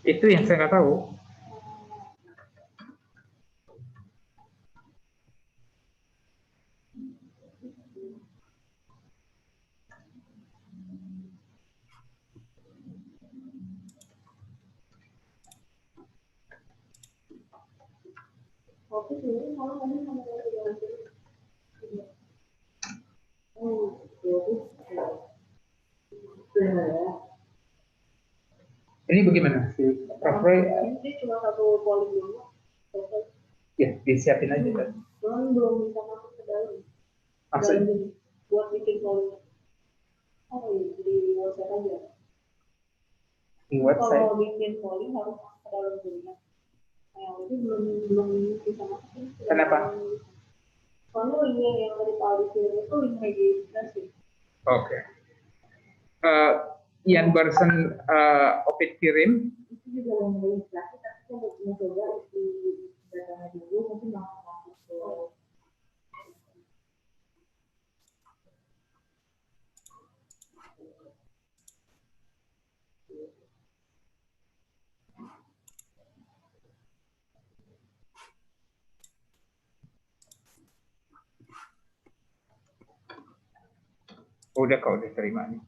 Itu yang saya nggak tahu. Ini bagaimana sih, Prof Roy? Ini cuma satu polling dulu. Ya, disiapin aja kan. Belum bisa masuk ke dalam. Maksudnya? Buat bikin polling. Oh iya, di website aja. Di website? Kalau bikin polling harus masuk ke dalam dulu. Nah, itu belum bisa masuk. Kenapa? Soalnya linknya yang dari Pak Alvin itu link registrasi. Oke. Yang barusan Opit kirim itu juga yang registrasi, tapi saya mau coba isi datanya dulu, mungkin langsung masuk ke udah kau udah terima nih.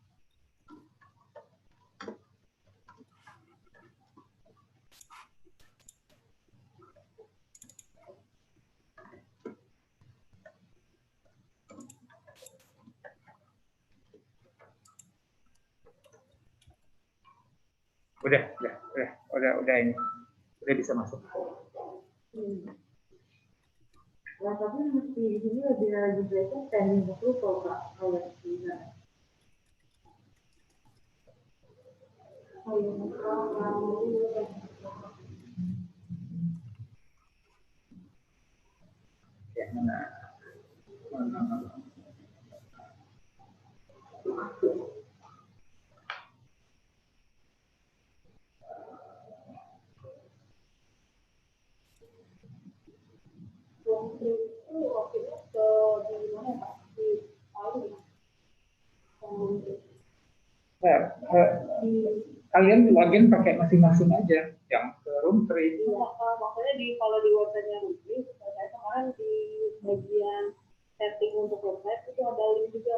Udah ini. Udah bisa masuk. Nah, tapi mesti di sini lebih registration pending approval, Pak. Kalau tidak. Ya, mana? Itu waktu itu ke di mana, Pak? Di Palu. Kalian login pakai masing-masing aja. Yang ke room 3 itu. Maksudnya kalau di website-nya Ruby, saya kemarin di bagian setting untuk website itu ada link juga.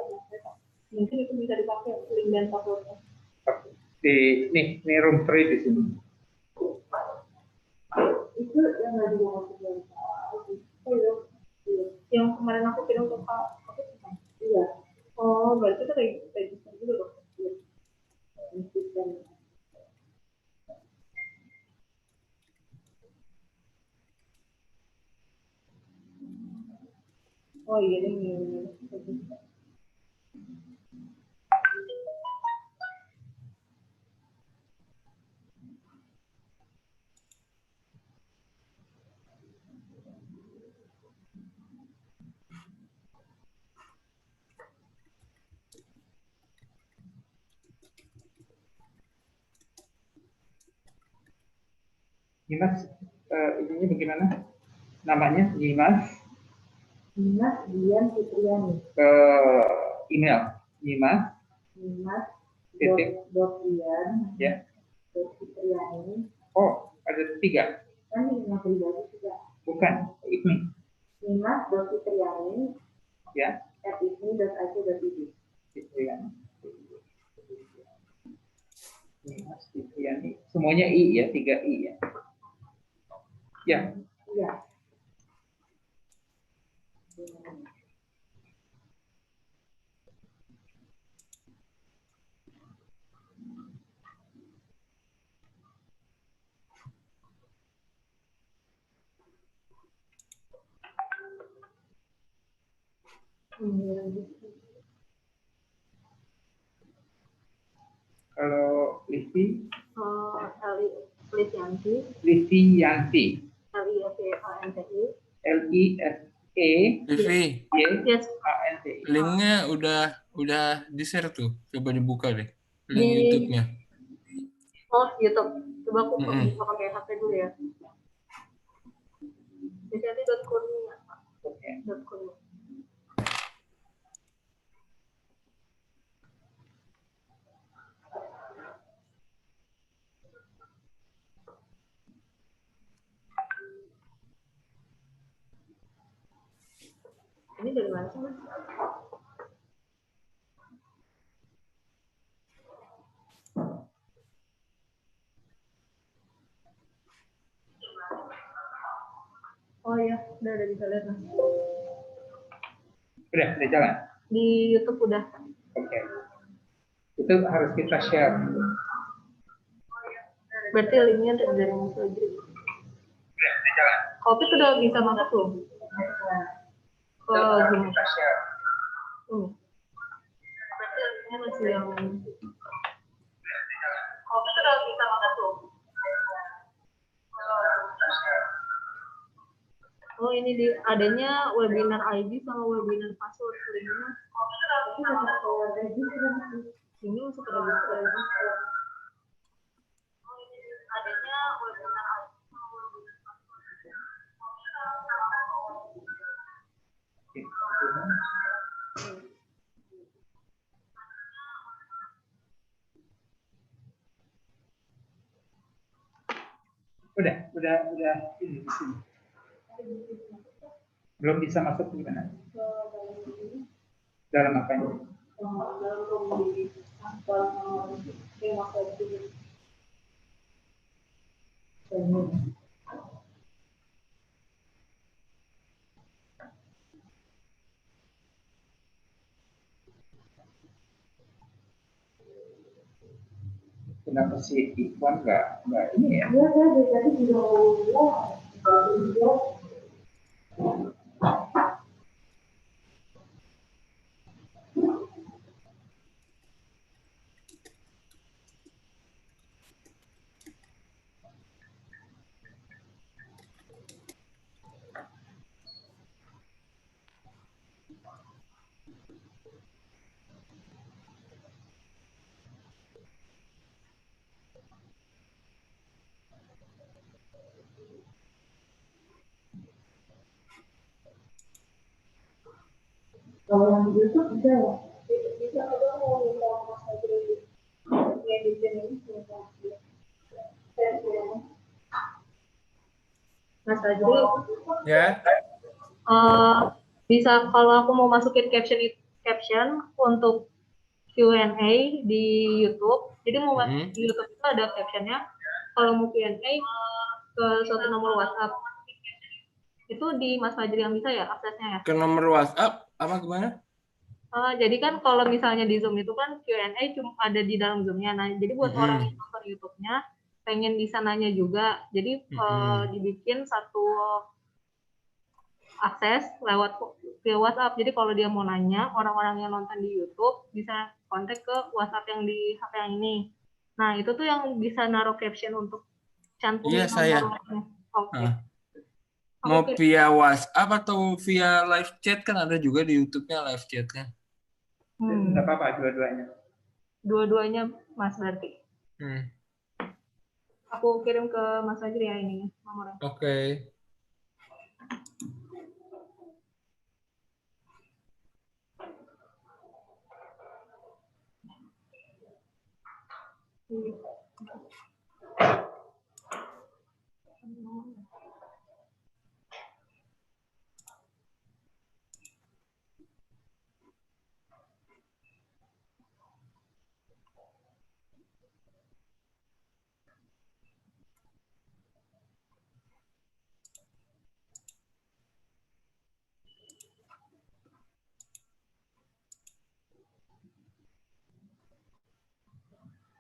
Mungkin itu bisa dipakai link dan passwordnya. Nih room 3 di sini. Itu yang nggak dimasukin. Oh iya. Yang kemarin aku kirim ke Pak. Iya. Oh, berarti itu register juga dong. Register. Oh iya ini. Nyimas, ininya bagaimana? Namanya Nyimas? Nyimas Dian Fitriani. Email Nyimas. Nyimas. Titik. Dian. Ya. Fitriani. Oh, ada 3. Kan ini yang pribadi juga. Bukan, ini. Nyimas Fitriani. Ya. @ismi.ac.id. Fitriani. Nyimas Fitriani. Semuanya I ya, 3 I ya. Ya. Iya. Kalau Livi? Livianti. Livianti. Livianti. Livianti. Linknya udah di-share tuh. Coba dibuka deh. Link YouTube-nya. Oh, YouTube. Coba aku buka pakai HP dulu ya. Livianti.com. Ini dari mana sih, Mas? Oh iya, udah bisa lihat, Mas. Udah jalan. Di YouTube udah. Oke. Itu harus kita share. Berarti linknya dari Mas Fajri. Udah jalan. Kopi udah bisa masuk belum? Itu harus kita share. Berarti linknya masih yang Kopi udah bisa masuk belum? Oh ini di adanya webinar ID sama webinar password linknya. Ini masuk ke register. Oh ini adanya webinar ID sama webinar password. Udah ini di sini. Belum bisa masuk gimana? Dalam apa ini? Dalam komoditi. Kenapa si Ikhwan nggak ini ya? Iya, saya tadi juga mau kalau yang di YouTube bisa ya? Bisa, ada mau minta Mas Fajri ngeditin ini Mas Fajri Ya. bisa kalau aku mau masukin caption untuk Q&A di YouTube. Jadi mau di YouTube itu ada captionnya. Kalau mau Q&A ke suatu nomor WhatsApp itu di Mas Fajri yang bisa ya aksesnya ya? Ke nomor WhatsApp apa gimana? Jadi kan kalau misalnya di Zoom itu kan Q&A cuma ada di dalam Zoom-nya. Nah, jadi buat orang yang nonton YouTube-nya pengen bisa nanya juga. Jadi dibikin satu akses lewat via WhatsApp. Jadi kalau dia mau nanya, orang-orang yang nonton di YouTube bisa kontak ke WhatsApp yang di HP yang ini. Nah, itu tuh yang bisa naruh caption untuk cantumin nomor WhatsApp. Oke. Mau via WhatsApp atau via live chat kan ada juga di YouTube-nya live chat-nya. Nggak apa-apa dua-duanya. Dua-duanya Mas berarti. Aku kirim ke Mas Fajri ya ini nomornya. Oke.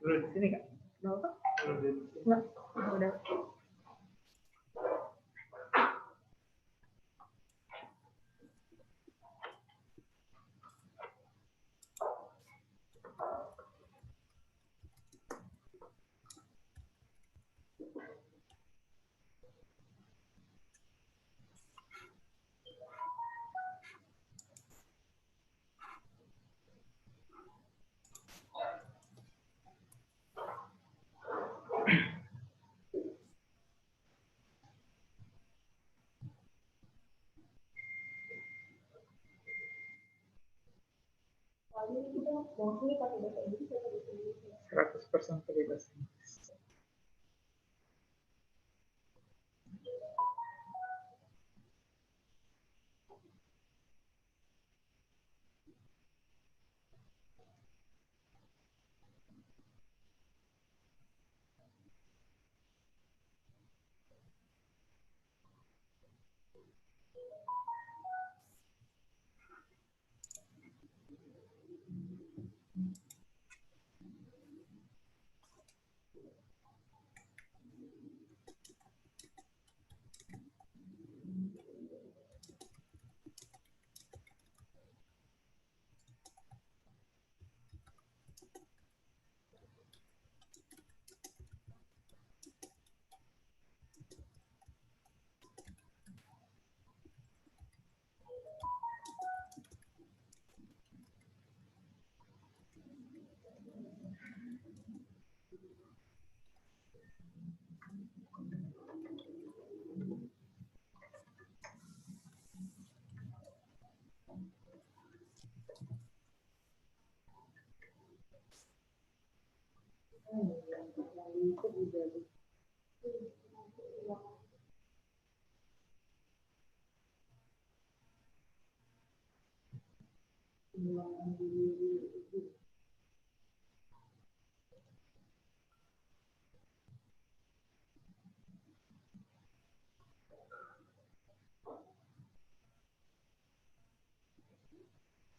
Dulu di sini kan? Nggak, udah. Kali ini kita mostly pakai bahasa Inggris atau bahasa Indonesia? 100% pakai bahasa Inggris.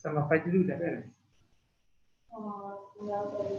Sama Fajri udah beres. Tinggal dari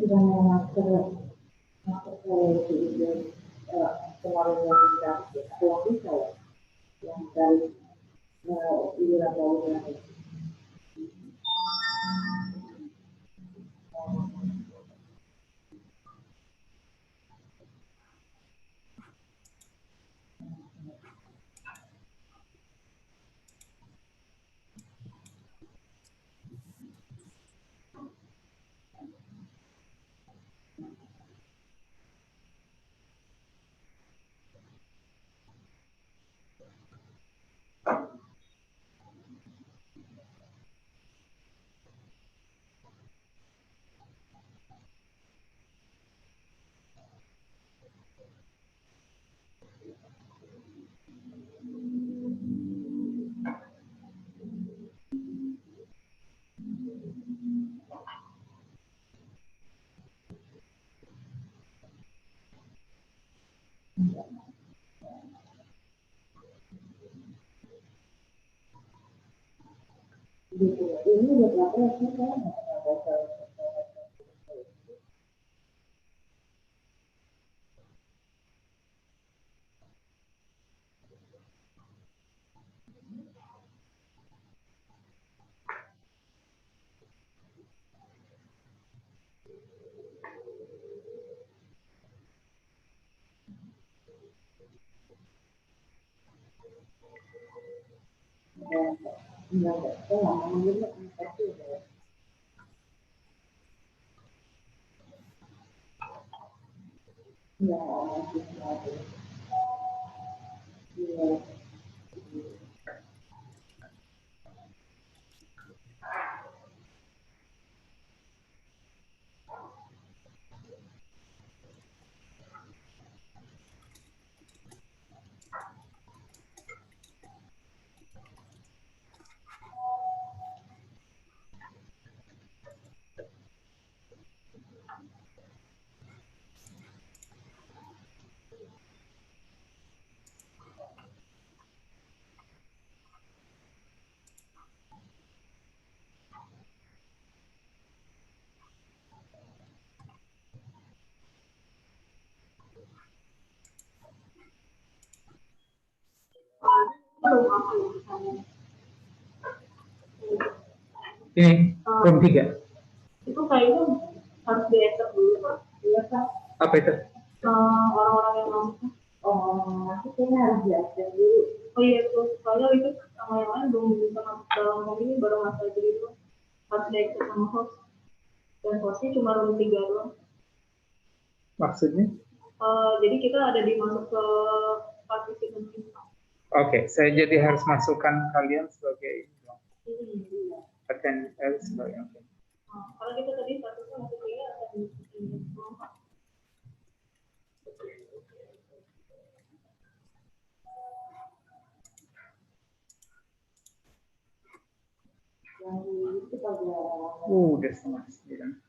juga masker kemarin yang bisa yang dari iuran baunya gitu. Ini udah berapa ya sih kan? Enggak, saya nggak mau ngeliat infeksi ya. Enggak, masih ada. Iya. room apa ya misalnya? Ini room 3. Itu kayaknya harus di-accept dulu Pak. Iya Pak. Apa itu? Orang-orang yang masuk. Oh, aku kayaknya harus di-accept dulu. Oh iya itu, soalnya itu sama yang lain belum bisa masuk dalam room ini, baru masuk aja itu. Harus di-accept sama host. Dan hostnya cuma room 3 doang. Maksudnya? Jadi kita ada dimasuk ke partisipan ini. Oke, saya jadi harus masukkan kalian sebagai Iya. attend sebagai oke. Karena kita tadi statusnya masuk ke ada di sini. Udah 8:30.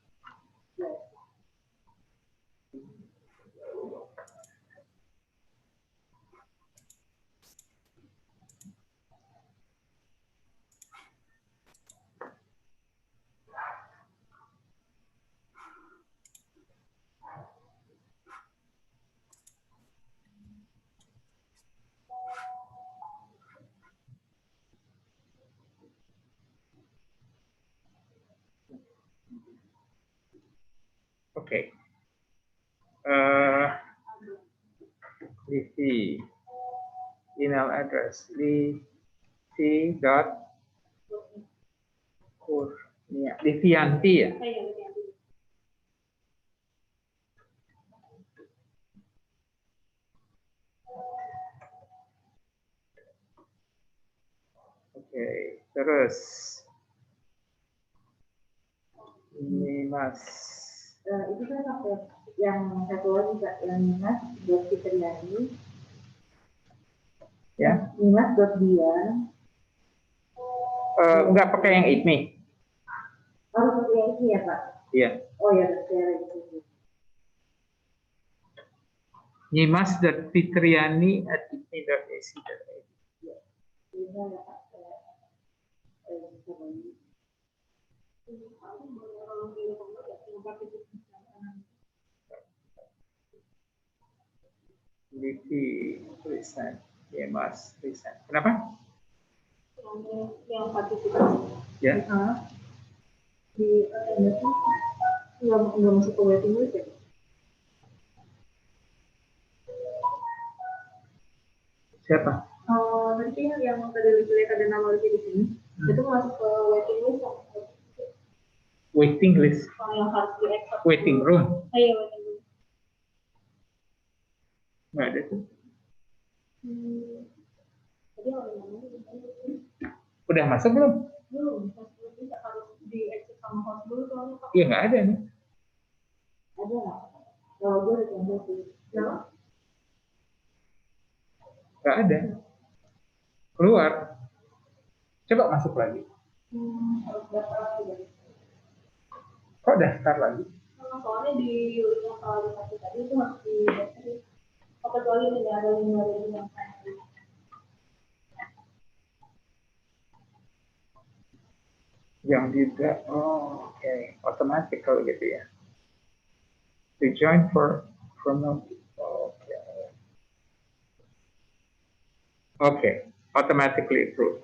Oke. Livi, email address livi.kurnia Livianti ya. Oke, terus ini Mas. Itu kan apa? Yang satu lagi Kak, yang Mas buat kita nyanyi. Ya. Mas buat dia. Nggak pakai yang ini. Harus pakai yang ini ya Pak? Iya. Oh ya, saya itu. nyimas.fitriani@itmi.ac.id. Livi resign, Nyimas resign. Kenapa? Yang partisipasi. Ya. Di nggak masuk ke waiting list ya? Siapa? Nanti yang tadi lihat ada nama Livi di sini, itu masuk ke waiting list. Waiting list. Yang harus di-accept. Waiting room. Iya, waiting room. Nggak ada tuh. Jadi orang-orang Udah masuk belum? belum, harus di-accept sama host dulu soalnya Pak. Iya nggak ada nih. Ada nggak? Kalau gue ada yang sih. Nggak ada. Keluar. Coba masuk lagi. Harus daftar lagi. Kok daftar lagi? Soalnya di yang klarifikasi tadi itu harus di-daftar. Kecuali ini ada yang Yang juga, oke. Otomatis kalau gitu ya. To join from okay. Automatically approved.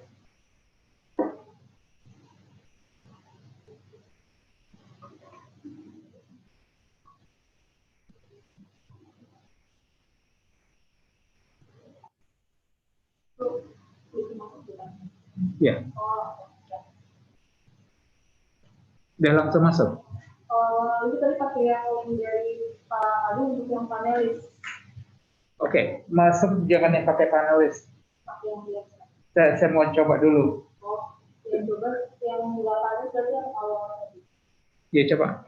Ya. Udah langsung masuk. Itu tadi pakai yang dari Pak Adi untuk yang panelis. Oke, masuk jangan yang pakai panelis. Pakai yang biasa. Saya mau coba dulu. Yang coba yang nggak panelis tadi yang awal. Ya coba.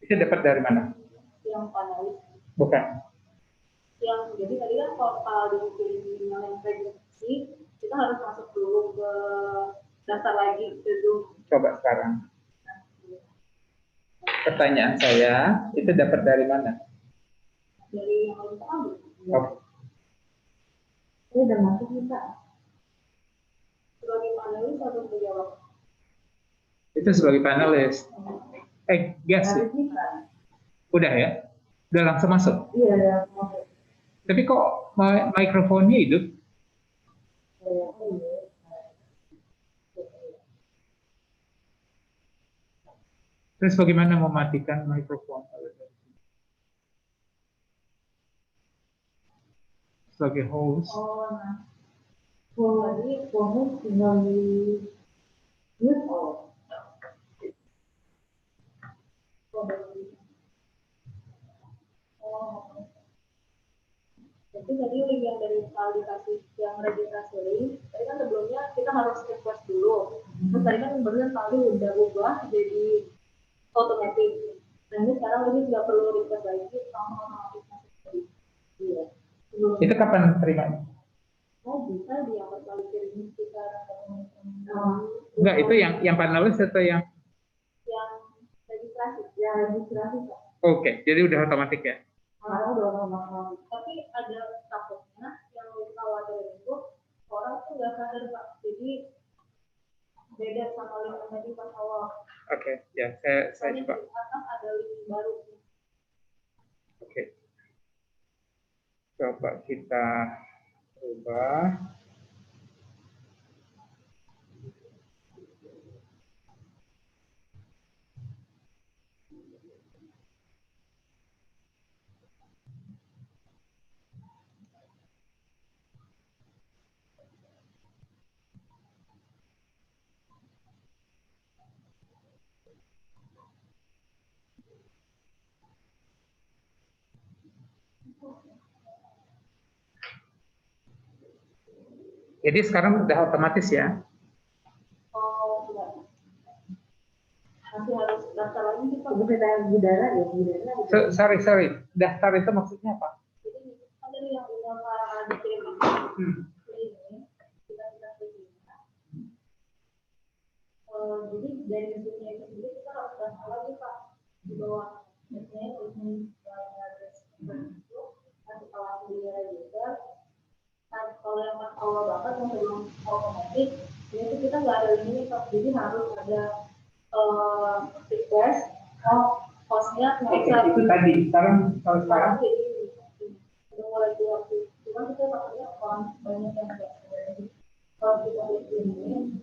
Itu dapat dari mana? Yang panelis. Bukan. Yang jadi tadi kan kalau di yang registrasi kita harus masuk dulu ke daftar lagi ke Zoom. Coba sekarang. Pertanyaan saya, itu dapat dari mana? Dari yang kita ambil. Oke. Ini udah masuk nih Pak. Sebagai panelis harus menjawab. Itu sebagai panelis. Gas ya? Udah ya? Udah langsung masuk? Iya, ya. Tapi kok mikrofonnya hidup? Terus bagaimana mematikan mikrofon? Sebagai host. Oh, nah. Jadi, kamu tinggal di mute. Jadi tadi link yang dari Kak dikasih yang registrasi link, tadi kan sebelumnya kita harus request dulu. Terus tadi kan barusan Kak udah ubah jadi otomatis. Nah ini sekarang ini nggak perlu request lagi, sama otomatis masuk tadi. Iya. Itu kapan terimanya? Oh bisa di yang pertama kirim kita. Enggak, itu yang panelis atau yang registrasi? Ya registrasi Kak. Oke, jadi udah otomatis ya? Tapi ada takutnya yang khawatirin itu orang tuh nggak sadar Pak. Jadi beda sama link yang tadi pas awal. Oke, ya saya coba. Di atas ada link baru. Oke. Coba kita ubah. Jadi sekarang udah otomatis ya? Oh, enggak. Masih harus daftar lagi sih Pak. Bisa tanya budara ya, budara. Sorry. Daftar itu maksudnya apa? Jadi ada yang udah dikirim ini, kita jadi dari mesinnya itu sendiri kita harus daftar lagi Pak di bawah mesinnya mesin itu nanti kalau dia register. Nah, kalau yang pas awal banget yang sebelum otomatis itu kita nggak ada ini Pak, jadi harus ada request hostnya Itu tadi. Sekarang jadi udah mulai keluar sih. Cuma kita takutnya orang banyak yang nggak sadar. Kalau kita lihat ini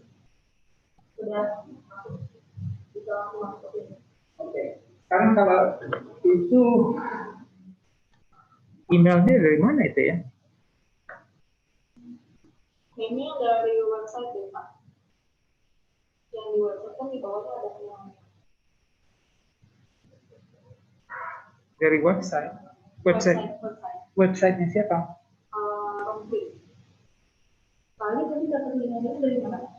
sudah bisa langsung masuk ini. Oke. Sekarang kalau itu emailnya dari mana itu ya? Ini dari website ya Pak. Yang di website kan di bawahnya ada yang Dari website. Websitenya siapa? Rompi. Kali tadi dapat linknya dari mana?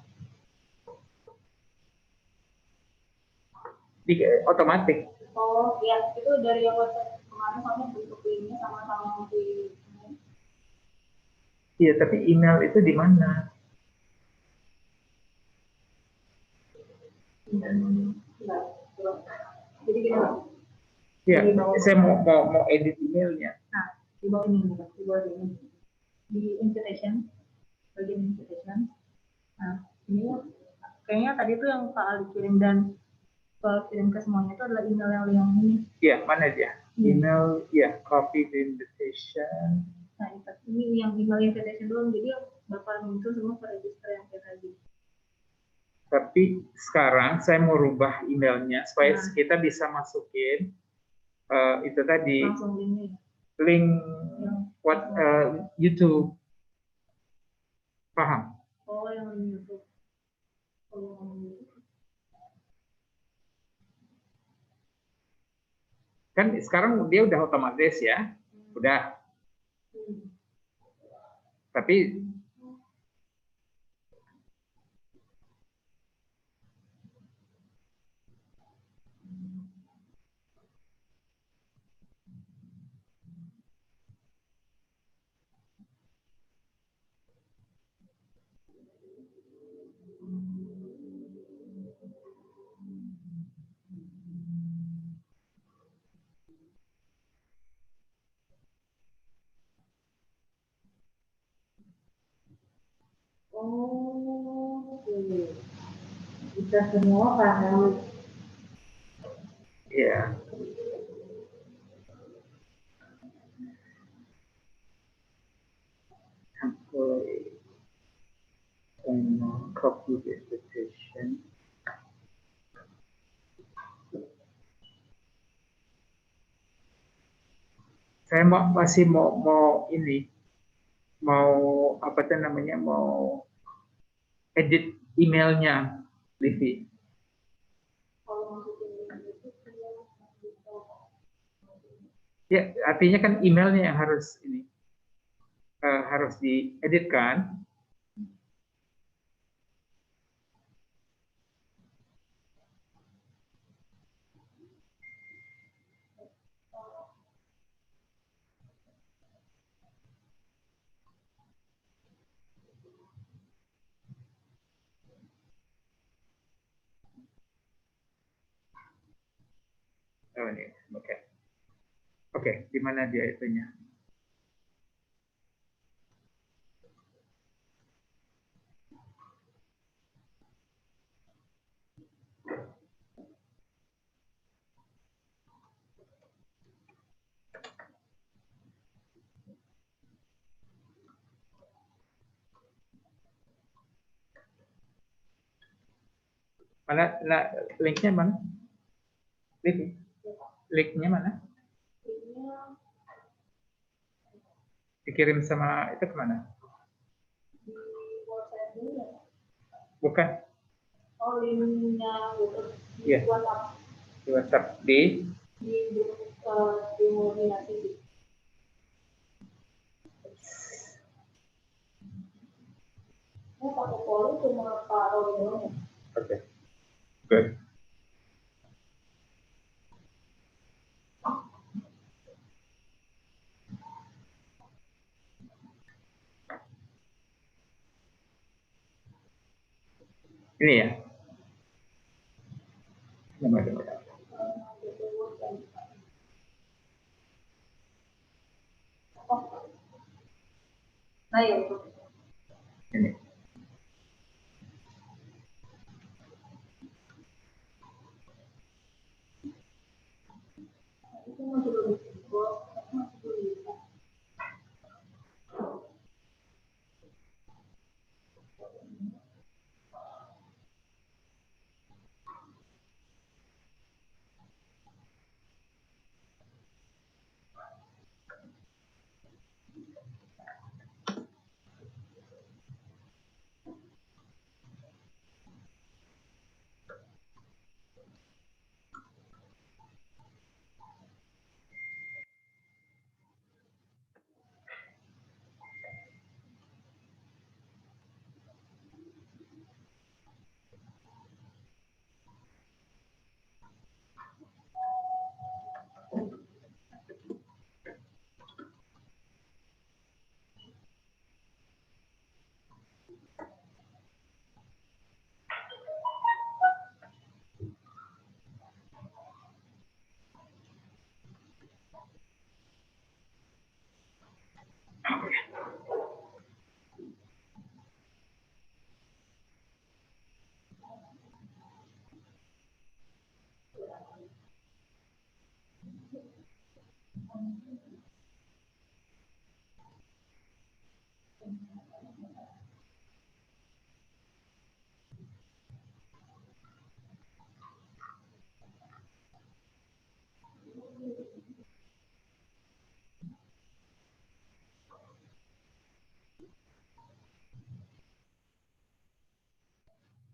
Otomatis. Oh ya, itu dari yang website kemarin soalnya bentuk linknya sama-sama di. Iya, tapi email itu di mana? Jadi gini. Ya, saya mau edit emailnya. Nah, di bawah ini, di invitation, bagian invitation. Nah, ini kayaknya tadi tuh yang Pak Ali kirim dan kirim ke semuanya itu adalah email yang ini. Iya, mana dia? Email, ya, copy the invitation. Nah, ini yang email invitation doang, jadi Bapak itu semua ke register yang kayak tadi. Tapi sekarang saya mau rubah emailnya supaya kita bisa masukin itu tadi langsung link YouTube. Paham? Oh, yang YouTube. Kan sekarang dia udah otomatis ya, udah. Tapi Bisa semua kan? Ya. Temporary. Copy the invitation. Saya masih mau ini, mau apa tuh namanya, mau edit emailnya, Livi. Ya, artinya kan emailnya yang harus ini, harus diedit kan? Oh ini, oke. Oke, di mana dia itunya? Mana, linknya mana? Linknya mana? Dikirim sama itu kemana? Bukan. Oh, linknya Iya. WhatsApp. Di WhatsApp di Nominasi. Pakai poli cuma Pak Roy. Oke. Good. Ini ya. Nomor. Nah, ya. Ini.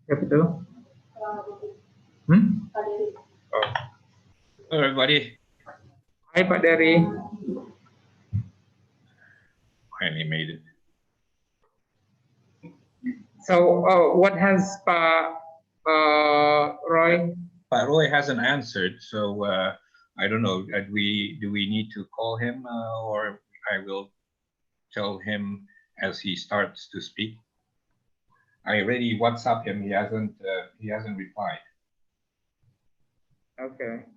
Ya betul. Hmm? Oh. Hello, everybody. Hai Pak Dari. Finally made it. So, what has Pak Roy? Pak Roy hasn't answered, so I don't know. Do we need to call him, or I will tell him as he starts to speak? I already WhatsApp him. He hasn't replied. Okay.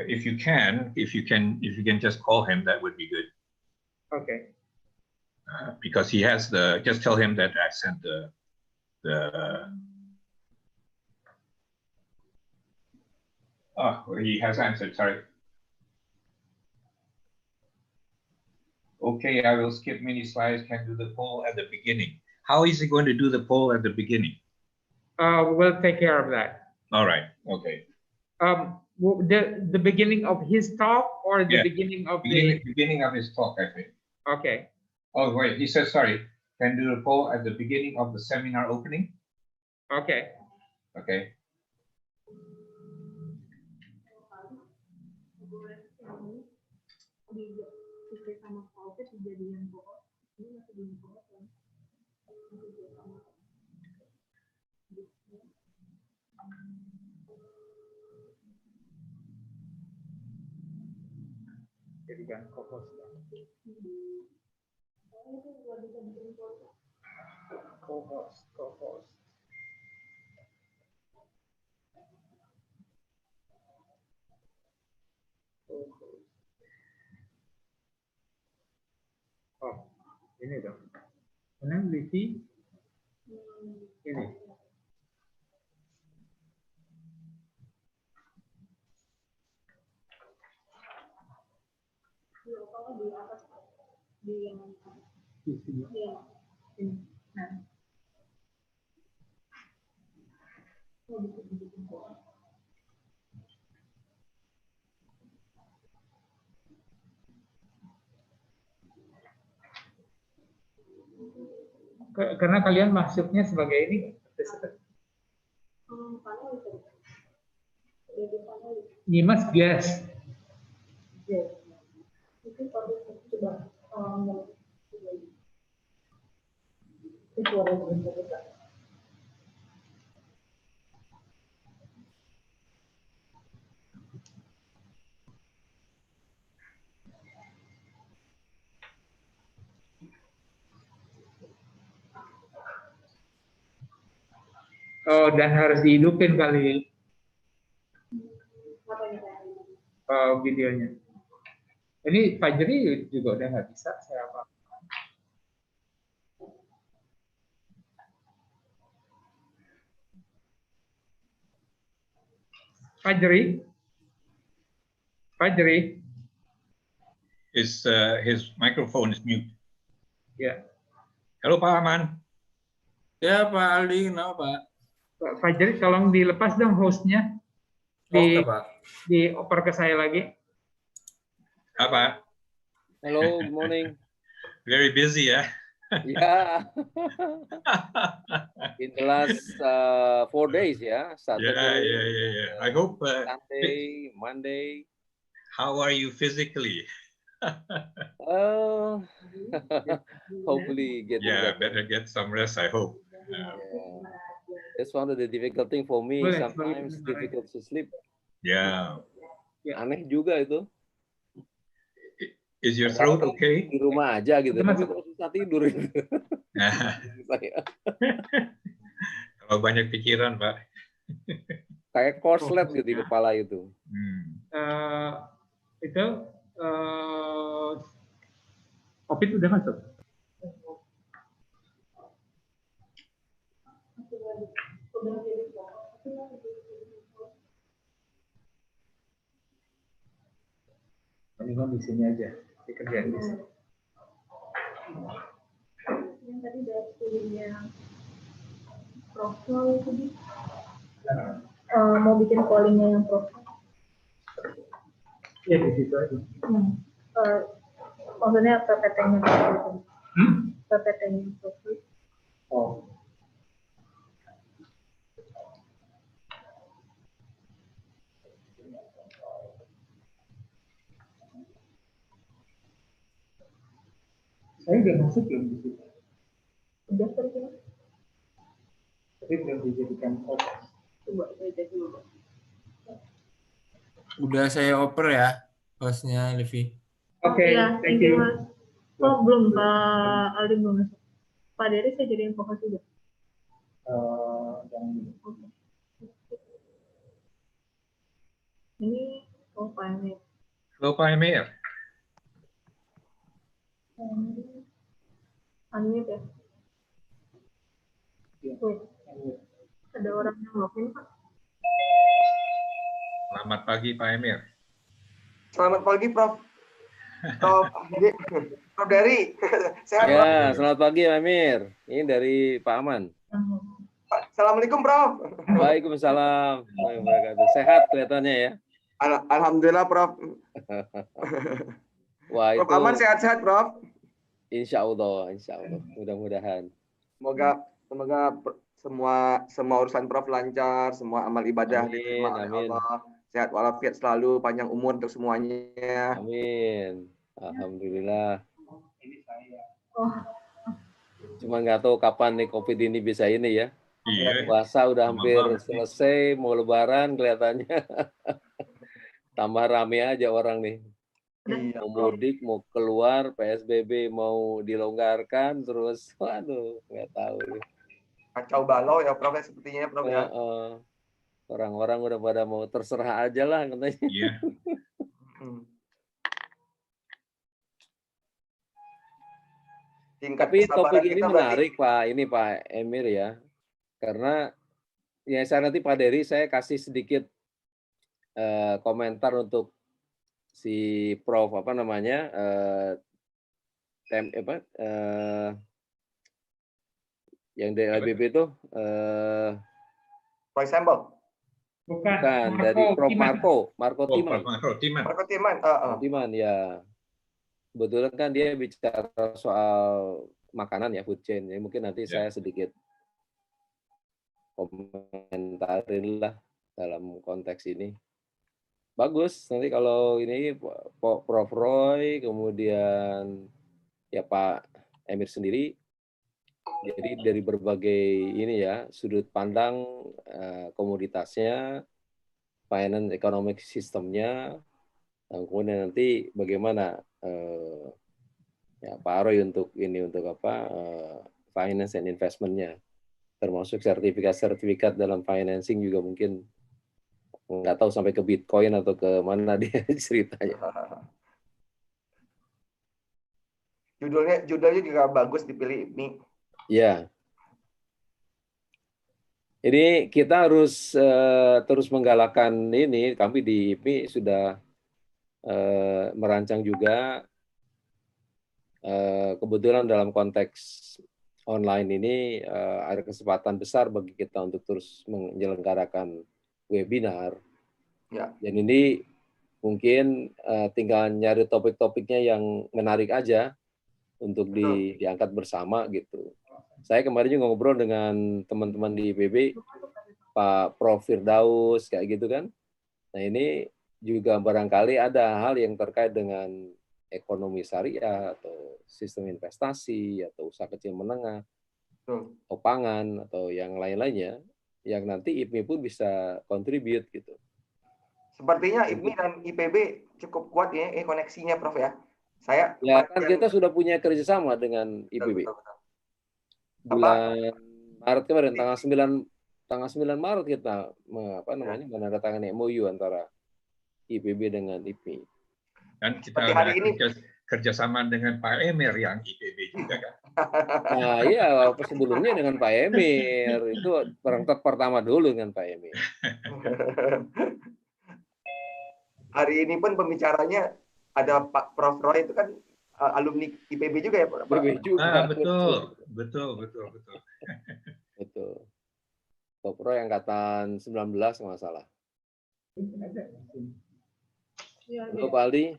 If you can just call him, that would be good. Okay. Because he has just tell him that I sent the Oh, he has answered, sorry. Okay, I will skip mini slides, can do the poll at the beginning. How is he going to do the poll at the beginning? We'll take care of that. All right, okay. The beginning of his talk or the Yeah, beginning of beginning of his talk, I think. Okay. Oh, wait, he says, sorry, can do the poll at the beginning of the seminar opening? Okay. Okay. Jadikan co-host. Co-host. Oh, ini dong. Mana Livi? Ini. Di sini. Nah. Karena kalian masuknya sebagai ini Nyimas gas. Oh, dan harus dihidupin kali videonya. Ini Fajri juga udah nggak bisa, saya apa? Fajri? His microphone is mute. Ya. Halo Pak Aman. Ya Pak Aldi, kenapa Pak? Fajri, tolong dilepas dong hostnya. Oke Pak. Dioper ke saya lagi. Apa? Hello, good morning. Very busy, ya? Yeah. In the last 4 days, yeah. Saturday, Yeah. I hope. Sunday, Monday. How are you physically? Hopefully getting better. Better get some rest, I hope. Yeah. That's one of the difficult thing for me. Sometimes difficult to sleep. Yeah. Aneh juga itu. Is your throat okay? Di rumah aja gitu. Tapi kok susah tidur itu. Kalau banyak pikiran, Pak. Kayak korslet gitu di kepala itu. Itu Opit udah masuk? Ini kan di sini aja, dikerjain di sini. Yang tadi dari studinya profil itu mau bikin callingnya yang profil. Iya di situ aja. Maksudnya PPT-nya profil. PPT-nya profil. Oh. Saya udah masuk belum di situ? Udah terus. Tapi belum dijadikan fokus. Coba saya cek dulu. Udah saya oper ya, hostnya Livi. Oke, Thank you Mas. Oh belum, Pak Aldi belum masuk. Pak Dery saya jadiin fokus juga. Ini Pak Emir. Halo Pak Emir. Unmute ya? Wait, ada orang yang login Pak? Selamat pagi Pak Emir. Selamat pagi Prof. Prof. Prof Dery. Sehat Prof. Ya, selamat pagi Amir. Ini dari Pak Aman. Assalamualaikum Prof. Waalaikumsalam. Sehat kelihatannya ya. Alhamdulillah Prof. Wah, Prof itu Aman sehat-sehat Prof. insya Allah. Mudah-mudahan. Semoga semua urusan Prof lancar, semua amal ibadah diterima oleh Amin. Allah. Sehat walafiat selalu, panjang umur untuk semuanya. Amin. Alhamdulillah. Cuma nggak tahu kapan nih COVID ini bisa ini ya. Iya. Puasa udah hampir selesai, mau lebaran kelihatannya. Tambah rame aja orang nih. Iya, Mau mudik, mau keluar, PSBB mau dilonggarkan, terus waduh, nggak tahu. Kacau balau ya Prof, sepertinya Prof ya. Orang-orang udah pada mau terserah aja lah katanya. Iya. Tapi topik ini menarik Pak Emir ya, karena ya saya nanti Pak Dery saya kasih sedikit komentar untuk si Prof apa namanya yang dari LBB itu Roy Sambel. Bukan dari Prof Marco Timan ya. Kebetulan kan dia bicara soal makanan ya, food chain. Jadi mungkin nanti saya sedikit komentarin lah dalam konteks ini. Bagus, nanti kalau ini Prof Roy, kemudian ya Pak Emir sendiri, jadi dari berbagai ini ya, sudut pandang komoditasnya, finance economic sistemnya, dan kemudian nanti bagaimana ya Pak Roy untuk apa finance and investment-nya, termasuk sertifikat dalam financing juga mungkin nggak tahu sampai ke Bitcoin atau ke mana dia ceritanya. Judulnya juga bagus dipilih ini. Ya. Ini kita harus terus menggalakkan ini. Kami di IPMI sudah merancang juga. Kebetulan dalam konteks online ini ada kesempatan besar bagi kita untuk terus menyelenggarakan webinar. Ya. Dan ini mungkin tinggal nyari topik-topiknya yang menarik aja untuk diangkat bersama gitu. Saya kemarin juga ngobrol dengan teman-teman di IPB, Pak Prof Firdaus kayak gitu kan. Nah ini juga barangkali ada hal yang terkait dengan ekonomi syariah atau sistem investasi atau usaha kecil menengah, atau pangan atau yang lain-lainnya yang nanti IPMI pun bisa contribute gitu. Sepertinya IPMI dan IPB cukup kuat ya koneksinya Prof ya. Saya ya kan kita sudah punya kerjasama dengan IPB. Betul. Bulan Maret kemarin tanggal 9 Maret kita menandatangani MOU antara IPB dengan IPMI. Dan kita ada kerjasama dengan Pak Emir yang IPB juga kan. Nah iya, sebelumnya dengan Pak Emir itu pertama dulu dengan Pak Emir. Hari ini pun pembicaranya ada Pak Prof Roy itu kan alumni IPB juga ya Pak? IPB juga. Betul. Betul. Prof Roy angkatan 19 nggak salah. Halo Pak Aldi.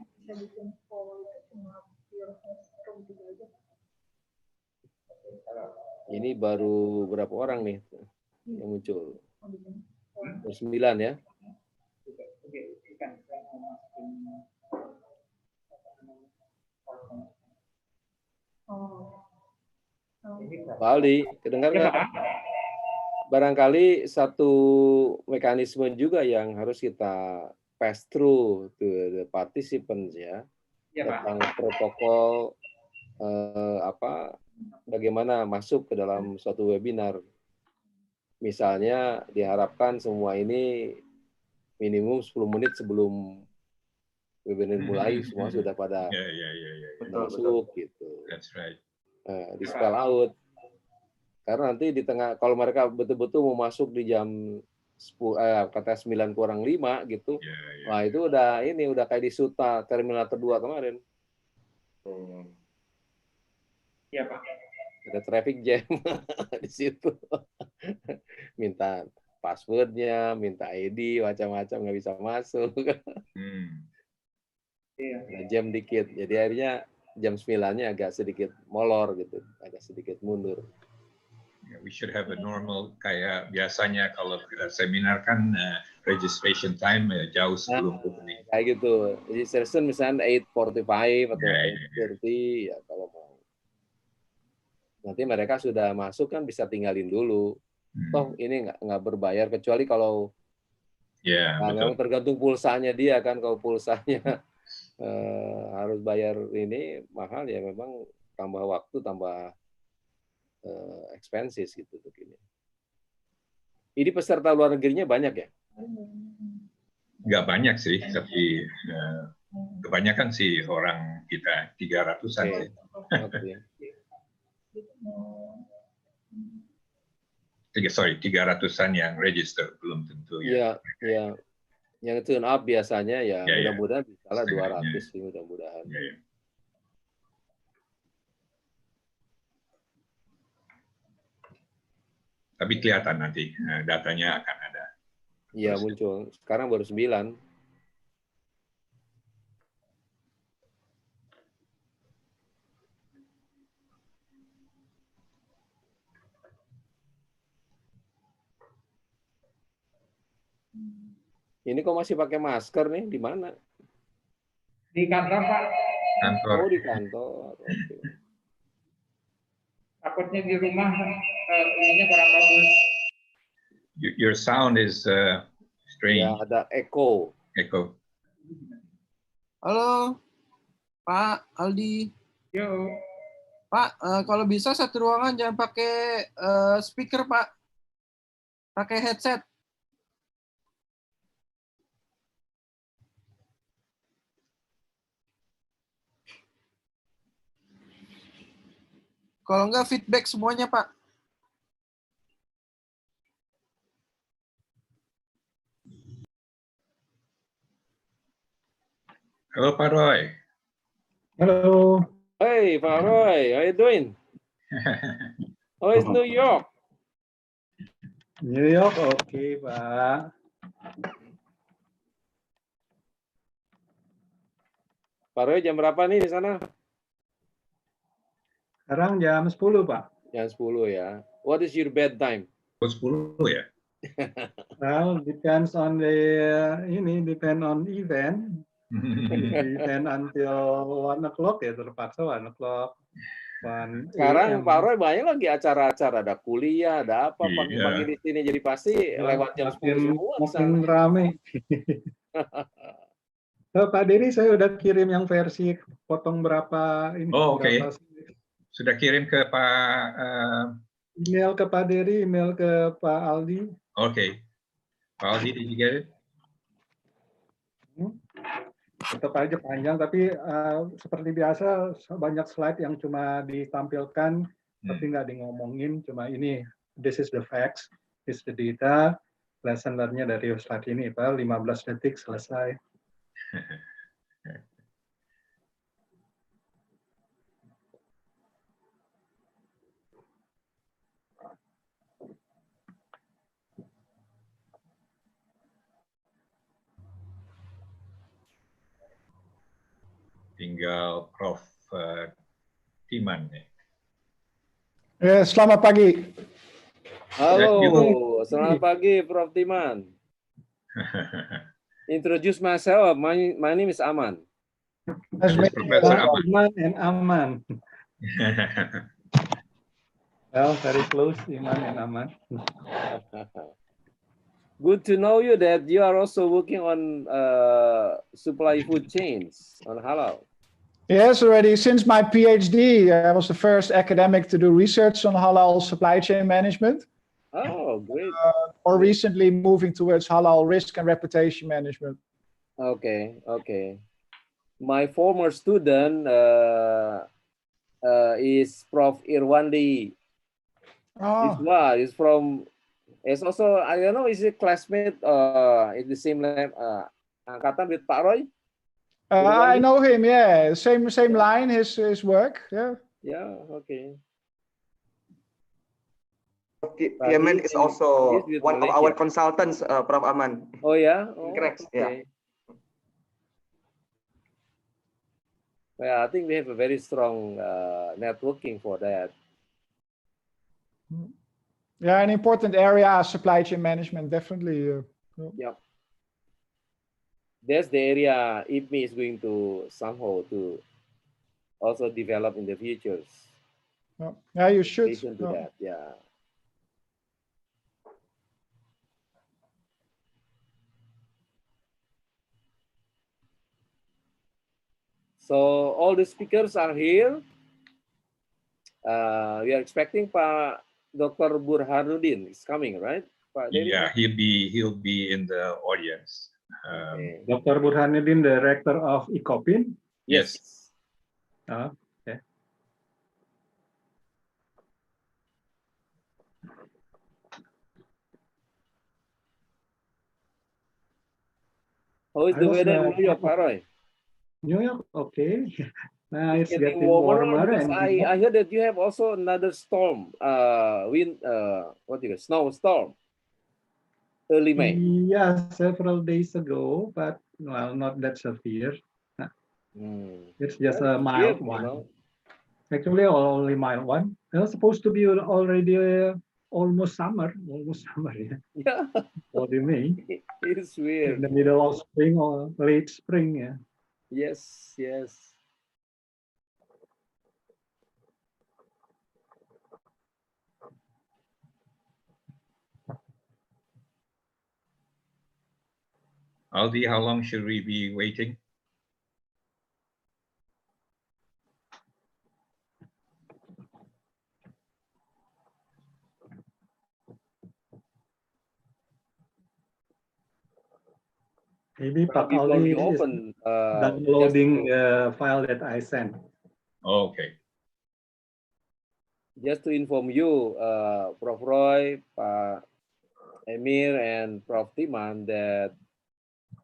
Ini baru berapa orang nih yang muncul? 9 ya. Pak Aldi, kedengar nggak? Barangkali satu mekanisme juga yang harus kita pass through to the participants ya, tentang protokol bagaimana masuk ke dalam suatu webinar. Misalnya diharapkan semua ini minimum 10 menit sebelum webinar mulai semua sudah pada masuk gitu. That's right. Di spell out. Karena nanti di tengah, kalau mereka betul-betul mau masuk di jam kata 9 kurang 5 gitu. Yeah, yeah. Wah, itu udah kayak di Suta Terminator 2 kemarin. Iya, Pak. Ada traffic jam di situ. Minta passwordnya, minta ID, macam-macam, nggak bisa masuk. Iya. Ada jam dikit. Jadi akhirnya jam 9-nya agak sedikit molor gitu, agak sedikit mundur. Yeah, we should have a normal kayak biasanya kalau kita seminar kan registration time jauh sebelum opening. Kayak gitu. Registration misalnya 8:45 atau 8:30 ya kalau mau. Nanti mereka sudah masuk kan bisa tinggalin dulu. Toh ini nggak berbayar kecuali kalau memang tergantung pulsanya dia kan. Kalau pulsanya harus bayar ini mahal ya memang tambah waktu, tambah expenses gitu begini. Ini peserta luar negerinya banyak ya? Nggak banyak sih, tapi kebanyakan sih orang kita 300-an sih. Sorry, 300-an yang register belum tentu ya. Iya. Yang turn up biasanya ya mudah-mudahan bisa lah 200 sih mudah-mudahan. Yeah. Tapi kelihatan nanti datanya akan ada. Iya muncul. Sekarang baru 9. Ini kok masih pakai masker nih? Di mana? Di kantor, Pak. Kantor. Oh, di kantor. Okay. Takutnya di rumah ininya kurang bagus. Your sound is strange. Ya, ada echo. Echo. Halo, Pak Aldi. Yo. Pak, kalau bisa satu ruangan jangan pakai speaker, Pak. Pakai headset. Kalau enggak feedback semuanya, Pak. Halo Pak Roy. Halo. Hey Pak Roy, how you doing? How is New York? New York, oke, Pak. Pak Roy, jam berapa nih di sana? Sekarang jam 10, Pak. Jam 10 ya. What is your bedtime? 10 ya? Well, depends on depend on event. Event until 1 o'clock ya, terpaksa 1 o'clock. Sekarang Pak Roy banyak lagi acara-acara, ada kuliah, ada apa pagi-pagi di sini, jadi pasti lewat jam 10 semua. Makin rame. Pak Dery, saya udah kirim yang versi potong berapa ini. Oh, oke. Sudah kirim ke Pak... email ke Pak Dery, email ke Pak Aldi. Oke. Pak Aldi, did you get it? Tetap aja panjang, tapi seperti biasa banyak slide yang cuma ditampilkan, tapi nggak ngomongin. Cuma ini, this is the facts, this is the data, lesson learn-nya dari slide ini, Pak. 15 detik selesai. Tinggal Prof. Timan nih. Selamat pagi. Halo, selamat pagi Prof. Timan. Introduce myself. My name is Aman. Professor Aman and Aman. Well, very close, Iman and Aman. Good to know you that you are also working on supply food chains on halal. Yes, already since my PhD, I was the first academic to do research on halal supply chain management. Oh, great. Or recently moving towards halal risk and reputation management. Okay, okay. My former student is Prof. Irwandi. Oh. He's from It's also, I don't know, is it classmate in the same lab, angkatan with Pak Roy? I know him. Yeah, same line. His work. Yeah. Yeah. Okay. Yemen is also he's with one of Malaysia. our consultants, Prof. Aman. Oh yeah. Oh, Increx, yeah. okay. Well, I think we have a very strong networking for that. Yeah, an important area, supply chain management, definitely. Yep. That's the area IPMI is going to somehow to also develop in the futures. Yeah, you should. Vision to that, yeah. So all the speakers are here. We are expecting Pak Dr. Burhanuddin is coming, right? Pak Dery? Yeah, he'll be in the audience. Okay. Dr. Burhanuddin, Director of ECOPIN. Yes. Okay. How is the weather in New York, Pak Roy? New York, okay. It's It's getting warmer, because and I heard that you have also another storm, what do you call, snowstorm, early May. yeah, several days ago, but well, not that severe. It's just a mild weird, one. you know? Actually, only mild one. It's supposed to be already almost summer. Yeah. Yeah. What do you mean? It's weird. In the middle of spring or late spring, yeah. Yes, yes. Aldi, how long should we be waiting? Maybe Pak Before Ali you is open, downloading the file that I sent. Oh, okay. Just to inform you, Prof. Roy, Pak Emir, and Prof. Timan, that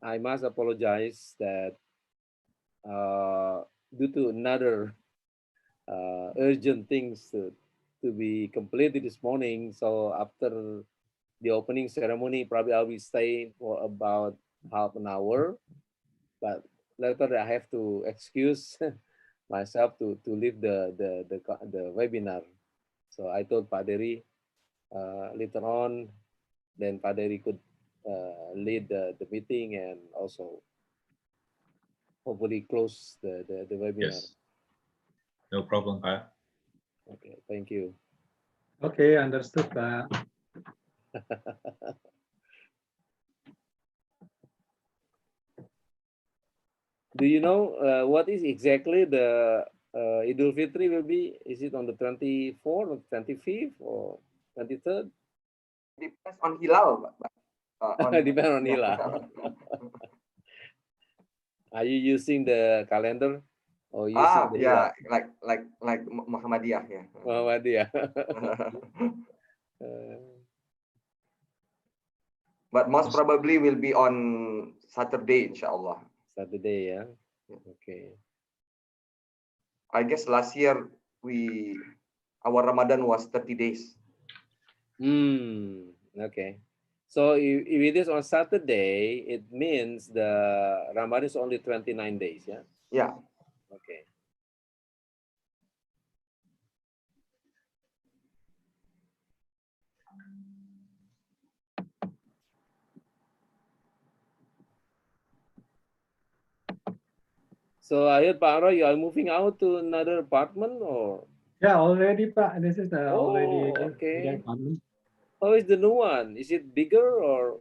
I must apologize that due to another urgent things to be completed this morning. So after the opening ceremony, probably I will stay for about half an hour. But later I have to excuse myself to leave the webinar. So I told Pak Dery later on, then Pak Dery could lead the meeting and also hopefully close the webinar. Yes. No problem, Pak. Okay, thank you. Okay, understood, Pak. Do you know what is exactly the Idul Fitri will be? Is it on the 24th or 25th or 23rd? Depends on Hilal, Pak. Depends on Hilal. Are you using the calendar or using the yeah, Hilal? like Muhammadiyah, yeah. Muhammadiyah. But most probably will be on Saturday, inshallah. Saturday, yeah. Okay. I guess last year our Ramadan was 30 days. Okay. So if it is on Saturday, it means the Ramadan is only 29 days, yeah? Yeah. Okay. So I heard, Pak Roy, you are moving out to another apartment, or? Yeah, already, Pak. This is already okay. the apartment. How is the new one? Is it bigger or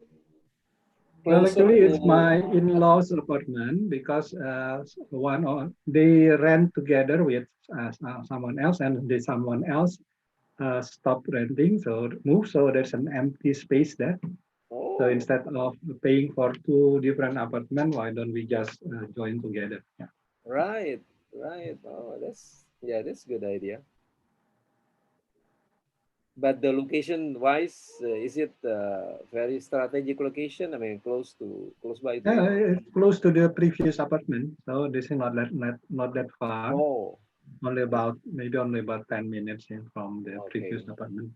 Well, closer actually, to? it's my in-laws' apartment because they rent together with someone else, and someone else stopped renting, so move. So there's an empty space there. So instead of paying for two different apartments, why don't we just join together? Yeah. Right. Oh, that's a good idea. But the location-wise, is it very strategic location? I mean, close by to. Yeah, it's close to the previous apartment, so this is not that far. Oh, Only maybe only about 10 minutes from the previous okay. apartment.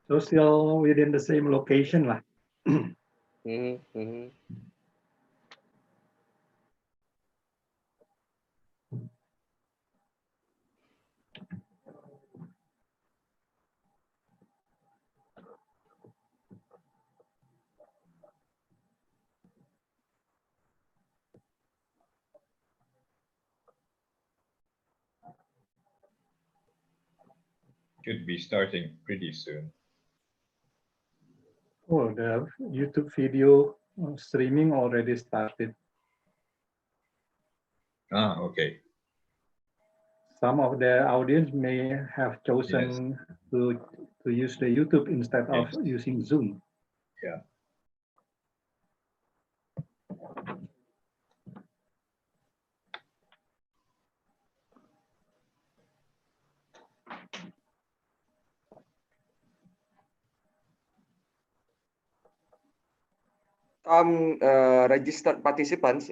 So still within the same location lah. Should be starting pretty soon. Oh, the YouTube video streaming already started. Ah, okay. Some of the audience may have chosen to use the YouTube instead of using Zoom. Yeah. Some registered participants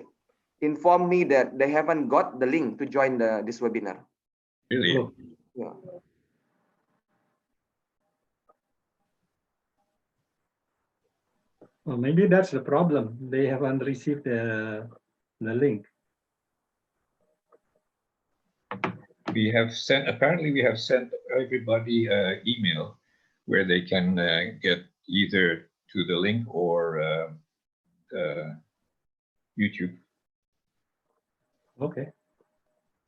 inform me that they haven't got the link to join this webinar. Really? Oh. Yeah. Well, maybe that's the problem. They haven't received the link. Apparently we have sent everybody an email where they can get either to the link or YouTube. Okay.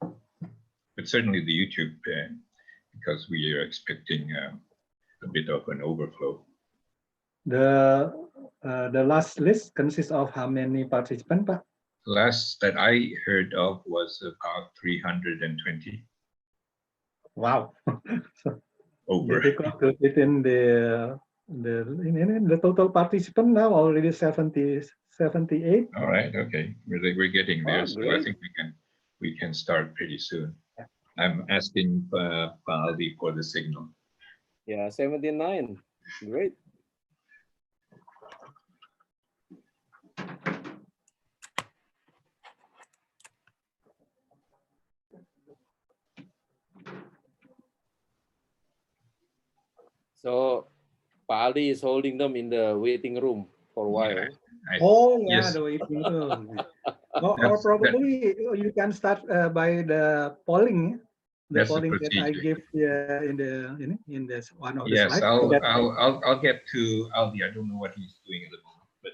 But certainly the YouTube, because we are expecting a bit of an overflow. The last list consists of how many participants, Pak? Last that I heard of was about 320. Wow. So over. difficult to fit in the total participant now already 78. All right, okay, we're getting there, so I Great. think we can start pretty soon. I'm asking Aldi for the signal. Yeah, 79. Great. So, Pak Aldi is holding them in the waiting room for a while. Yeah, the waiting room. Or probably you can start by the polling. The polling that I give in this one of the yes, slides. I'll get to Aldi. I don't know what he's doing at the moment, but.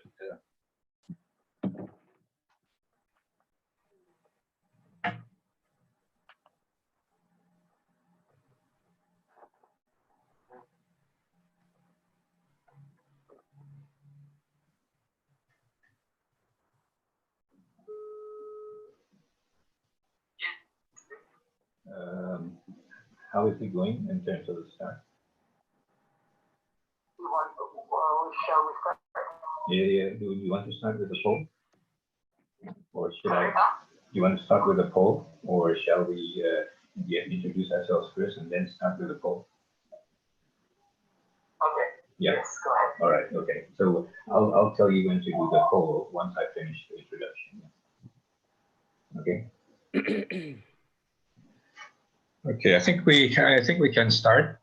How is it going in terms of the start? Shall we start? Yeah. Do you want to start with the poll? Or should I? Do you want to start with the poll? Or shall we introduce ourselves first and then start with the poll? Okay. Yeah. Yes, go ahead. All right, okay. So I'll tell you when to do the poll once I finish the introduction. Okay. Okay, I think we can start.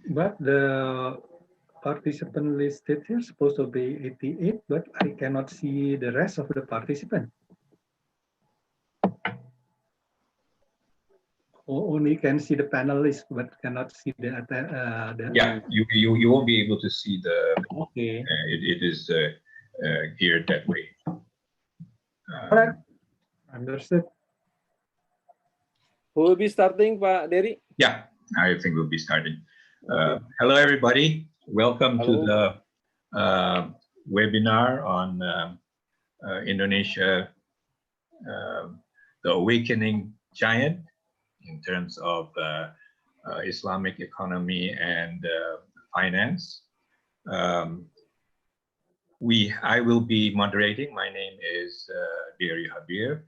But the participant listed here is supposed to be 88, but I cannot see the rest of the participants. Only can see the panelists, but cannot see the yeah, you won't be able to see the. Okay. It is geared that way. All right. Understood. Who will be starting, Pak Dery? Yeah, I think we'll be starting. Hello, everybody. Welcome to the webinar on Indonesia, the awakening giant in terms of Islamic economy and finance. I will be moderating. My name is Dery Habir.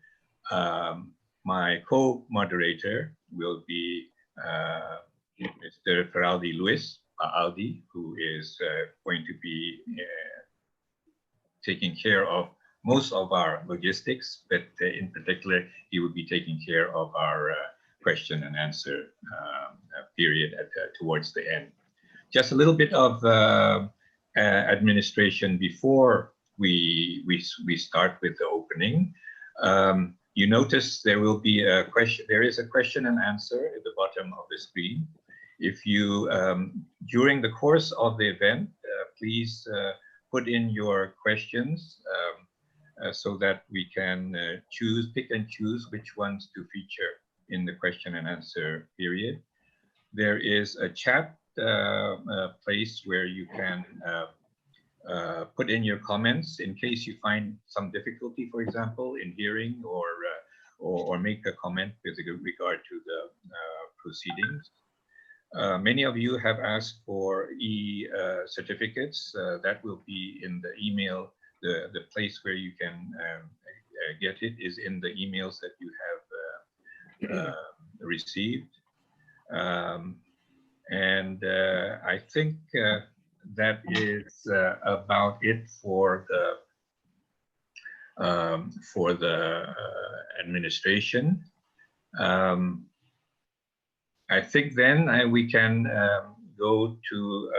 My co-moderator will be Mr. Feraldi Luis Aldi, who is going to be taking care of most of our logistics, but in particular, he will be taking care of our question and answer period towards the end. Just a little bit of administration before we start with the opening. You notice there will be a question. There is a question and answer at the bottom of the screen. If you during the course of the event, please put in your questions so that we can pick and choose which ones to feature in the question and answer period. There is a chat place where you can put in your comments in case you find some difficulty, for example, in hearing or make a comment with regard to the proceedings. Many of you have asked for certificates. That will be in the email. The place where you can get it is in the emails that you have received. And I think that is about it for the administration. I think then we can go to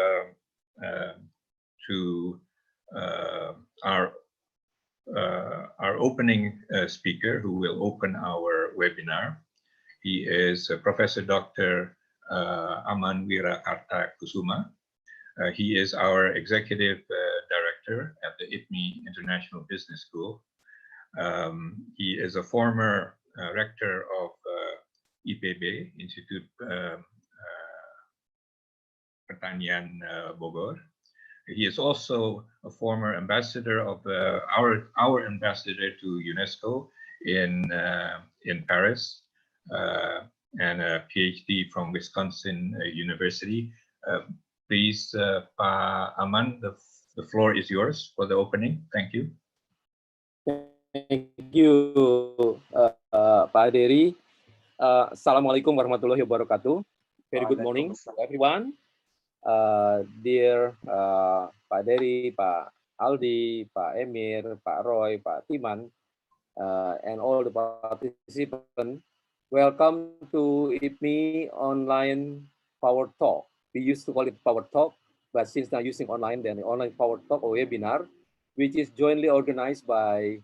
our opening speaker, who will open our webinar. He is Professor Dr. Aman Wirakarta Kusuma. He is our Executive Director at the IPMI International Business School. He is a former Rector of IPB, Institute Pertanian Bogor. He is also a former ambassador of our ambassador to UNESCO in Paris, and a PhD from Wisconsin University. Please, Pa Aman, the floor is yours for the opening. Thank you. Thank you, Pak Dery. Assalamualaikum warahmatullahi wabarakatuh. Very good morning to everyone. Dear Pak Dery, Pak Aldi, Pak Emir, Pak Roy, Pak Timan, and all the participants, welcome to IPMI Online Power Talk. We used to call it Power Talk, but since now using online, then the Online Power Talk or webinar, which is jointly organized by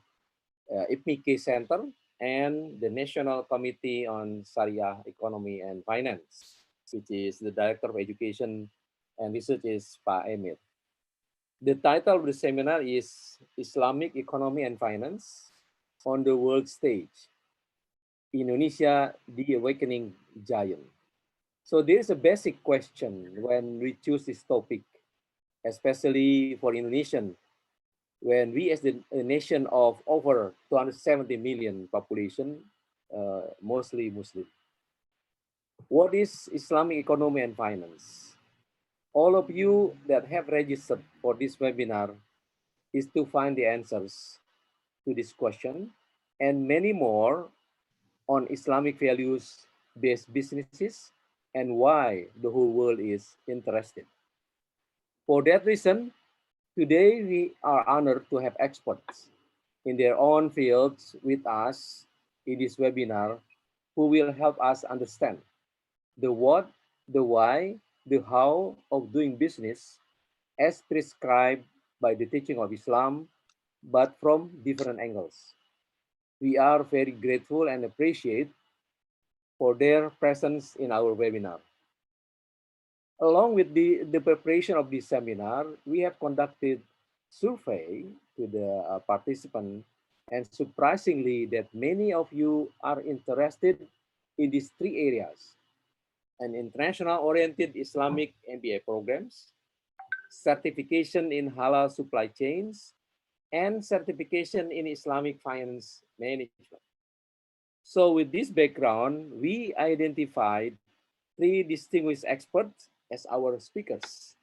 IPMI K Center and the National Committee on Sharia Economy and Finance, which is the Director of Education and Research is Pak Emir. The title of the seminar is Islamic Economy and Finance on the World Stage, Indonesia, the Awakening Giant. So there is a basic question when we choose this topic, especially for Indonesian, when we as a nation of over 270 million population, mostly Muslim. What is Islamic economy and finance? All of you that have registered for this webinar is to find the answers to this question and many more on Islamic values-based businesses and why the whole world is interested. For that reason, today we are honored to have experts in their own fields with us in this webinar who will help us understand the what, the why, the how of doing business as prescribed by the teaching of Islam, but from different angles. We are very grateful and appreciate for their presence in our webinar. Along with the preparation of this seminar, we have conducted survey to the participants, and surprisingly that many of you are interested in these three areas: an international-oriented Islamic MBA programs, certification in halal supply chains, and certification in Islamic finance management. So with this background, we identified three distinguished experts as our speakers: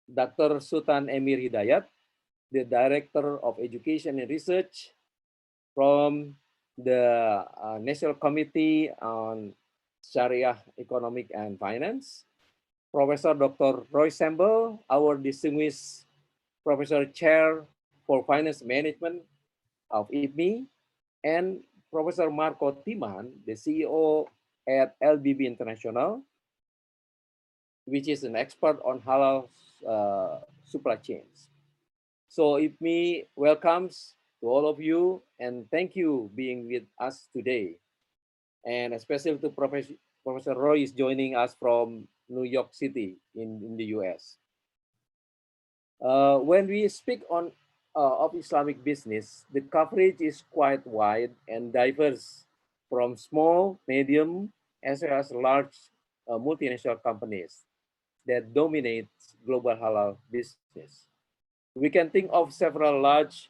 Dr. Sultan Emir Hidayat, the Director of Education and Research from the National Committee on Sharia Economic and Finance, Professor Dr. Roy Samble, our distinguished Professor Chair for Finance Management of IPMI, and Professor Marco Timan, the CEO at LBB International, which is an expert on halal supply chains. So IPMI welcomes to all of you and thank you being with us today. And especially to Professor Roy is joining us from New York City in the US. When we speak on of Islamic business, the coverage is quite wide and diverse from small, medium, as well as large multinational companies that dominate global halal business. We can think of several large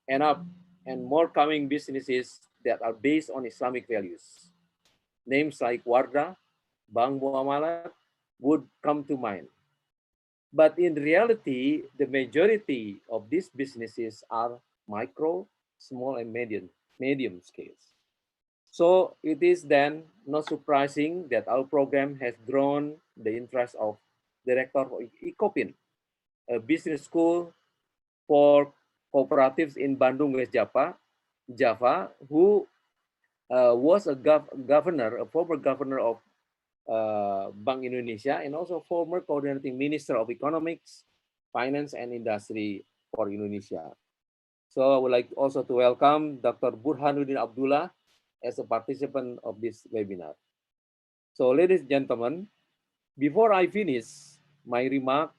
and up and more coming businesses that are based on Islamic values. Names like Wardah, Bank Muamalat would come to mind. But in reality, the majority of these businesses are micro, small, and medium scales. So it is then not surprising that our program has drawn the interest of Director of Ecopin, a business school for cooperatives in Bandung, West Java, who was a former governor of Bank Indonesia, and also former coordinating minister of economics, finance, and industry for Indonesia. So I would like also to welcome Dr. Burhanuddin Abdullah as a participant of this webinar. So ladies and gentlemen, before I finish my remark,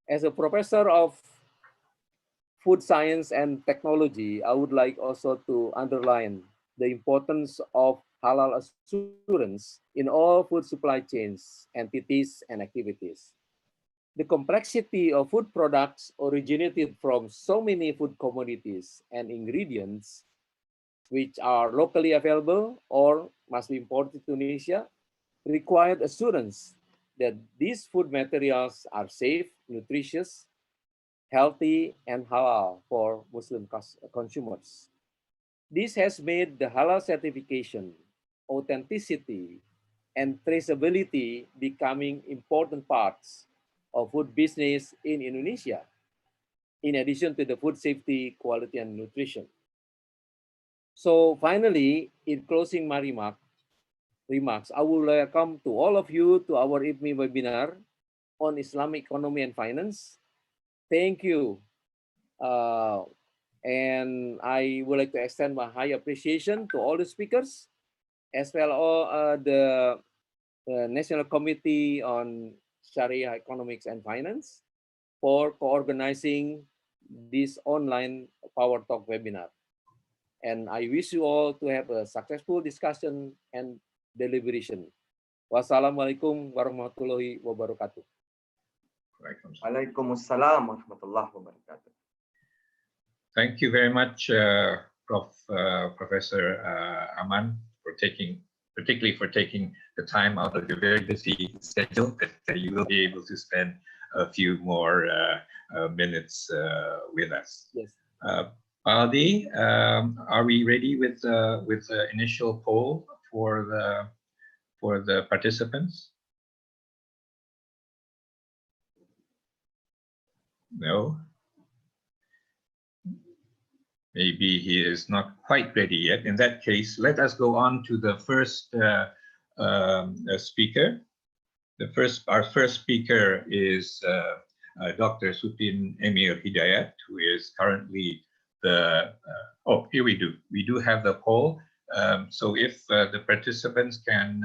as a professor of food science and technology, I would like also to underline the importance of halal assurance in all food supply chains, entities, and activities. The complexity of food products originated from so many food commodities and ingredients which are locally available or must be imported to Indonesia required assurance that these food materials are safe, nutritious, healthy, and halal for Muslim consumers. This has made the halal certification, authenticity, and traceability becoming important parts of food business in Indonesia, in addition to the food safety, quality, and nutrition. So finally, in closing my remarks, I will welcome to all of you to our IPMI webinar on Islamic economy and finance. Thank you. And I would like to extend my high appreciation to all the speakers, as well as the National Committee on Sharia Economics and Finance for co-organizing this online Power Talk webinar. And I wish you all to have a successful discussion and deliberation. Wassalamualaikum warahmatullahi wabarakatuh. Waalaikumsalam warahmatullahi wabarakatuh. Thank you very much, Professor Aman, particularly for taking the time out of your very busy schedule that you will be able to spend a few more minutes with us. Yes. Aldi, are we ready with the initial poll for the participants? No. Maybe he is not quite ready yet. In that case, let us go on to the first speaker. Our first speaker is Dr. Supin Emir Hidayat, who is currently the. Oh, here we do. We do have the poll. So if the participants can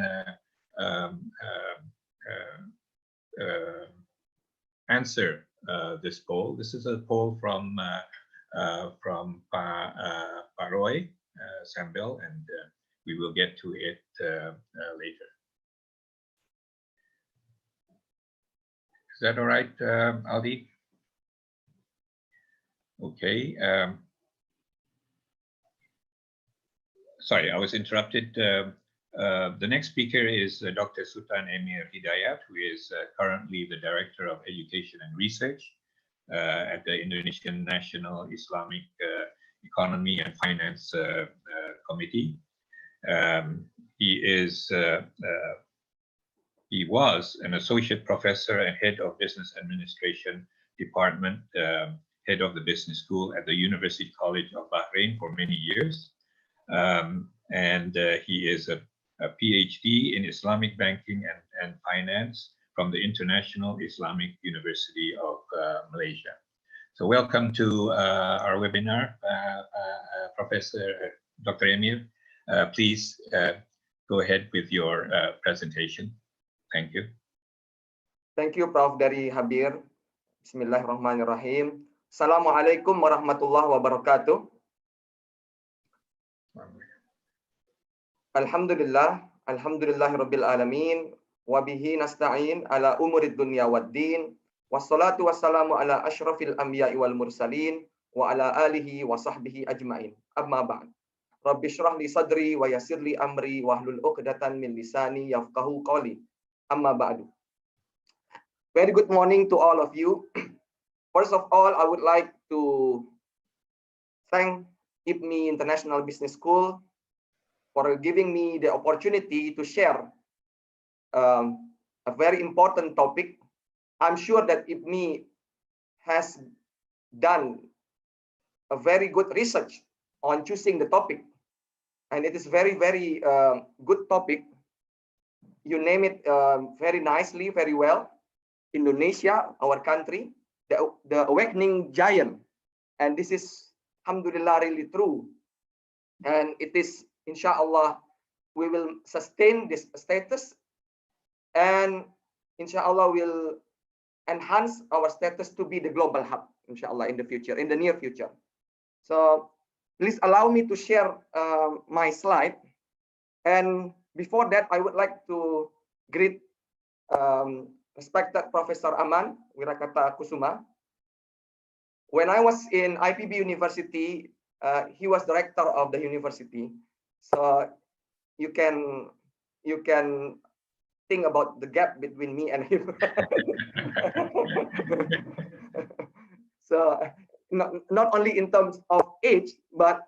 answer this poll. This is a poll from Roy Sambil, and we will get to it later. Is that all right, Aldi? Okay. Sorry, I was interrupted. The next speaker is Dr. Sultan Emir Hidayat, who is currently the Director of Education and Research at the Indonesian National Islamic Economy and Finance Committee. He was an associate professor and head of business administration department, head of the business school at the University College of Bahrain for many years. And he is a PhD in Islamic banking and finance from the International Islamic University of Malaysia. So welcome to our webinar, Professor Dr. Emir. Please go ahead with your presentation. Thank you. Thank you, Prof. dari Habir. Bismillahirrahmanirrahim. Assalamualaikum warahmatullahi wabarakatuh. Alhamdulillahirabbil alamin wa bihi nasta'in ala umurid dunya waddin wassalatu wassalamu ala asyrafil anbiya'i wal mursalin wa ala alihi wa sahbihi ajmain. Amma ba'd. Rabbi shrah li sadri wa yassir li amri wahlul 'uqdatan min lisani yafqahu qawli. Amma ba'du. Very good morning to all of you. First of all, I would like to thank IPMI International Business School for giving me the opportunity to share a very important topic. I'm sure that IPMI has done a very good research on choosing the topic, and it is very good topic. You name it very nicely, very well. Indonesia, our country, the awakening giant, and this is alhamdulillah really true, and it is inshallah we will sustain this status, and inshallah will enhance our status to be the global hub inshallah in the future, in the near future. So please allow me to share my slide, and before that I would like to greet respected Professor Aman Wirakata Kusuma. When I was in IPB University, he was director of the university. So you can think about the gap between me and him. So not only in terms of age, but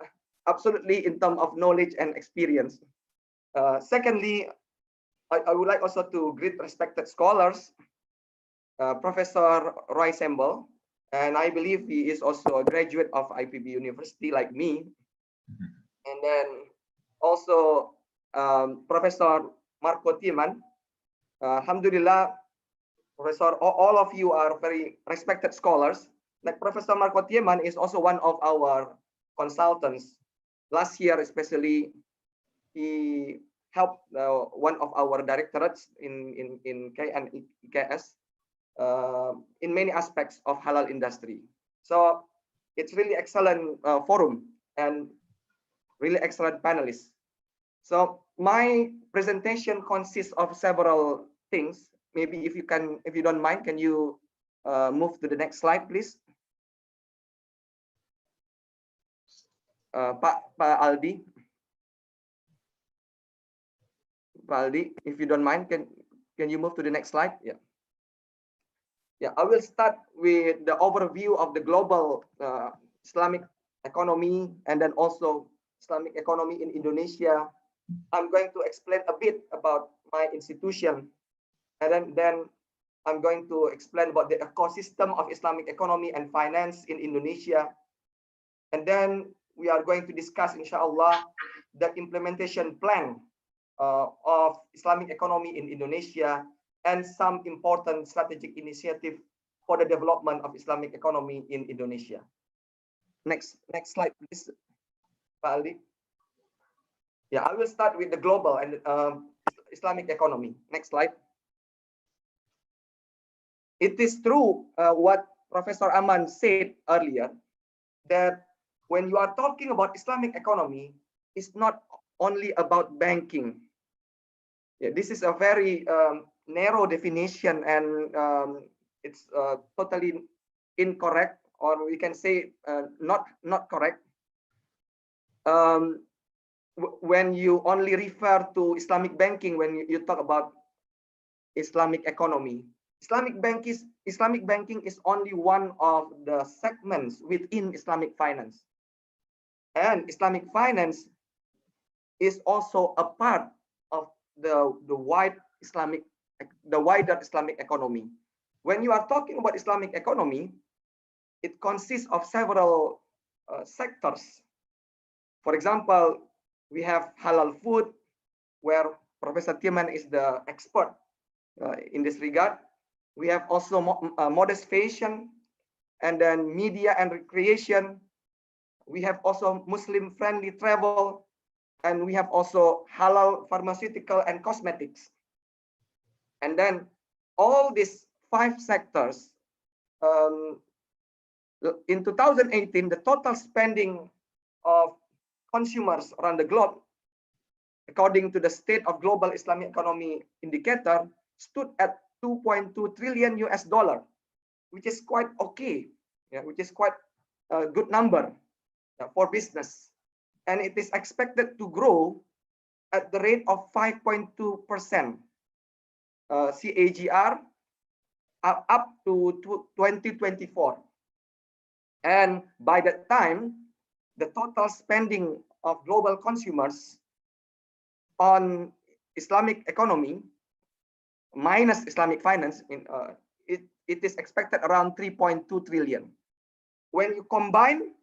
absolutely in terms of knowledge and experience. Secondly, I would like also to greet respected scholars, Professor Roy Semble, and I believe he is also a graduate of IPB University like me. And then also Professor Marco Tiemann. Alhamdulillah, Professor, all of you are very respected scholars. Like Professor Marco Tiemann is also one of our consultants. Last year especially, he helped one of our directorates in KNIKS in many aspects of halal industry. So it's really excellent forum and really excellent panelists. So my presentation consists of several things. Maybe if you don't mind, can you move to the next slide, please? Pak Aldi. Valdi, if you don't mind, can you move to the next slide? Yeah, I will start with the overview of the global Islamic economy and then also Islamic economy in Indonesia. I'm going to explain a bit about my institution, and then I'm going to explain about the ecosystem of Islamic economy and finance in Indonesia, and then we are going to discuss inshallah the implementation plan of Islamic economy in Indonesia and some important strategic initiative for the development of Islamic economy in Indonesia. Next slide, please, Pak Aldi. Yeah, I will start with the global and Islamic economy. Next slide. It is true what Professor Aman said earlier, that when you are talking about Islamic economy, it's not only about banking. Yeah, this is a very narrow definition, and it's totally incorrect, or we can say not correct. When you only refer to Islamic banking, when you talk about Islamic economy, Islamic banking is only one of the segments within Islamic finance. And Islamic finance is also a part of the wider Islamic economy. When you are talking about Islamic economy, it consists of several sectors. For example, we have halal food, where Professor Tiemann is the expert in this regard. We have also modest fashion, and then media and recreation. We have also Muslim-friendly travel, and we have also halal pharmaceutical and cosmetics. And then all these 5 sectors, in 2018, the total spending of consumers around the globe, according to the State of Global Islamic Economy indicator, stood at 2.2 trillion US dollar, which is quite okay, which is quite a good number for business. And it is expected to grow at the rate of 5.2% CAGR up to 2024. And by that time, the total spending of global consumers on Islamic economy minus Islamic finance, it is expected around 3.2 trillion. When you combine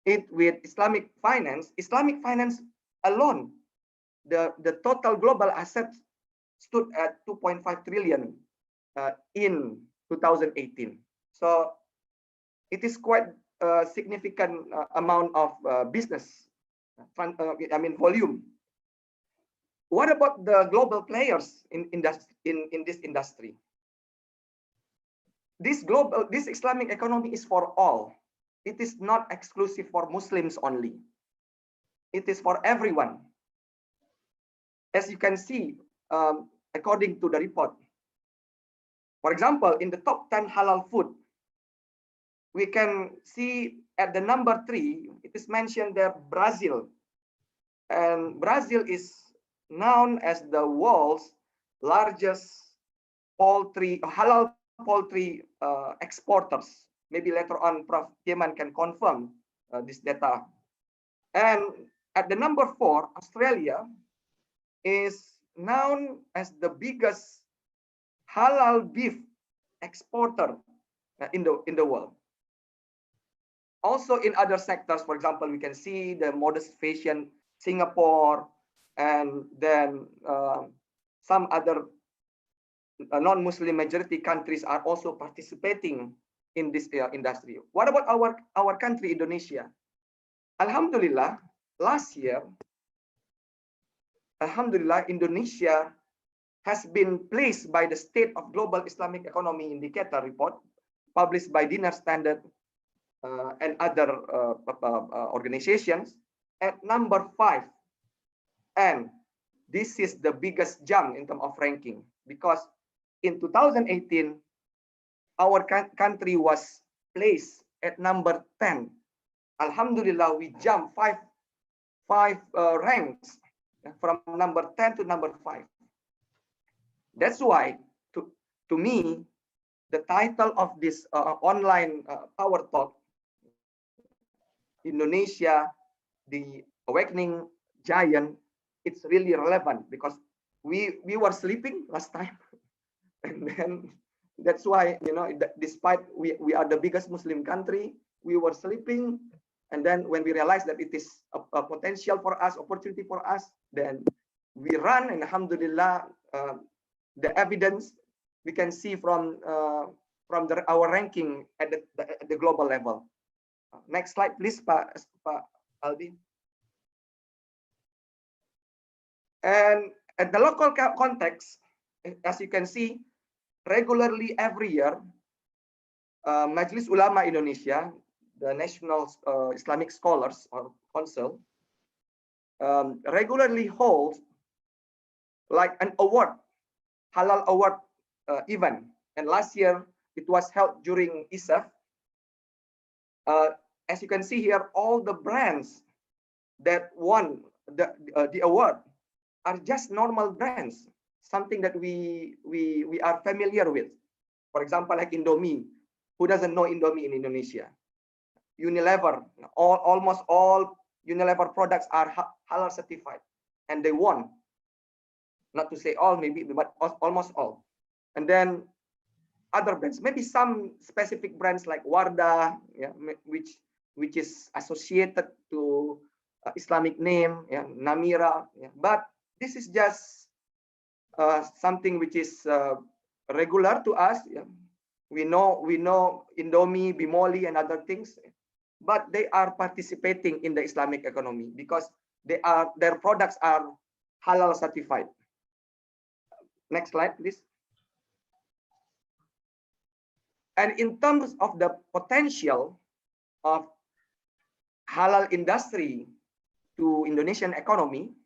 it with Islamic finance alone, the total global assets stood at 2.5 trillion in 2018. So it is quite a significant amount of business, volume. What about the global players in this industry? This Islamic economy is for all. It is not exclusive for Muslims only. It is for everyone. As you can see, according to the report, for example, in the top 10 halal food, we can see at the number 3, it is mentioned there Brazil. And Brazil is known as the world's largest halal poultry exporters. Maybe later on, Prof. Tiemann can confirm this data. And at the number 4, Australia is known as the biggest halal beef exporter in the world. Also in other sectors, for example, we can see the modest fashion, Singapore, and then some other non-Muslim majority countries are also participating in this industry. What about our country, Indonesia? Alhamdulillah, last year, Alhamdulillah, Indonesia has been placed by the State of Global Islamic Economy Indicator report published by Dinar Standard and other organizations at number 5. And this is the biggest jump in terms of ranking, because in 2018, our country was placed at number 10. Alhamdulillah, we jumped five ranks from number 10 to number 5. That's why, to me, the title of this online Power Talk, Indonesia, the Awakening Giant, it's really relevant, because we were sleeping last time. And then that's why, despite we are the biggest Muslim country, we were sleeping. And then when we realized that it is a potential for us, opportunity for us, then we run, and alhamdulillah, the evidence we can see from our ranking at the global level. Next slide, please, Pak Aldi. And at the local context, as you can see, regularly every year, Majelis Ulama Indonesia, the National Islamic Scholars or Council, regularly holds like an award, halal award event. And last year it was held during ISAF. As you can see here, all the brands that won the award are just normal brands, something that we are familiar with. For example, like Indomie. Who doesn't know Indomie in Indonesia? Unilever, almost all Unilever products are halal certified, and they won. Not to say all, maybe, but almost all. And then other brands, maybe some specific brands like Wardah, yeah, which is associated to Islamic name, yeah, Namira, yeah. But this is just something which is regular to us. Yeah. We know Indomie, Bimoli, and other things, but they are participating in the Islamic economy because their products are halal certified. Next slide, please. And in terms of the potential of halal industry to Indonesian economy,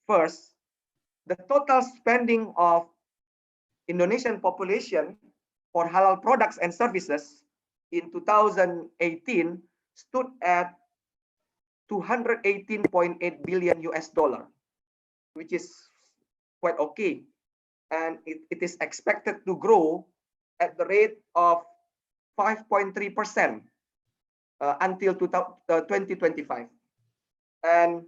first, the total spending of Indonesian population for halal products and services in 2018 stood at 218.8 billion US dollar, which is quite okay. And it is expected to grow at the rate of 5.3% until 2025. And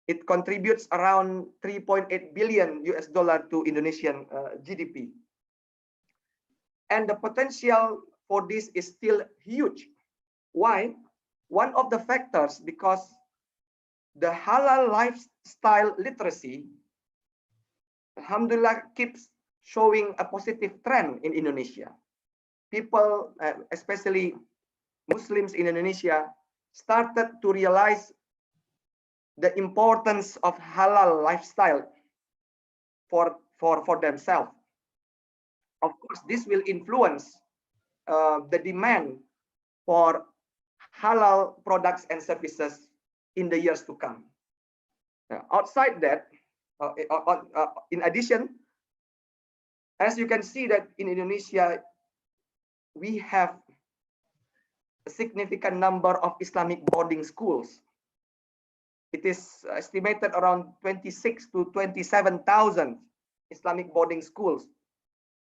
it contributes around 3.8 billion US dollar to Indonesian GDP. And the potential for this is still huge. Why? One of the factors, because the halal lifestyle literacy, alhamdulillah, keeps showing a positive trend in Indonesia. People, especially Muslims in Indonesia, started to realize the importance of halal lifestyle for themselves. Of course, this will influence the demand for halal products and services in the years to come. Outside that, in addition, as you can see that in Indonesia, we have a significant number of Islamic boarding schools. It is estimated around 26 to 27,000 Islamic boarding schools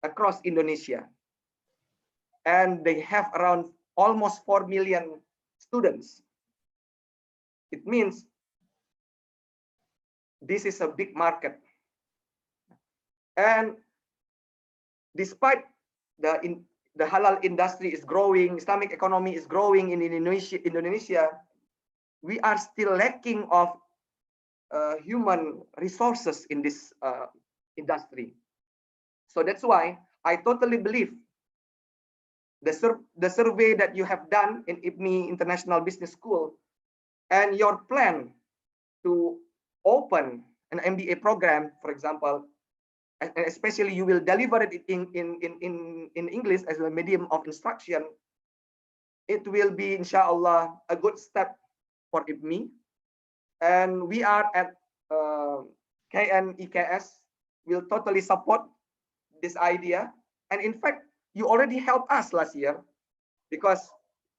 across Indonesia. And they have around almost 4 million students. It means this is a big market. And despite the halal industry is growing, Islamic economy is growing in Indonesia, we are still lacking of human resources in this industry. So that's why I totally believe the survey that you have done in IPMI International Business School and your plan to open an MBA program, for example, and especially you will deliver it in English as a medium of instruction, it will be, inshallah, a good step for IPMI. And we are at KNEKS will totally support this idea. And in fact, you already helped us last year because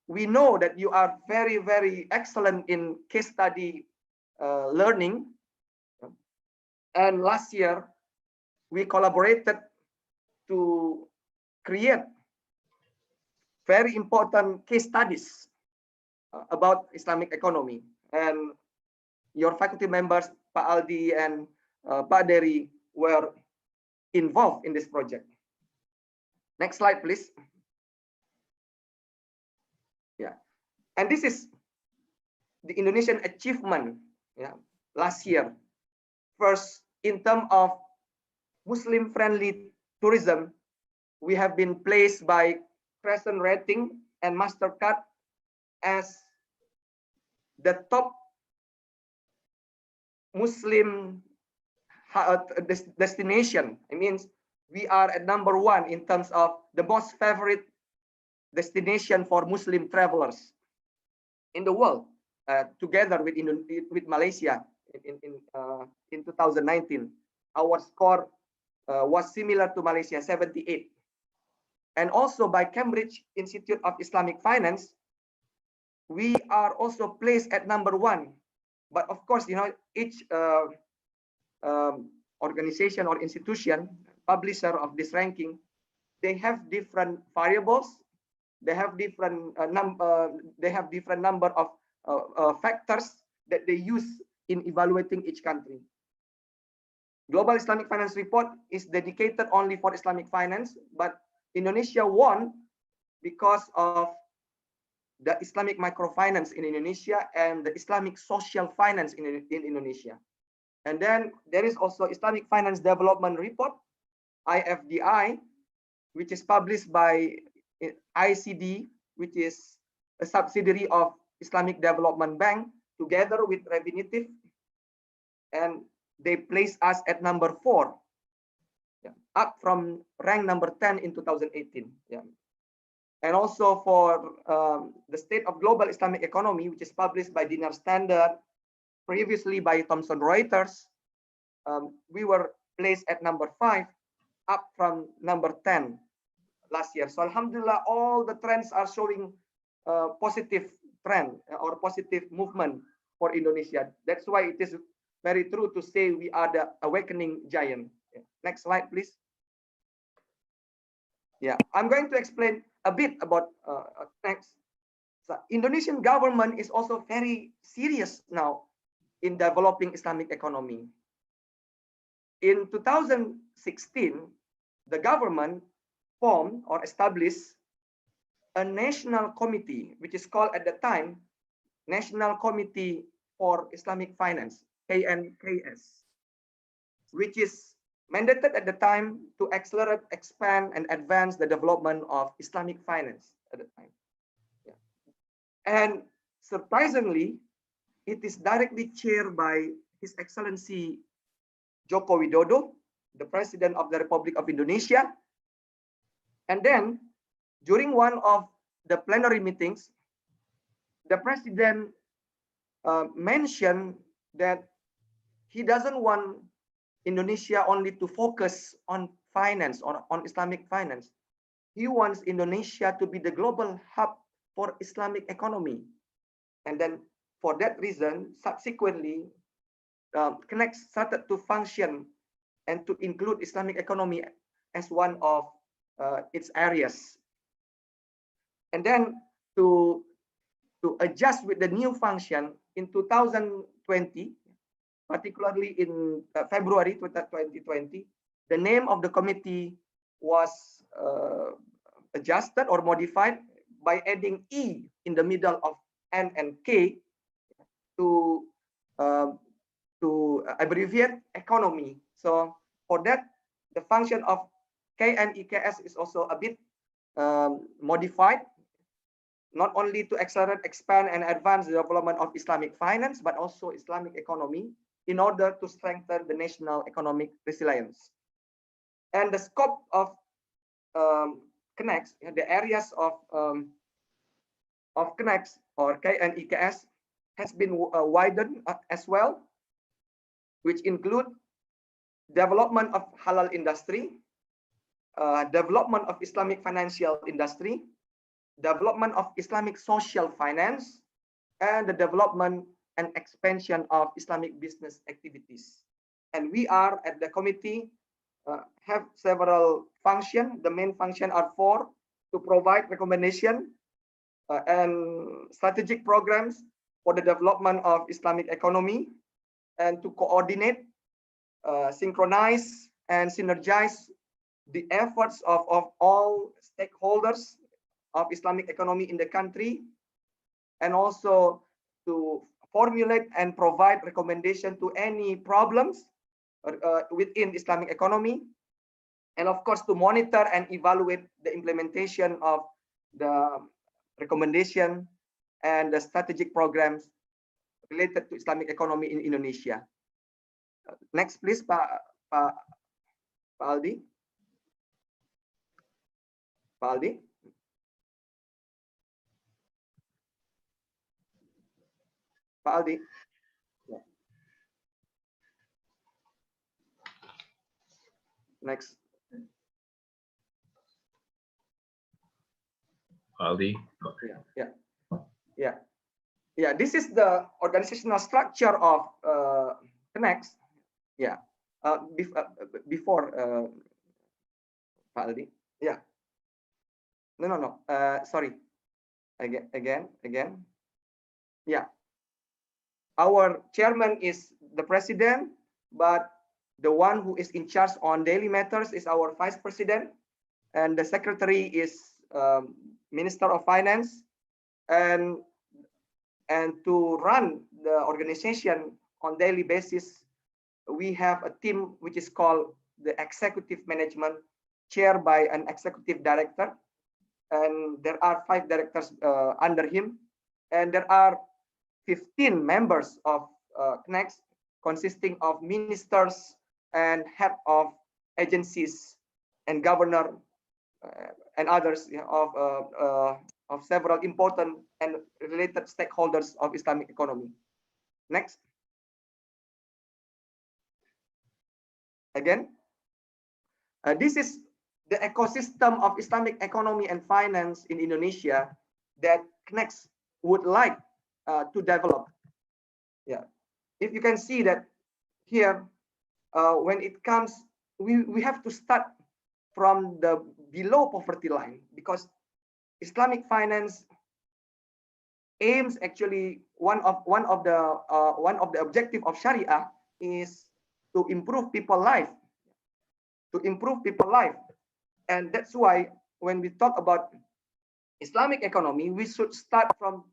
we know that you are very, very excellent in case study learning. And last year, we collaborated to create very important case studies about Islamic economy. And your faculty members, Pak Aldi and Pak Dery, were involved in this project. Next slide, please. Yeah, and this is the Indonesian achievement, yeah, last year. First, in terms of Muslim-friendly tourism, we have been placed by Crescent Rating and MasterCard as the top Muslim destination. It means we are at #1 in terms of the most favorite destination for Muslim travelers in the world, together with Malaysia in 2019. Our score was similar to Malaysia, 78. And also by Cambridge Institute of Islamic Finance, we are also placed at #1. But of course, you know, each organization or institution, publisher of this ranking, they have different variables, they have different number of factors that they use in evaluating each country. Global Islamic Finance Report is dedicated only for Islamic finance, but Indonesia won because of the Islamic microfinance in Indonesia and the Islamic social finance in Indonesia. And then there is also Islamic Finance Development Report, IFDI, which is published by ICD, which is a subsidiary of Islamic Development Bank, together with Refinitiv, and they place us at number 4, up from rank number 10 in 2018. And also for the State of Global Islamic Economy, which is published by Dinar Standard, previously by Thomson Reuters, we were placed at number 5, up from number 10 last year. So Alhamdulillah, all the trends are showing positive trend or positive movement for Indonesia. That's why it is very true to say we are the awakening giant. Next slide, please. I'm going to explain a bit about next. So Indonesian government is also very serious now in developing Islamic economy. In 2016, the government formed or established a national committee, which is called at the time National Committee for Islamic Finance, KNKS, which is mandated at the time to accelerate, expand, and advance the development of Islamic finance at the time. And surprisingly, it is directly chaired by His Excellency Joko Widodo, the President of the Republic of Indonesia. And then, during one of the plenary meetings, the President mentioned that he doesn't want Indonesia only to focus on finance or on Islamic finance. He wants Indonesia to be the global hub for Islamic economy. And then for that reason, subsequently, Connect started to function and to include Islamic economy as one of its areas. And then to adjust with the new function in 2020, particularly in February 2020, the name of the committee was adjusted or modified by adding E in the middle of N and K to abbreviate economy. So for that, the function of KNEKS is also a bit modified, not only to accelerate, expand, and advance the development of Islamic finance, but also Islamic economy in order to strengthen the national economic resilience. And the scope of CONNEX, the areas of CONNEX or KNEKS has been widened as well, which include development of halal industry, development of Islamic financial industry, development of Islamic social finance, and the development and expansion of Islamic business activities. And we are at the committee have several functions. The main function are 4: to provide recommendation and strategic programs for the development of Islamic economy, and to coordinate, synchronize, and synergize the efforts of all stakeholders of Islamic economy in the country, and also to formulate and provide recommendation to any problems within Islamic economy, and of course to monitor and evaluate the implementation of the recommendation and the strategic programs related to Islamic economy in Indonesia. Next, please, Pak Aldi. Pak Aldi. Pak Aldi. Next. Aldi. Yeah. This is the organizational structure of CONNEX. Before Pak Aldi. No. Sorry. Again. Yeah. Our chairman is the president, but the one who is in charge on daily matters is our vice president, and the secretary is Minister of Finance, and to run the organization on daily basis, we have a team which is called the executive management, chaired by an executive director, and there are 5 directors under him, and there are 15 members of CNEX, consisting of ministers and head of agencies and governor and others, you know, of several important and related stakeholders of Islamic economy. Next. Again, this is the ecosystem of Islamic economy and finance in Indonesia that CNEX would like to develop. Yeah, if you can see that here, when it comes, we have to start from the below poverty line, because Islamic finance aims, actually one of the objective of Sharia is to improve people's life, and that's why when we talk about Islamic economy, we should start from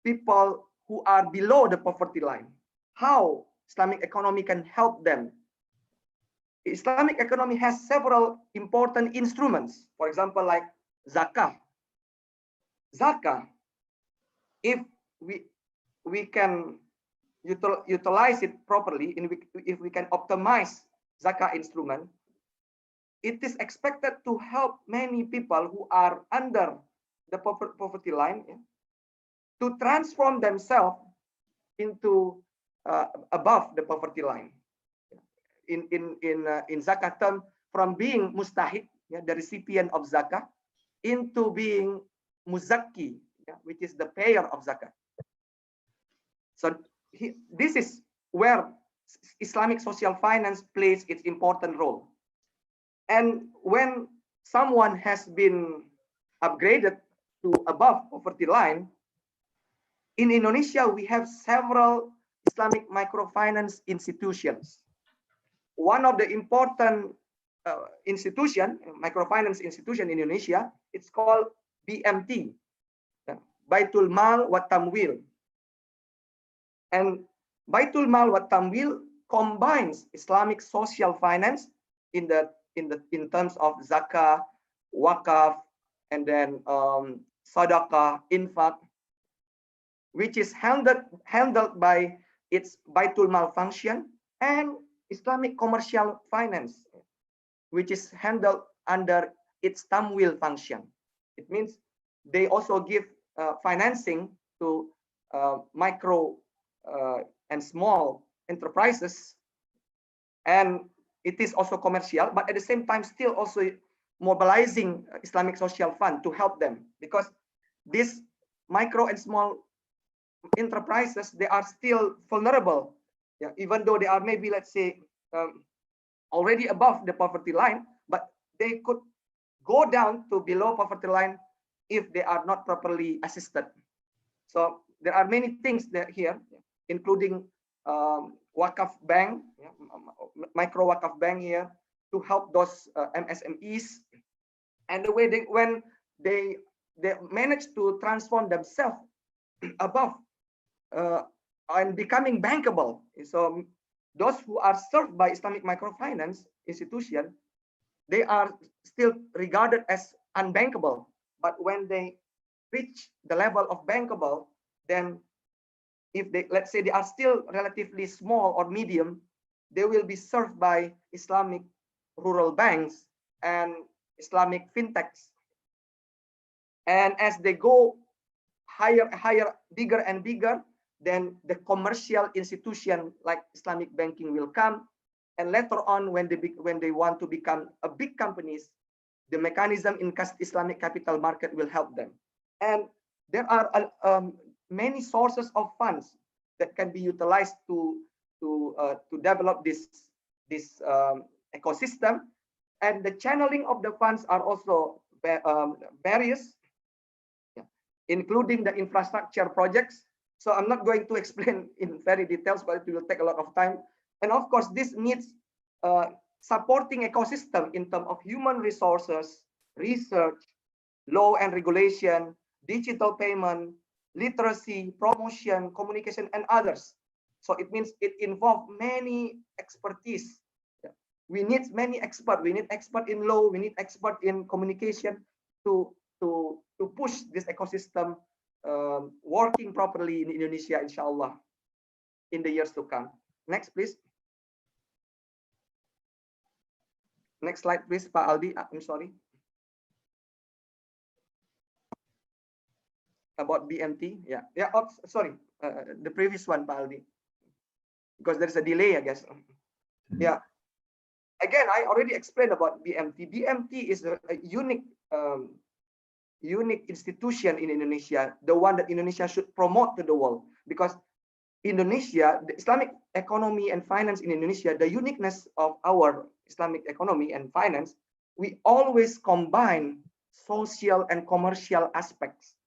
people who are below the poverty line. How Islamic economy can help them? Islamic economy has several important instruments. For example, like zakah. If we can utilize it properly, and if we can optimize zakah instrument, it is expected to help many people who are under the poverty line, yeah, to transform themselves into above the poverty line. In zakat term, from being mustahik, yeah, the recipient of zakah, into being muzakki, yeah, which is the payer of zakat. So this is where Islamic social finance plays its important role. And when someone has been upgraded to above poverty line, in Indonesia we have several Islamic microfinance institutions. One of the important microfinance institution in Indonesia, it's called BMT, Baitul Mal wa Tamwil. And Baitul Mal wa Tamwil combines Islamic social finance in terms of zakah, wakaf, and then sadaqah, infaq, which is handled by its Baitul Mal function, and Islamic commercial finance, which is handled under its Tamwil function. It means they also give financing to micro and small enterprises, and it is also commercial, but at the same time still also mobilizing Islamic social fund to help them, because these micro and small enterprises, they are still vulnerable, yeah, even though they are maybe, let's say, already above the poverty line, but they could go down to below poverty line if they are not properly assisted. So there are many things that here, including wakaf bank, yeah, micro wakaf bank here, to help those MSMEs, and the way when they manage to transform themselves above and becoming bankable. So those who are served by Islamic microfinance institution, they are still regarded as unbankable, but when they reach the level of bankable, then if they, let's say, they are still relatively small or medium, they will be served by Islamic rural banks and Islamic fintechs. And as they go higher, bigger and bigger, then the commercial institution like Islamic banking will come, and later on, when they want to become a big companies, the mechanism in Islamic capital market will help them. And there are many sources of funds that can be utilized to develop this ecosystem. And the channeling of the funds are also various, including the infrastructure projects. So I'm not going to explain in very details, but it will take a lot of time. And of course, this needs supporting ecosystem in terms of human resources, research, law and regulation, digital payment, literacy, promotion, communication, and others. So it means it involves many expertise. We need many experts. We need expert in law. We need expert in communication to push this ecosystem working properly in Indonesia, inshallah, in the years to come. Next, please. Next slide, please, Pak Aldi. I'm sorry. About BMT, yeah. Oh, sorry, the previous one, Pak Aldi, because there is a delay, I guess. Yeah. Again, I already explained about BMT. BMT is a unique institution in Indonesia, the one that Indonesia should promote to the world, because Indonesia, the Islamic economy and finance in Indonesia, the uniqueness of our Islamic economy and finance, we always combine social and commercial aspects.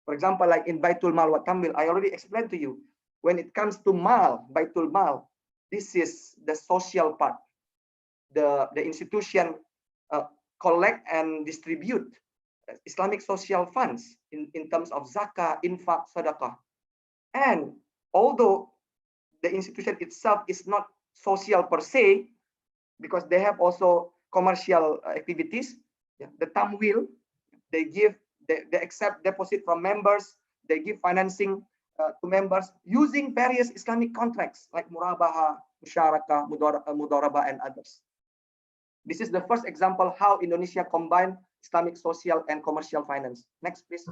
For example, like in Baitul Mal wa Tamwil, I already explained to you, when it comes to Mal, Baitul Mal, this is the social part. The institution collect and distribute Islamic social funds in terms of zakah, infak, sadaqah. And although the institution itself is not social per se, because they have also commercial activities, the Tamwil, they accept deposit from members, they give financing to members using various Islamic contracts like murabaha, musyarakah, mudharabah, and others. This is the first example how Indonesia combined Islamic social and commercial finance. Next, please.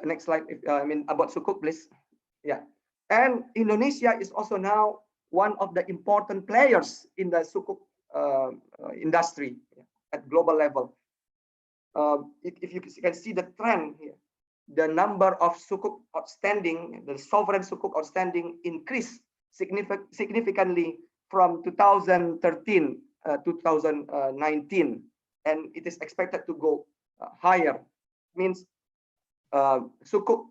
Next slide. About Sukuk, please. Yeah. And Indonesia is also now one of the important players in the Sukuk industry at global level. If you can see the trend here, the number of Sukuk outstanding, the sovereign Sukuk outstanding increased significantly from 2013 2019, and it is expected to go higher. Means Sukuk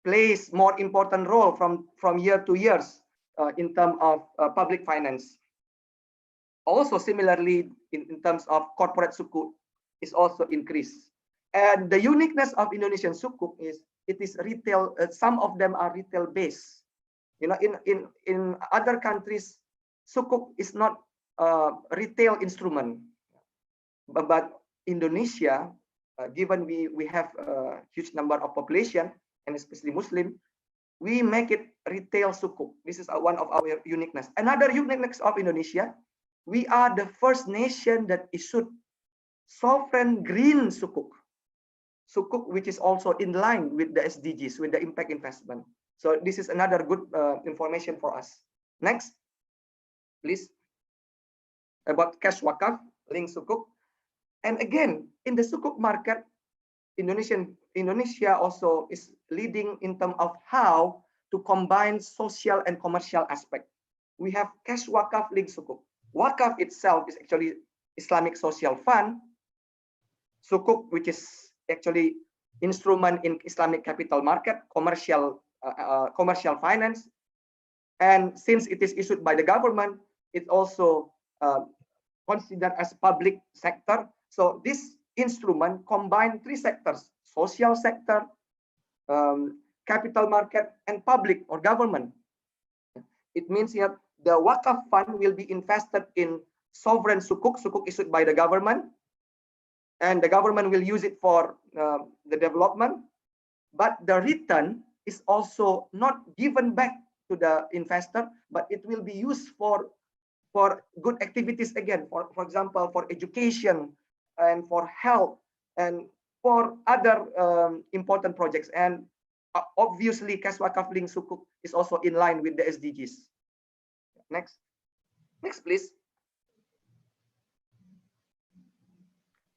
plays more important role from year to years in terms of public finance. Also, similarly, in terms of corporate Sukuk, is also increased. And the uniqueness of Indonesian Sukuk is it is retail. Some of them are retail based. You know, in other countries, Sukuk is not a retail instrument, but Indonesia, given we have a huge number of population and especially Muslim, we make it retail Sukuk. This is one of our uniqueness. Another uniqueness of Indonesia, we are the first nation that issued sovereign green Sukuk. Sukuk which is also in line with the SDGs, with the impact investment. So this is another good information for us. Next, please. About cash wakaf, link Sukuk. And again, in the Sukuk market, Indonesia also is leading in terms of how to combine social and commercial aspect. We have cash wakaf link Sukuk. Wakaf itself is actually Islamic social fund. Sukuk, which is actually instrument in Islamic capital market, commercial finance. And since it is issued by the government, it's also considered as public sector. So this instrument combines three sectors: social sector, capital market, and public or government. It means here the Wakaf fund will be invested in sovereign Sukuk issued by the government, and the government will use it for the development. But the return is also not given back to the investor, but it will be used for good activities again, for example, for education and for health and for other important projects. And obviously, cash wakaf link Sukuk is also in line with the SDGs. Next, please.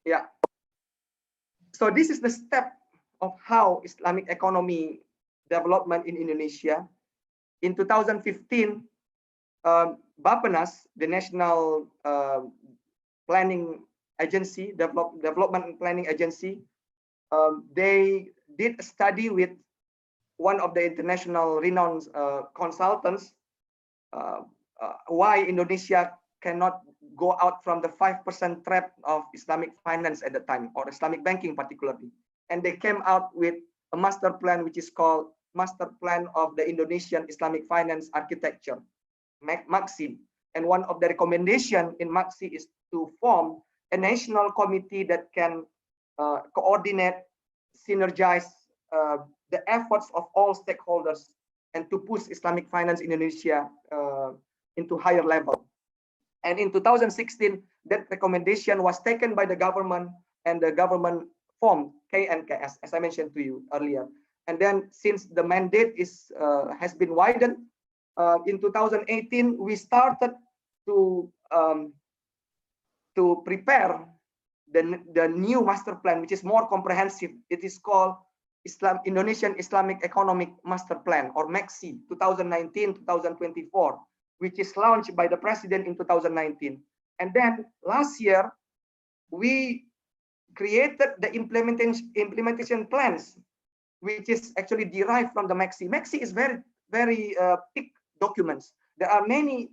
Yeah. So this is the step of how Islamic economy development in Indonesia. In 2015, Bappenas, the National Planning Agency, Development and Planning Agency, they did a study with one of the international renowned consultants why Indonesia cannot go out from the 5% trap of Islamic finance at the time, or Islamic banking particularly. And they came out with a master plan which is called Master Plan of the Indonesian Islamic Finance Architecture, MAXI. And one of the recommendation in MAXI is to form a national committee that can coordinate, synergize the efforts of all stakeholders and to push Islamic finance in Indonesia into higher level. And in 2016, that recommendation was taken by the government, and the government formed KNKS, as I mentioned to you earlier. And then since the mandate has been widened, in 2018, we started to prepare the new master plan, which is more comprehensive. It is called Indonesian Islamic Economic Master Plan, or MAXI 2019-2024, which is launched by the president in 2019. And then last year, we created the implementation plans, which is actually derived from the MAXI. MAXI is very thick documents. There are many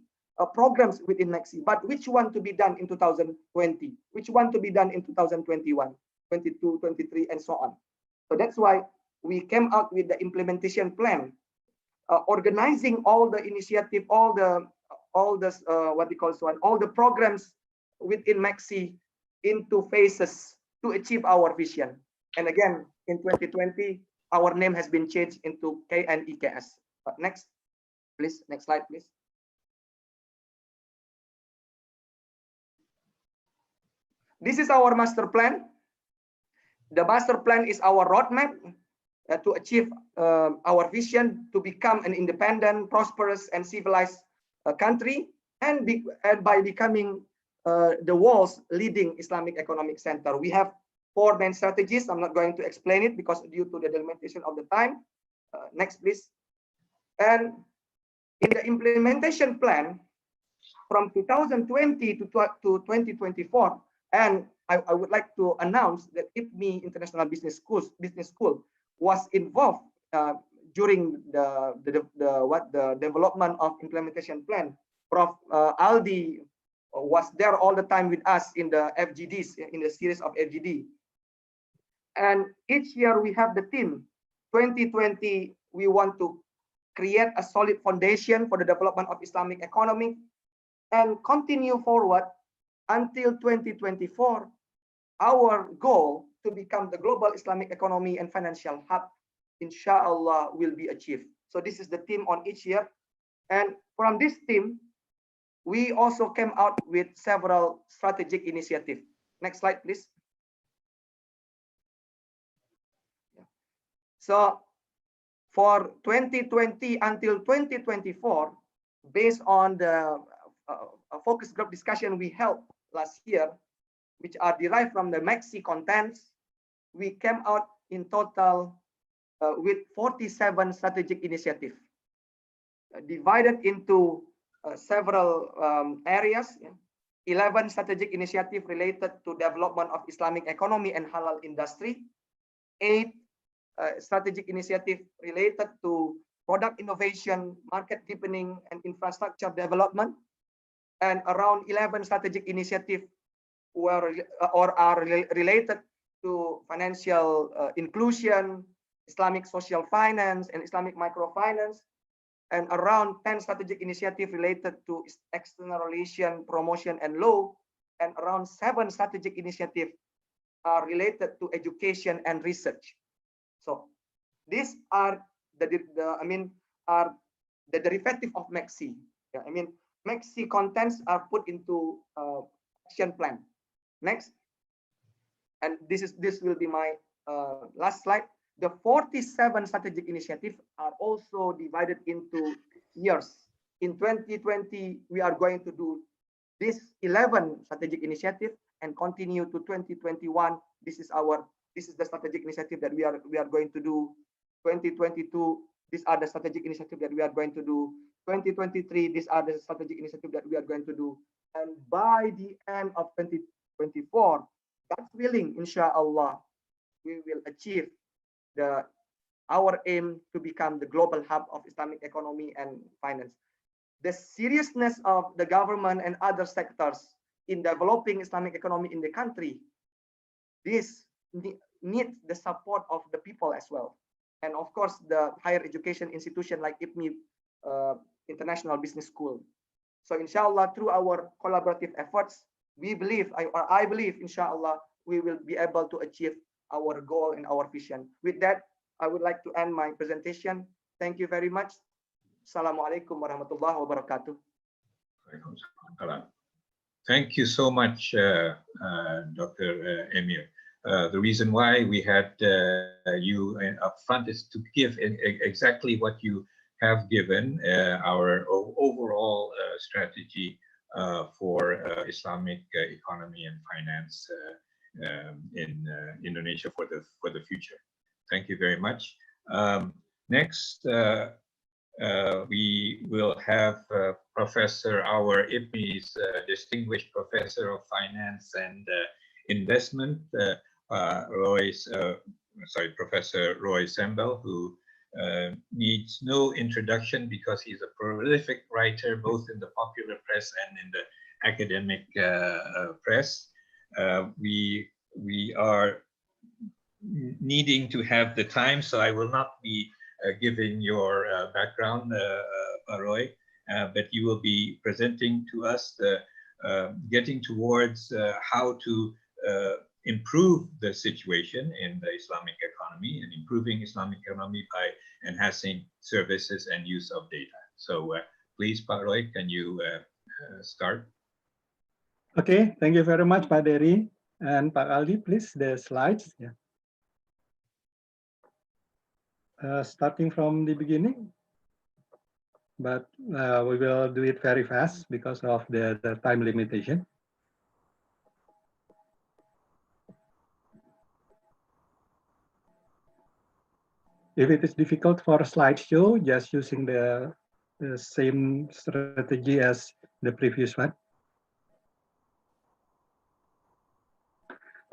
programs within MAXI, but which one to be done in 2020, which one to be done in 2021, 22, 23, and so on. So that's why we came out with the implementation plan, organizing all the initiative, all the programs within MAXI into phases to achieve our vision. And again, in 2020, our name has been changed into KNEKS. But next, please, next slide, please. This is our master plan. The master plan is our roadmap to achieve our vision to become an independent, prosperous, and civilized country, and by becoming the world's leading Islamic economic center. We have 4 main strategies. I'm not going to explain it because due to the delimitation of the time. Next, please. And in the implementation plan from 2020 to 2024, and I would like to announce that IPMI International Business School was involved during the development of implementation plan. Prof. Aldi was there all the time with us in the FGDs, in the series of FGD. And each year we have the theme. 2020, we want to create a solid foundation for the development of Islamic economy and continue forward until 2024. Our goal to become the global Islamic economy and financial hub, inshallah, will be achieved. So this is the theme on each year. And from this theme, we also came out with several strategic initiatives. Next slide, please. So for 2020 until 2024, based on the focus group discussion we held last year, which are derived from the MAXI contents, we came out in total with 47 strategic initiatives, divided into several areas. 11 strategic initiatives related to development of Islamic economy and halal industry, 8 strategic initiatives related to product innovation, market deepening, and infrastructure development, and around 11 strategic initiatives were or are related to financial inclusion, Islamic social finance, and Islamic microfinance, and around 10 strategic initiatives related to external relation, promotion, and law, and around 7 strategic initiatives are related to education and research. So these are the derivative of MAXI. Yeah, MAXI contents are put into action plan. Next, and this will be my last slide. The 47 strategic initiatives are also divided into years. In 2020, we are going to do this 11 strategic initiative and continue to 2021. This is the strategic initiative that we are going to do. 2022, these are the strategic initiatives that we are going to do. 2023, these are the strategic initiatives that we are going to do. And by the end of 2024, God's willing, inshallah, we will achieve our aim to become the global hub of Islamic economy and finance. The seriousness of the government and other sectors in developing Islamic economy in the country, this needs the support of the people as well. And of course, the higher education institution like IPMI International Business School. So inshallah, through our collaborative efforts, we believe, I believe, inshallah, we will be able to achieve our goal and our vision. With that, I would like to end my presentation. Thank you very much. Assalamualaikum warahmatullahi wabarakatuh. Thank you so much, Dr. Emir. The reason why we had you up front is to give exactly what you have given, our overall strategy for Islamic economy and finance in Indonesia for the future. Thank you very much. Next, we will have Professor, our IPMI's distinguished Professor of Finance and Investment, Professor Roy Sembel, who needs no introduction because he's a prolific writer both in the popular press and in the academic press. We are needing to have the time, so I will not be giving your background, Roy, but you will be presenting to us the getting towards how to improve the situation in the Islamic economy and improving Islamic economy by enhancing services and use of data. So please, Pak Roy, can you start? Okay, thank you very much, Pak Dery. And Pak Aldi, please, the slides. Yeah. Starting from the beginning, but we will do it very fast because of the time limitation. If it is difficult for a slideshow, just using the same strategy as the previous one.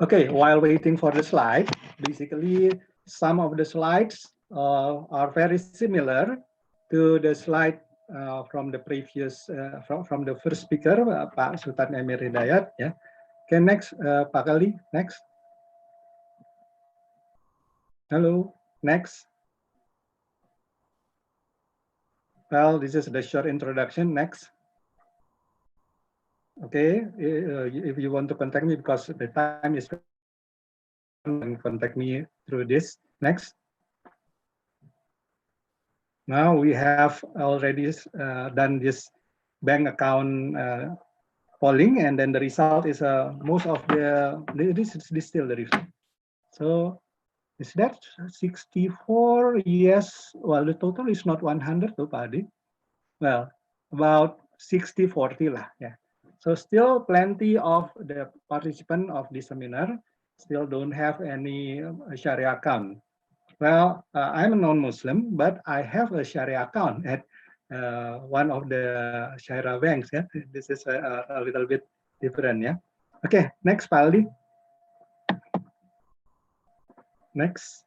Okay, while waiting for the slide, basically some of the slides are very similar to the slide from the previous, from the first speaker, Pak Sultan Emir Hidayat. Yeah. Okay, next, Pak Ali, next. Hello, next. Well, this is the short introduction. Next. Okay, if you want to contact me because the time is, and contact me through this. Next. Now we have already done this bank account polling, and then the result is most of this is still the result. So is that 64? Yes. Well, the total is not 100, though, Padi. Well, about 60-40 lah. Yeah. So still plenty of the participant of this seminar still don't have any Sharia account. Well, I'm a non-Muslim, but I have a Sharia account at one of the Sharia banks. Yeah, this is a little bit different. Yeah. Okay, next, Paldi. Next.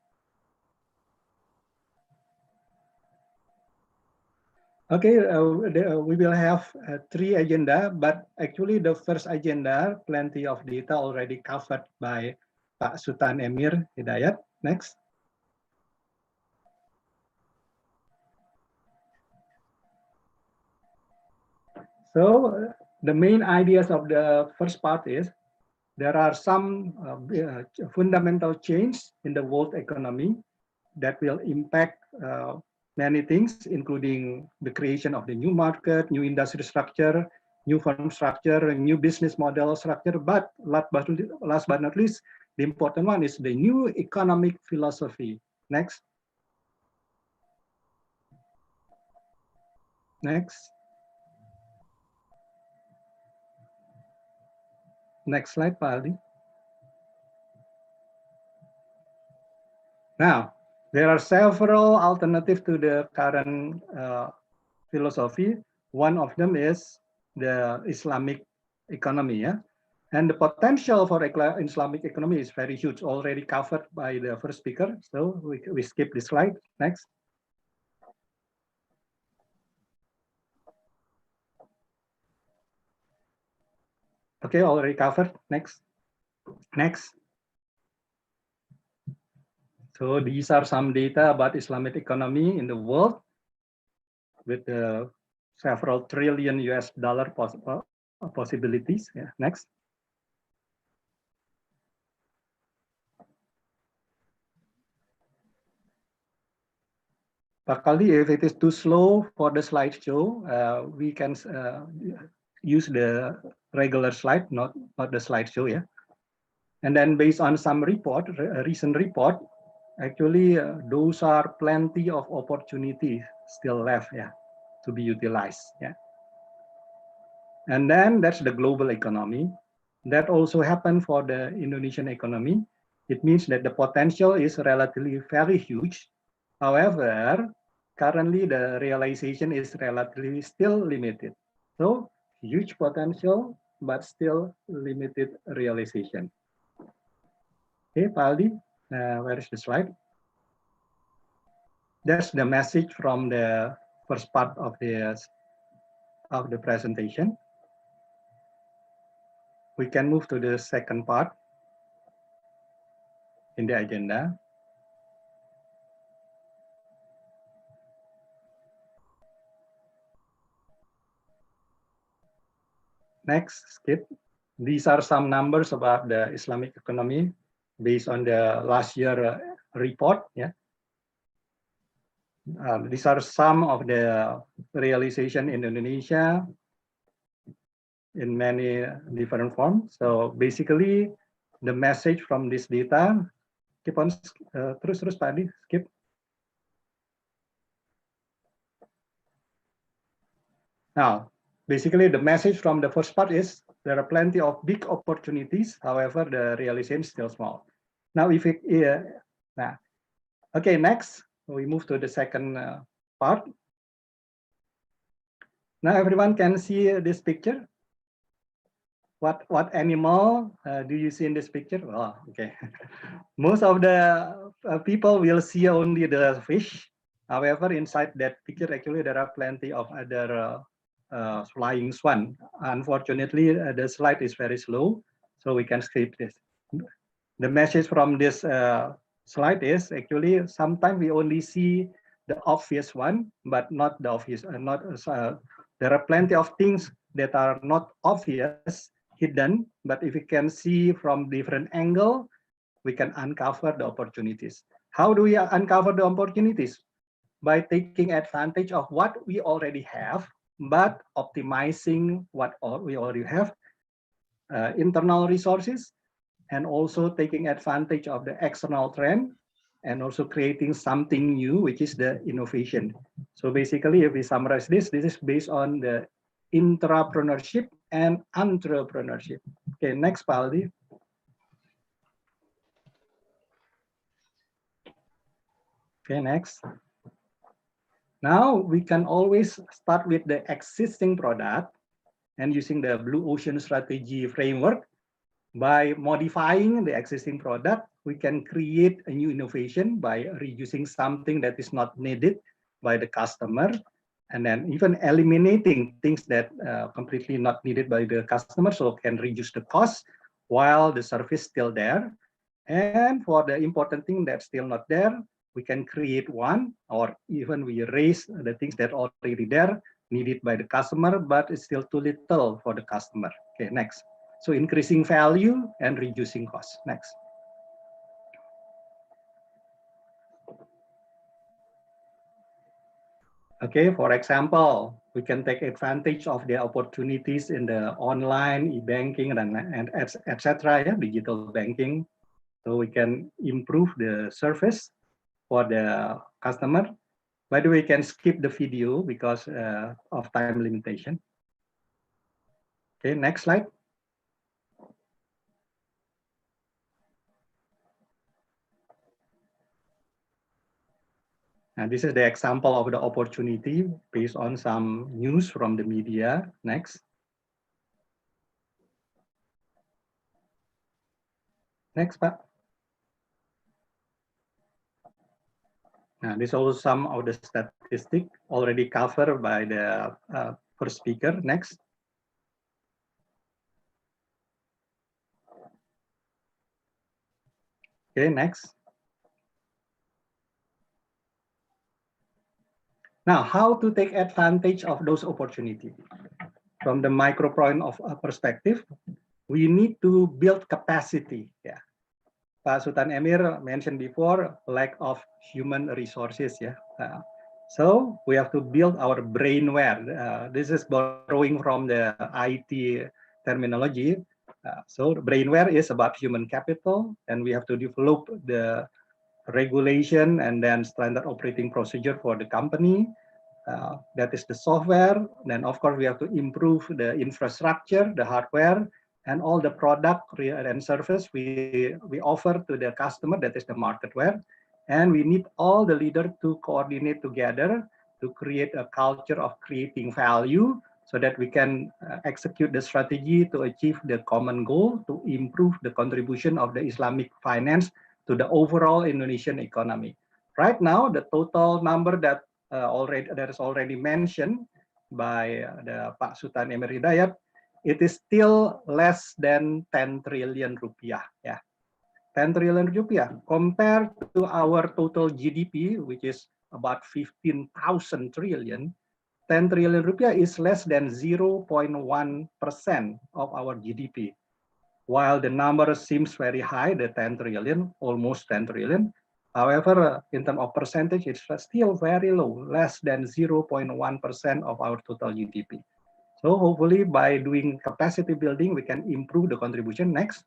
Okay, we will have 3 agenda, but actually the first agenda, plenty of data already covered by Pak Sultan Emir Hidayat. Next. So the main ideas of the first part is there are some fundamental change in the world economy that will impact many things, including the creation of the new market, new industry structure, new firm structure, new business model structure. But last but not least, the important one is the new economic philosophy. Next. Next. Next slide, Pak Aldi. Now, There are several alternatives to the current philosophy. One of them is the Islamic economy, yeah? And the potential for Islamic economy is very huge, already covered by the first speaker. So we skip this slide. Next. Okay, already covered. Next. Next. So these are some data about Islamic economy in the world with several trillion US dollar possibilities. Yeah. Next. Pak Kaldi, if it is too slow for the slideshow, we can use the regular slide, not the slideshow, yeah. And then based on some report, a recent report, actually those are plenty of opportunity still left, yeah, to be utilized, yeah. And then that's the global economy. That also happened for the Indonesian economy. It means that the potential is relatively very huge. However, currently the realization is relatively still limited. So huge potential, but still limited realization. Okay, Paldi, where is the slide? That's the message from the first part of the presentation. We can move to the second part in the agenda. Next, skip. These are some numbers about the Islamic economy based on the last year report. Yeah, these are some of the realization in Indonesia in many different forms. So basically, the message from this data. Keep on terus Pak Adi, skip. Now, basically, the message from the first part is there are plenty of big opportunities. However, the realization is still small. Now, if it, okay, next we move to the second part. Now everyone can see this picture. What animal do you see in this picture? Oh, okay. Most of the people will see only the fish. However, inside that picture, actually, there are plenty of other flying swan. Unfortunately, the slide is very slow, so we can skip this. The message from this slide is actually sometimes we only see the obvious one, but not the obvious. There are plenty of things that are not obvious, hidden, but if we can see from different angle, we can uncover the opportunities. How do we uncover the opportunities? By taking advantage of what we already have, but optimizing what we already have, internal resources, and also taking advantage of the external trend, and also creating something new, which is the innovation. So basically, if we summarize this is based on the intrapreneurship and entrepreneurship. Okay, next, Paldi. Okay, next. Now we can always start with the existing product and using the Blue Ocean strategy framework. By modifying the existing product, we can create a new innovation by reusing something that is not needed by the customer, and then even eliminating things that completely not needed by the customer, so can reduce the cost while the service still there. And for the important thing that's still not there, we can create one, or even we erase the things that are already there, needed by the customer, but it's still too little for the customer. Okay, next. So increasing value and reducing costs. Next. Okay, for example, we can take advantage of the opportunities in the online e-banking and etc. Yeah, digital banking. So we can improve the service for the customer. By the way, we can skip the video because of time limitation. Okay, next slide. And this is the example of the opportunity based on some news from the media. Next. Next, Pak. Now, this is also some of the statistics already covered by the first speaker. Next. Okay, next. Now, how to take advantage of those opportunities? From the micro point of perspective, we need to build capacity. Yeah, Pak Sultan Emir mentioned before, lack of human resources. Yeah, so we have to build our brainware. This is borrowing from the IT terminology. So brainware is about human capital, and we have to develop the regulation and then standard operating procedure for the company. That is the software. Then of course we have to improve the infrastructure, the hardware, and all the product and service we offer to the customer. That is the marketware. And we need all the leaders to coordinate together to create a culture of creating value so that we can execute the strategy to achieve the common goal to improve the contribution of the Islamic finance to the overall Indonesian economy. Right now, the total number that is already mentioned by the Pak Sultan Emir Hidayat, it is still less than 10 trillion rupiah. Yeah, 10 trillion rupiah compared to our total GDP, which is about 15,000 trillion. 10 trillion rupiah is less than 0.1% of our GDP. While the number seems very high, the 10 trillion, almost 10 trillion, however, in terms of percentage, it's still very low, less than 0.1% of our total GDP. So hopefully by doing capacity building, we can improve the contribution. Next.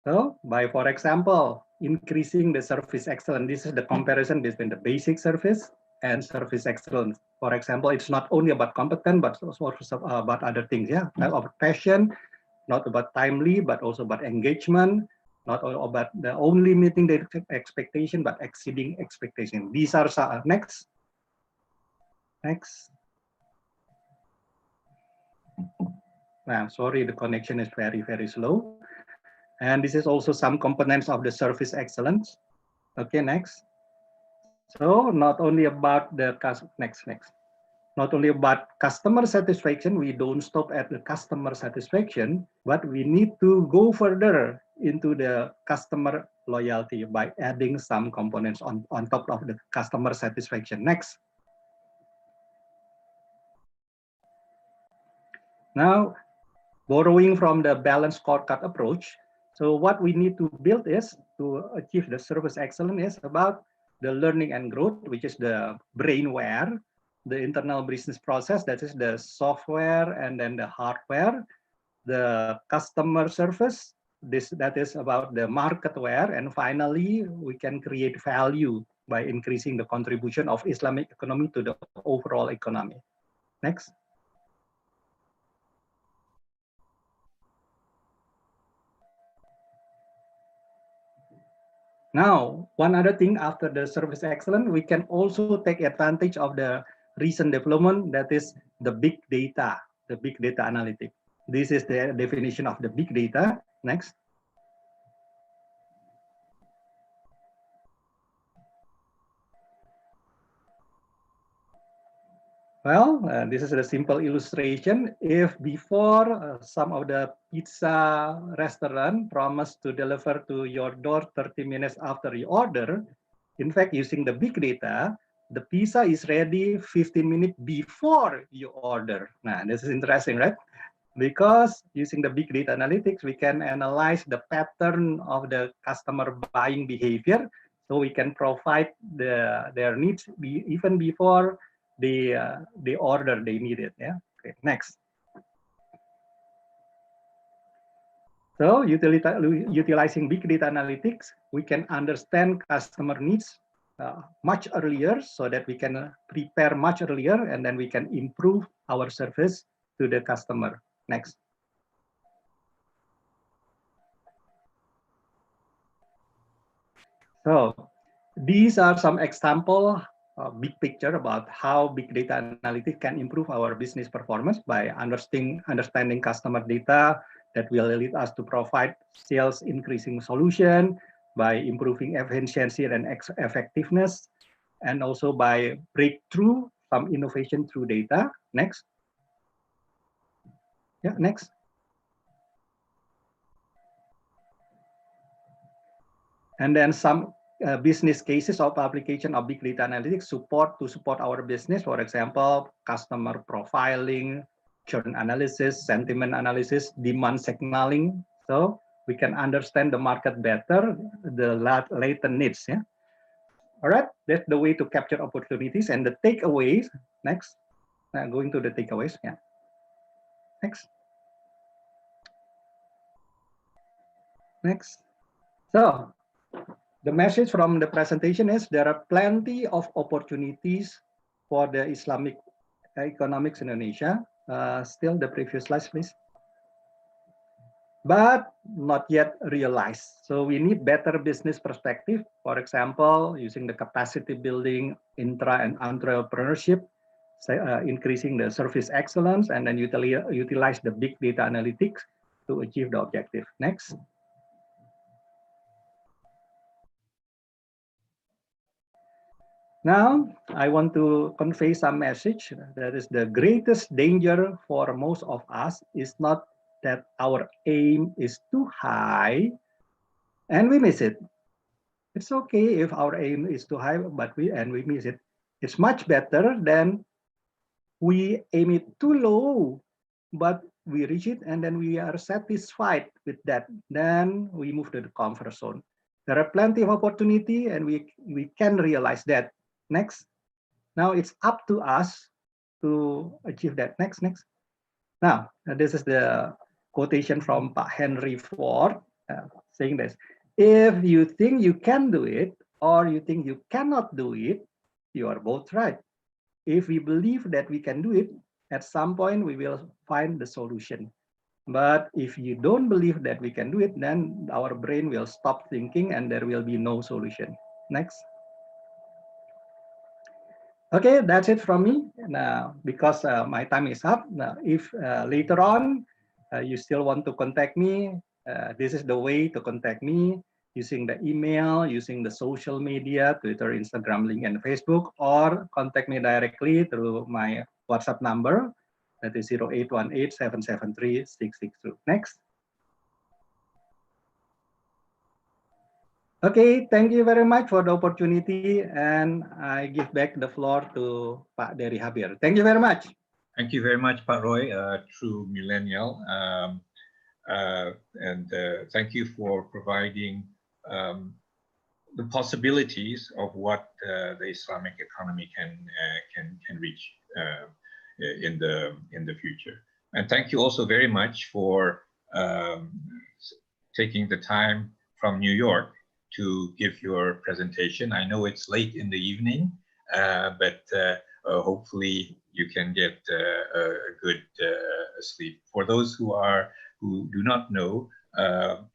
So by, for example, increasing the service excellence, this is the comparison between the basic service and service excellence. For example, it's not only about competence, but also about other things. Yeah, not about passion, not about timely, but also about engagement, not about the only meeting the expectation, but exceeding expectation. These are next. Next. Now, sorry, the connection is very, very slow. And this is also some components of the service excellence. Okay, next. So not only about the next. Not only about customer satisfaction, we don't stop at the customer satisfaction, but we need to go further into the customer loyalty by adding some components on top of the customer satisfaction. Next. Now, borrowing from the balanced scorecard approach, so what we need to build is to achieve the service excellence is about the learning and growth, which is the brainware, the internal business process, that is the software and then the hardware, the customer service, that is about the marketware, and finally, we can create value by increasing the contribution of Islamic economy to the overall economy. Next. Now, one other thing after the service excellence, we can also take advantage of the recent development, that is the big data analytics. This is the definition of the big data. Next. Well, this is a simple illustration. If before some of the pizza restaurant promised to deliver to your door 30 minutes after you order, in fact, using the big data, the pizza is ready 15 minutes before you order. Now, this is interesting, right? Because using the big data analytics, we can analyze the pattern of the customer buying behavior, so we can provide their needs even before the order they needed. Yeah. Okay. Next. So utilizing big data analytics, we can understand customer needs much earlier, so that we can prepare much earlier, and then we can improve our service to the customer. Next. So these are some example, big picture about how big data analytics can improve our business performance by understanding customer data that will lead us to provide sales increasing solution, by improving efficiency and effectiveness, and also by breakthrough some innovation through data. Next. Yeah, next. And then some business cases of application of big data analytics to support our business. For example, customer profiling, churn analysis, sentiment analysis, demand signaling. So we can understand the market better, the latent needs. Yeah. All right, that's the way to capture opportunities and the takeaways. Next, going to the takeaways. Yeah. Next. Next. So the message from the presentation is there are plenty of opportunities for the Islamic economics in Indonesia. Still the previous slide, please. But not yet realized. So we need better business perspective. For example, using the capacity building, intra and entrepreneurship, increasing the service excellence, and then utilize the big data analytics to achieve the objective. Next. Now, I want to convey some message. That is the greatest danger for most of us is not that our aim is too high and we miss it. It's okay if our aim is too high, but we miss it. It's much better than we aim it too low, but we reach it and then we are satisfied with that. Then we move to the comfort zone. There are plenty of opportunity and we can realize that. Next. Now it's up to us to achieve that. Next. Now, this is the quotation from Pak Henry Ford saying this. If you think you can do it or you think you cannot do it, you are both right. If we believe that we can do it, at some point we will find the solution. But if you don't believe that we can do it, then our brain will stop thinking and there will be no solution. Next. Okay, that's it from me. Now, because my time is up, now, if later on you still want to contact me, this is the way to contact me using the email, using the social media, Twitter, Instagram, LinkedIn, Facebook, or contact me directly through my WhatsApp number, that is 0818-773-662. Next. Okay, thank you very much for the opportunity, and I give back the floor to Pak Dery Habir. Thank you very much. Thank you very much, Pak Roy, true millennial. And thank you for providing the possibilities of what the Islamic economy can reach in the future. And thank you also very much for taking the time from New York to give your presentation. I know it's late in the evening, but hopefully you can get a good sleep. For those who do not know,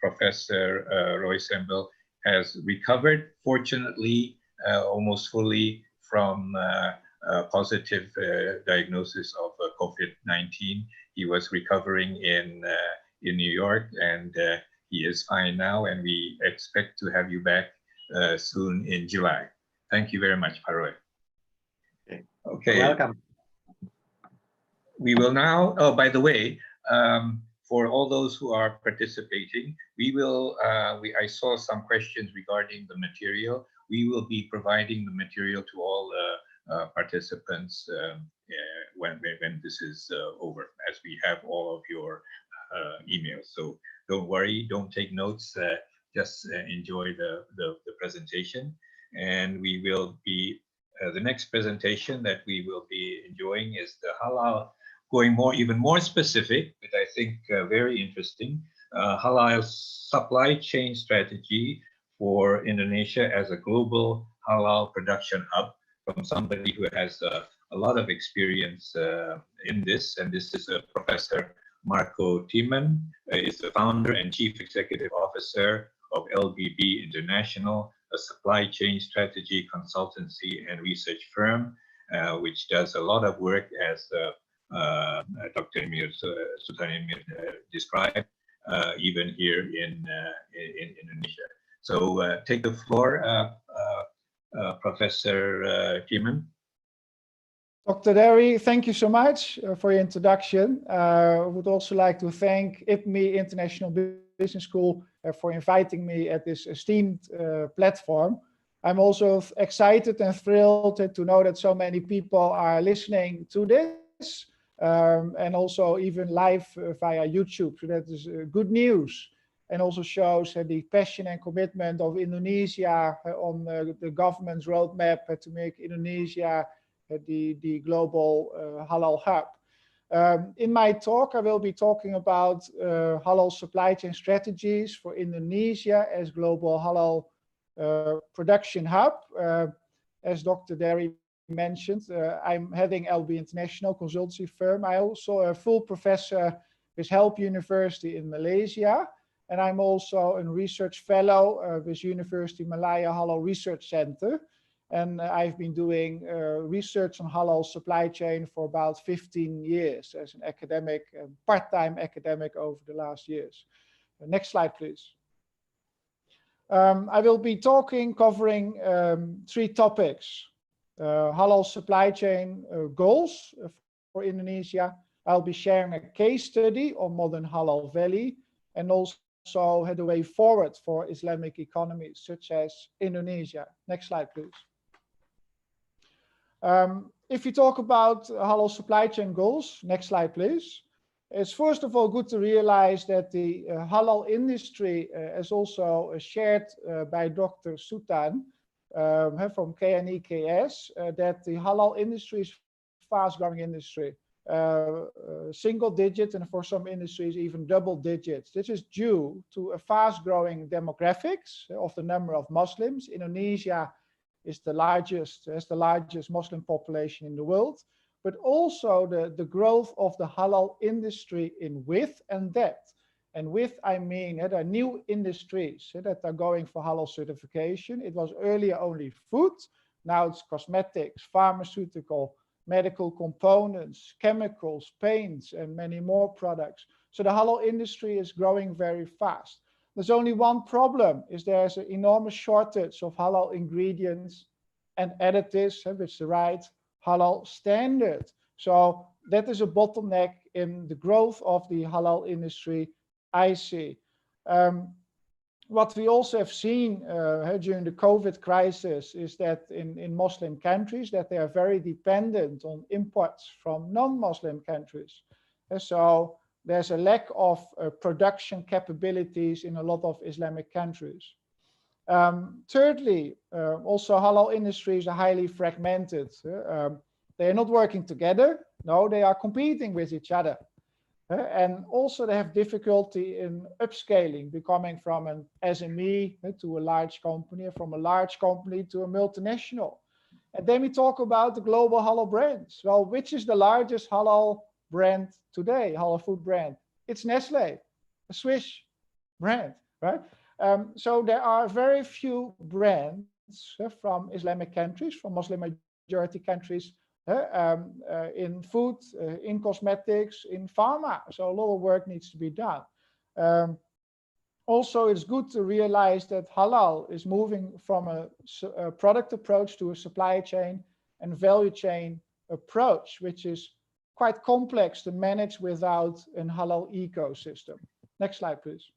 Professor Roy Sembel has recovered, fortunately, almost fully from a positive diagnosis of COVID-19. He was recovering in New York, and he is fine now, and we expect to have you back soon in July. Thank you very much, Pak Roy. Okay. Welcome. We will now, oh, by the way, for all those who are participating, I saw some questions regarding the material. We will be providing the material to all participants when this is over, as we have all of your emails. So don't worry, don't take notes, just enjoy the presentation. And we will be, the next presentation that we will be enjoying is the halal, going even more specific, but I think very interesting, halal supply chain strategy for Indonesia as a global halal production hub, from somebody who has a lot of experience in this. And this is Professor Marco Tiemann, is the founder and chief executive officer of LBB International, a a supply chain strategy consultancy and research firm, which does a lot of work, as Dr. Sultan Emir described, even here in Indonesia. So take the floor, Professor Kiman. Dr. Derry, thank you so much for your introduction. I would also like to thank IPME International Business School for inviting me at this esteemed platform. I'm also excited and thrilled to know that so many people are listening to this and also even live via YouTube. So that is good news, and also shows the passion and commitment of Indonesia on the government's roadmap to make Indonesia the global halal hub. In my talk, I will be talking about halal supply chain strategies for Indonesia as global halal production hub. As Dr. Derry mentioned, I'm heading LB International consultancy firm. I also a full professor with Help University in Malaysia, and I'm also a research fellow with University Malaya Halal Research Center. And I've been doing research on halal supply chain for about 15 years as an academic, part-time academic over the last years. Next slide, please. I will be covering 3 topics. Halal supply chain goals for Indonesia. I'll be sharing a case study on modern halal valley, and also the way forward for Islamic economies such as Indonesia. Next slide, please. If you talk about halal supply chain goals, next slide, please. It's first of all good to realize that the halal industry, as also shared by Dr. Sultan from KNEKS, that the halal industry is fast-growing industry, single digit, and for some industries even double digits. This is due to a fast-growing demographics of the number of Muslims. Indonesia is has the largest Muslim population in the world, but also the growth of the halal industry in width and depth. And width, I mean there are new industries that are going for halal certification. It was earlier only food, now it's cosmetics, pharmaceutical, medical components, chemicals, paints, and many more products. So the halal industry is growing very fast. There's only one problem, is there's an enormous shortage of halal ingredients and additives with the right halal standard. So that is a bottleneck in the growth of the halal industry, I see. What we also have seen during the COVID crisis is that in Muslim countries, that they are very dependent on imports from non-Muslim countries. And so there's a lack of production capabilities in a lot of Islamic countries. Thirdly, also halal industries are highly fragmented. They are not working together. No, they are competing with each other. And also they have difficulty in upscaling, becoming from an SME to a large company, from a large company to a multinational. And then we talk about the global halal brands. Well, which is the largest halal brand today, halal food brand? It's Nestle, a Swiss brand, right? So there are very few brands from Islamic countries, from Muslim majority countries, in food, in cosmetics, in pharma. So a lot of work needs to be done. Also, it's good to realize that halal is moving from a product approach to a supply chain and value chain approach, which is quite complex to manage without a halal ecosystem. Next slide, please.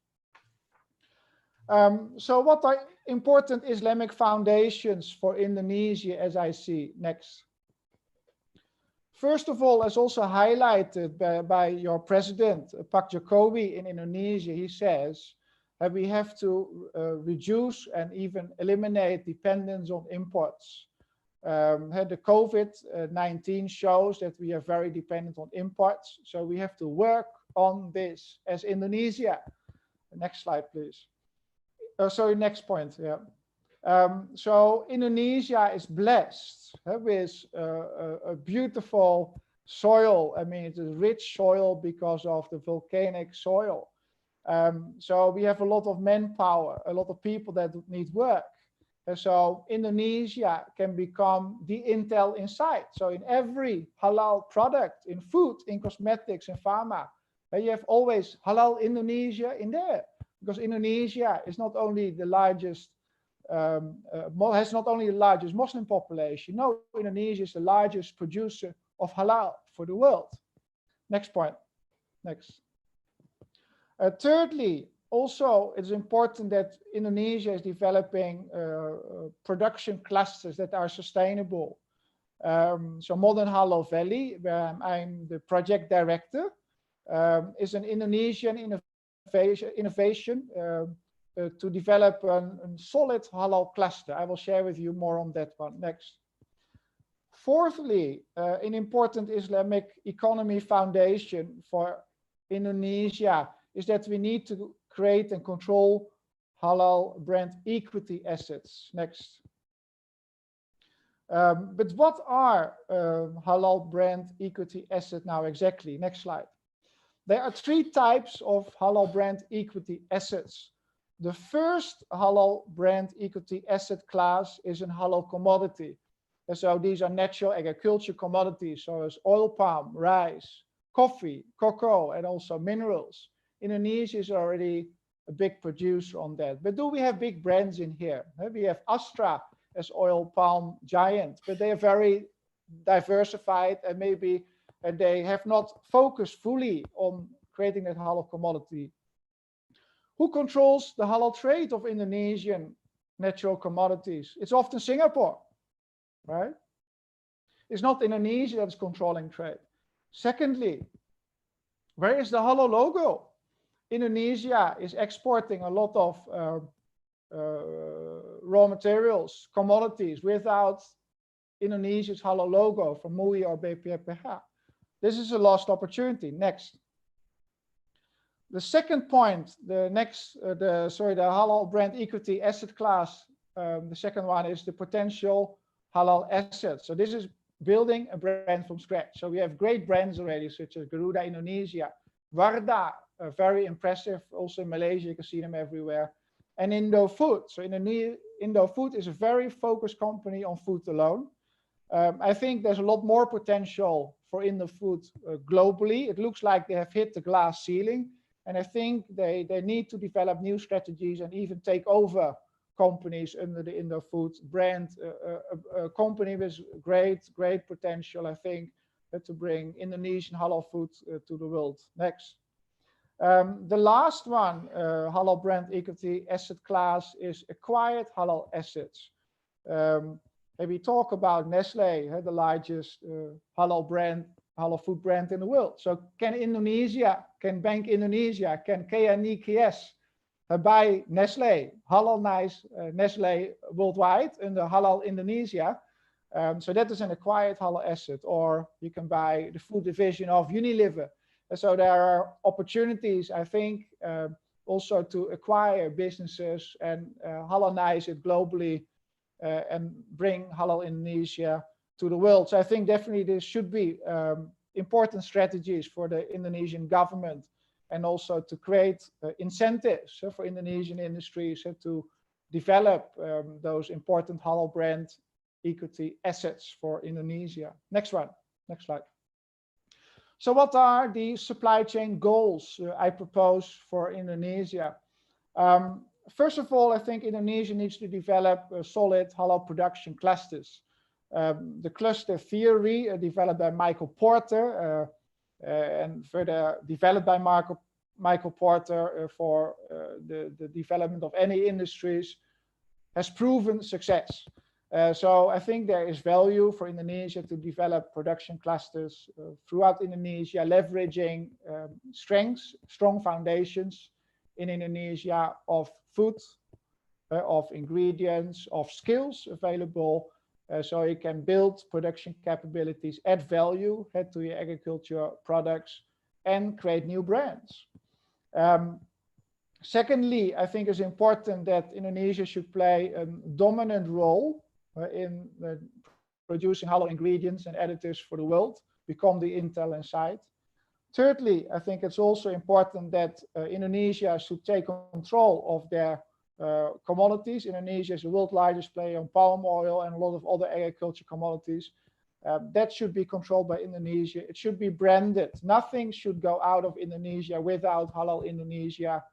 So what are important Islamic foundations for Indonesia as I see? Next. First of all, as also highlighted by your president, Pak Jokowi in Indonesia, he says that we have to reduce and even eliminate dependence on imports. The COVID-19 shows that we are very dependent on imports, so we have to work on this as Indonesia. Next slide, please. Sorry, next point. Yeah. So Indonesia is blessed with a beautiful soil. I mean, it's a rich soil because of the volcanic soil. So we have a lot of manpower, a lot of people that need work. And so Indonesia can become the Intel inside. So in every halal product, in food, in cosmetics, in pharma, you have always halal Indonesia in there, because Indonesia is not only the largest, has not only the largest Muslim population. No, Indonesia is the largest producer of halal for the world. Next point. Next. Thirdly, also, it's important that Indonesia is developing production clusters that are sustainable. So Modern Halal Valley, where I'm the project director, is an Indonesian innovation to develop a solid halal cluster. I will share with you more on that one next. Fourthly, an important Islamic economy foundation for Indonesia is that we need to create and control halal brand equity assets. Next. But what are halal brand equity assets now exactly? Next slide. There are three types of halal brand equity assets. The first halal brand equity asset class is a halal commodity. And so these are natural agriculture commodities, so as oil palm, rice, coffee, cocoa, and also minerals. Indonesia is already a big producer on that. But do we have big brands in here? We have Astra as oil palm giant, but they are very diversified and maybe they have not focused fully on creating that halal commodity. Who controls the halal trade of Indonesian natural commodities? It's often Singapore, right? It's not Indonesia that's controlling trade. Secondly, where is the halal logo? Indonesia is exporting a lot of raw materials, commodities, without Indonesia's halal logo from MUI or BPPH. This is a lost opportunity. Next. The second point, the halal brand equity asset class, the second one is the potential halal assets. So this is building a brand from scratch. So we have great brands already, such as Garuda Indonesia, Wardah, very impressive. Also in Malaysia, you can see them everywhere. And Indofood. So Indofood is a very focused company on food alone. I think there's a lot more potential for Indofood globally. It looks like they have hit the glass ceiling. And I think they need to develop new strategies and even take over companies under the Indofood brand, a company with great potential, I think, to bring Indonesian halal food to the world. Next. The last one, halal brand equity asset class, is acquired halal assets. We talk about Nestle, the largest halal food brand in the world. So can Bank Indonesia, can KNIKS buy Nestle, halal Nestle worldwide under halal Indonesia? So that is an acquired halal asset. Or you can buy the food division of Unilever. So there are opportunities, I think, also to acquire businesses and halalize it globally and bring halal Indonesia to the world. So I think definitely there should be important strategies for the Indonesian government and also to create incentives for Indonesian industries to develop those important halal brand equity assets for Indonesia. Next one, next slide. So what are the supply chain goals I propose for Indonesia? First of all, I think Indonesia needs to develop solid halal production clusters. The cluster theory developed by Michael Porter and further developed by Michael Porter for the development of any industries has proven success. So I think there is value for Indonesia to develop production clusters throughout Indonesia, leveraging strong foundations in Indonesia of food, of ingredients, of skills available, so you can build production capabilities, add value to your agriculture products, and create new brands. Secondly, I think it's important that Indonesia should play a dominant role in producing halal ingredients and additives for the world, become the Intel inside. Thirdly, I think it's also important that Indonesia should take control of their commodities. Indonesia is the world's largest player on palm oil and a lot of other agriculture commodities. That should be controlled by Indonesia. It should be branded. Nothing should go out of Indonesia without Halal Indonesia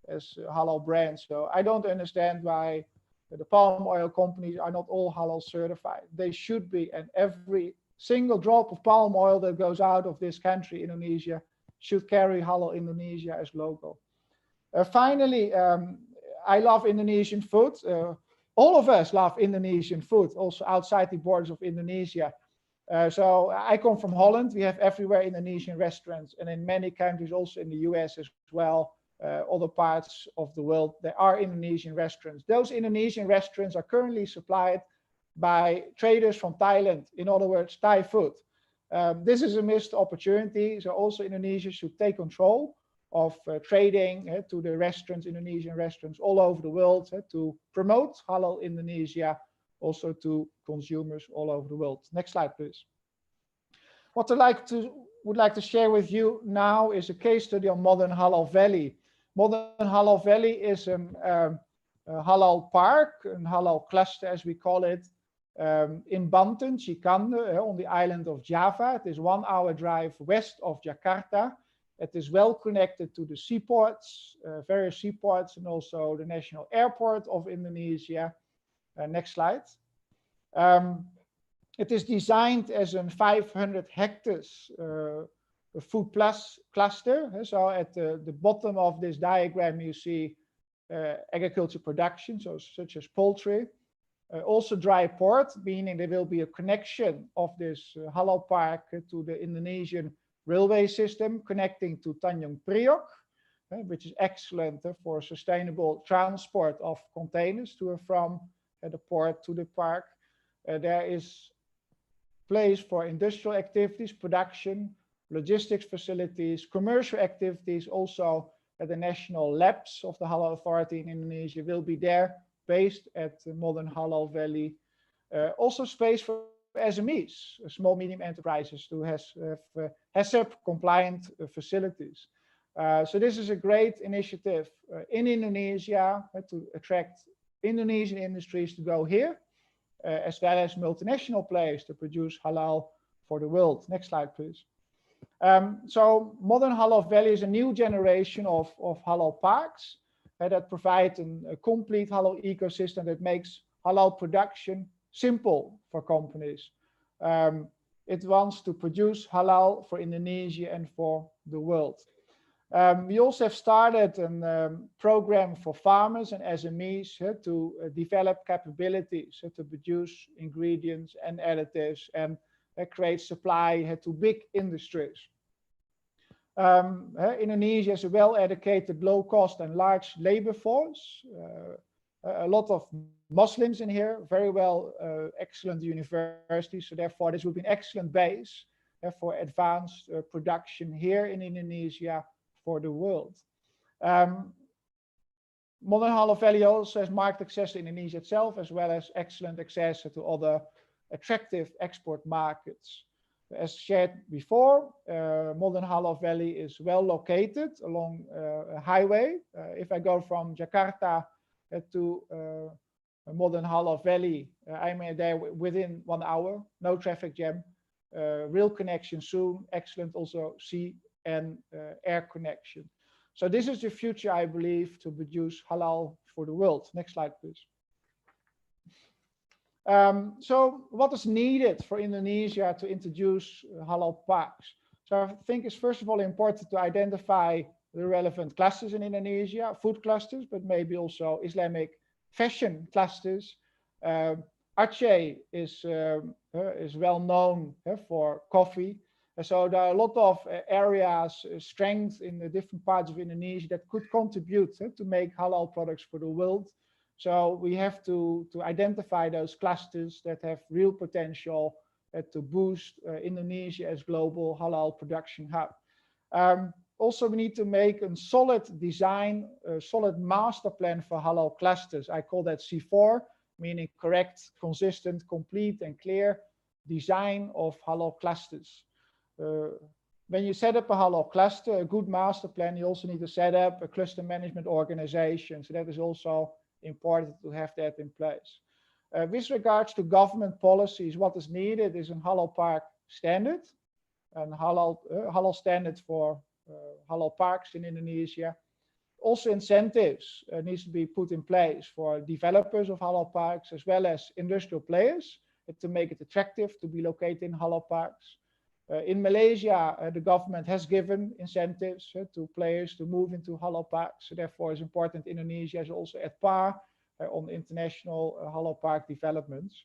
as halal brand. So I don't understand why the palm oil companies are not all halal certified. They should be, and every single drop of palm oil that goes out of this country, Indonesia, should carry Halal Indonesia as logo. Finally, I love Indonesian food. All of us love Indonesian food, also outside the borders of Indonesia. So I come from Holland. We have everywhere Indonesian restaurants, and in many countries, also in the US as well, other parts of the world, there are Indonesian restaurants. Those Indonesian restaurants are currently supplied by traders from Thailand, in other words, Thai food. This is a missed opportunity, so also Indonesia should take control of trading to the restaurants, Indonesian restaurants all over the world, to promote Halal Indonesia also to consumers all over the world. Next slide, please. What I would like to share with you now is a case study on Modern Halal Valley. Modern Halal Valley is a halal park, a halal cluster as we call it, in Banten, Cikande, on the island of Java. It is 1 hour drive west of Jakarta. It is well connected to the seaports, various seaports, and also the national airport of Indonesia. Next slide. It is designed as a 500 hectares food plus cluster. So at the bottom of this diagram, you see agriculture production, so such as poultry. Also dry port, meaning there will be a connection of this halal park to the Indonesian railway system connecting to Tanjung Priok, which is excellent for sustainable transport of containers to and from the port to the park. There is place for industrial activities, production, logistics facilities, commercial activities. Also the national labs of the Halal Authority in Indonesia will be there, based at the Modern Halal Valley. Also space for SMEs, small medium enterprises, to have HACCP compliant facilities. So this is a great initiative in Indonesia to attract Indonesian industries to go here, as well as multinational players to produce halal for the world. Next slide, please. So Modern Halal Valley is a new generation of halal parks that provide a complete halal ecosystem that makes halal production simple for companies. It wants to produce halal for Indonesia and for the world. We also have started a program for farmers and SMEs to develop capabilities to produce ingredients and additives and create supply to big industries. Indonesia is a well-educated, low-cost and large labor force. A lot of Muslims in here, very well, excellent universities. So therefore, this would be an excellent base for advanced production here in Indonesia for the world. Modern Halal Valley also has market access to Indonesia itself, as well as excellent access to other attractive export markets. As shared before, Modern Halal Valley is well located along a highway. If I go from Jakarta to Modern Halal Valley, I'm there within 1 hour, no traffic jam, rail connection soon, excellent also sea and air connection. So this is the future, I believe, to produce halal for the world. Next slide, please. So what is needed for Indonesia to introduce halal parks? So I think it's first of all important to identify the relevant clusters in Indonesia, food clusters, but maybe also Islamic fashion clusters. Aceh is well known for coffee. So there are a lot of areas, strengths in the different parts of Indonesia that could contribute to make halal products for the world. So we have to identify those clusters that have real potential to boost Indonesia as global halal production hub. Also, we need to make a solid design, a solid master plan for halal clusters. I call that C4, meaning correct, consistent, complete, and clear design of halal clusters. When you set up a halal cluster, a good master plan, you also need to set up a cluster management organization. So that is also important to have that in place. With regards to government policies, what is needed is a halal park standard, and halal standard for halal parks in Indonesia. Also, incentives needs to be put in place for developers of halal parks as well as industrial players to make it attractive to be located in halal parks. In Malaysia, the government has given incentives to players to move into halal parks. So therefore, it's important Indonesia is also at par on international halal park developments.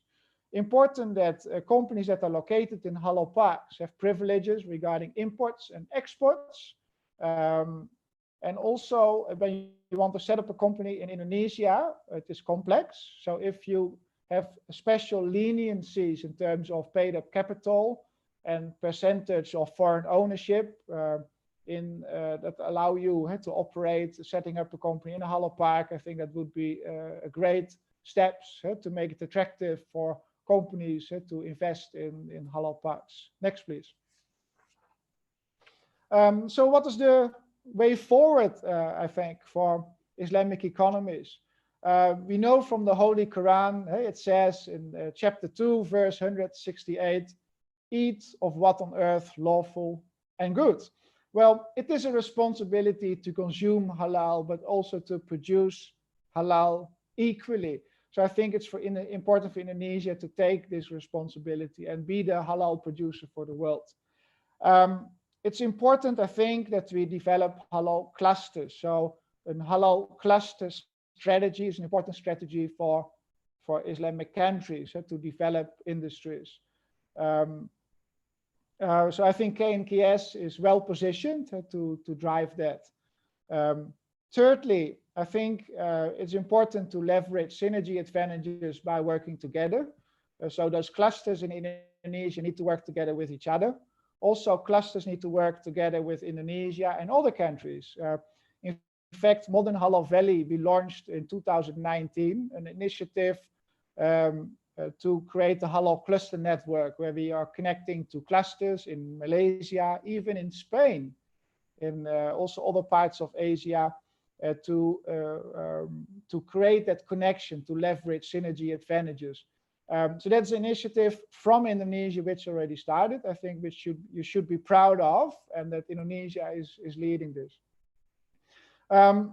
Important that companies that are located in halal parks have privileges regarding imports and exports. And also, when you want to set up a company in Indonesia, it is complex. So if you have special leniencies in terms of paid up capital and percentage of foreign ownership that allow you to operate, setting up a company in a halal park, I think that would be a great steps to make it attractive for companies to invest in halal parks. Next, please. So what is the way forward, I think, for Islamic economies? We know from the Holy Quran, it says in chapter 2, verse 168, eat of what on earth lawful and good. Well, it is a responsibility to consume halal, but also to produce halal equally. So I think it's important for Indonesia to take this responsibility and be the halal producer for the world. It's important, I think, that we develop halal clusters. So a halal cluster strategy is an important strategy for Islamic countries to develop industries. So I think KNKS is well positioned to drive that. Thirdly, I think it's important to leverage synergy advantages by working together. So those clusters in Indonesia need to work together with each other. Also, clusters need to work together with Indonesia and other countries. In fact, Modern Halal Valley, we launched in 2019 an initiative to create a halal cluster network where we are connecting to clusters in Malaysia, even in Spain, in also other parts of Asia, to create that connection, to leverage synergy advantages. So that's an initiative from Indonesia which already started, I think, which you should be proud of, and that Indonesia is leading this.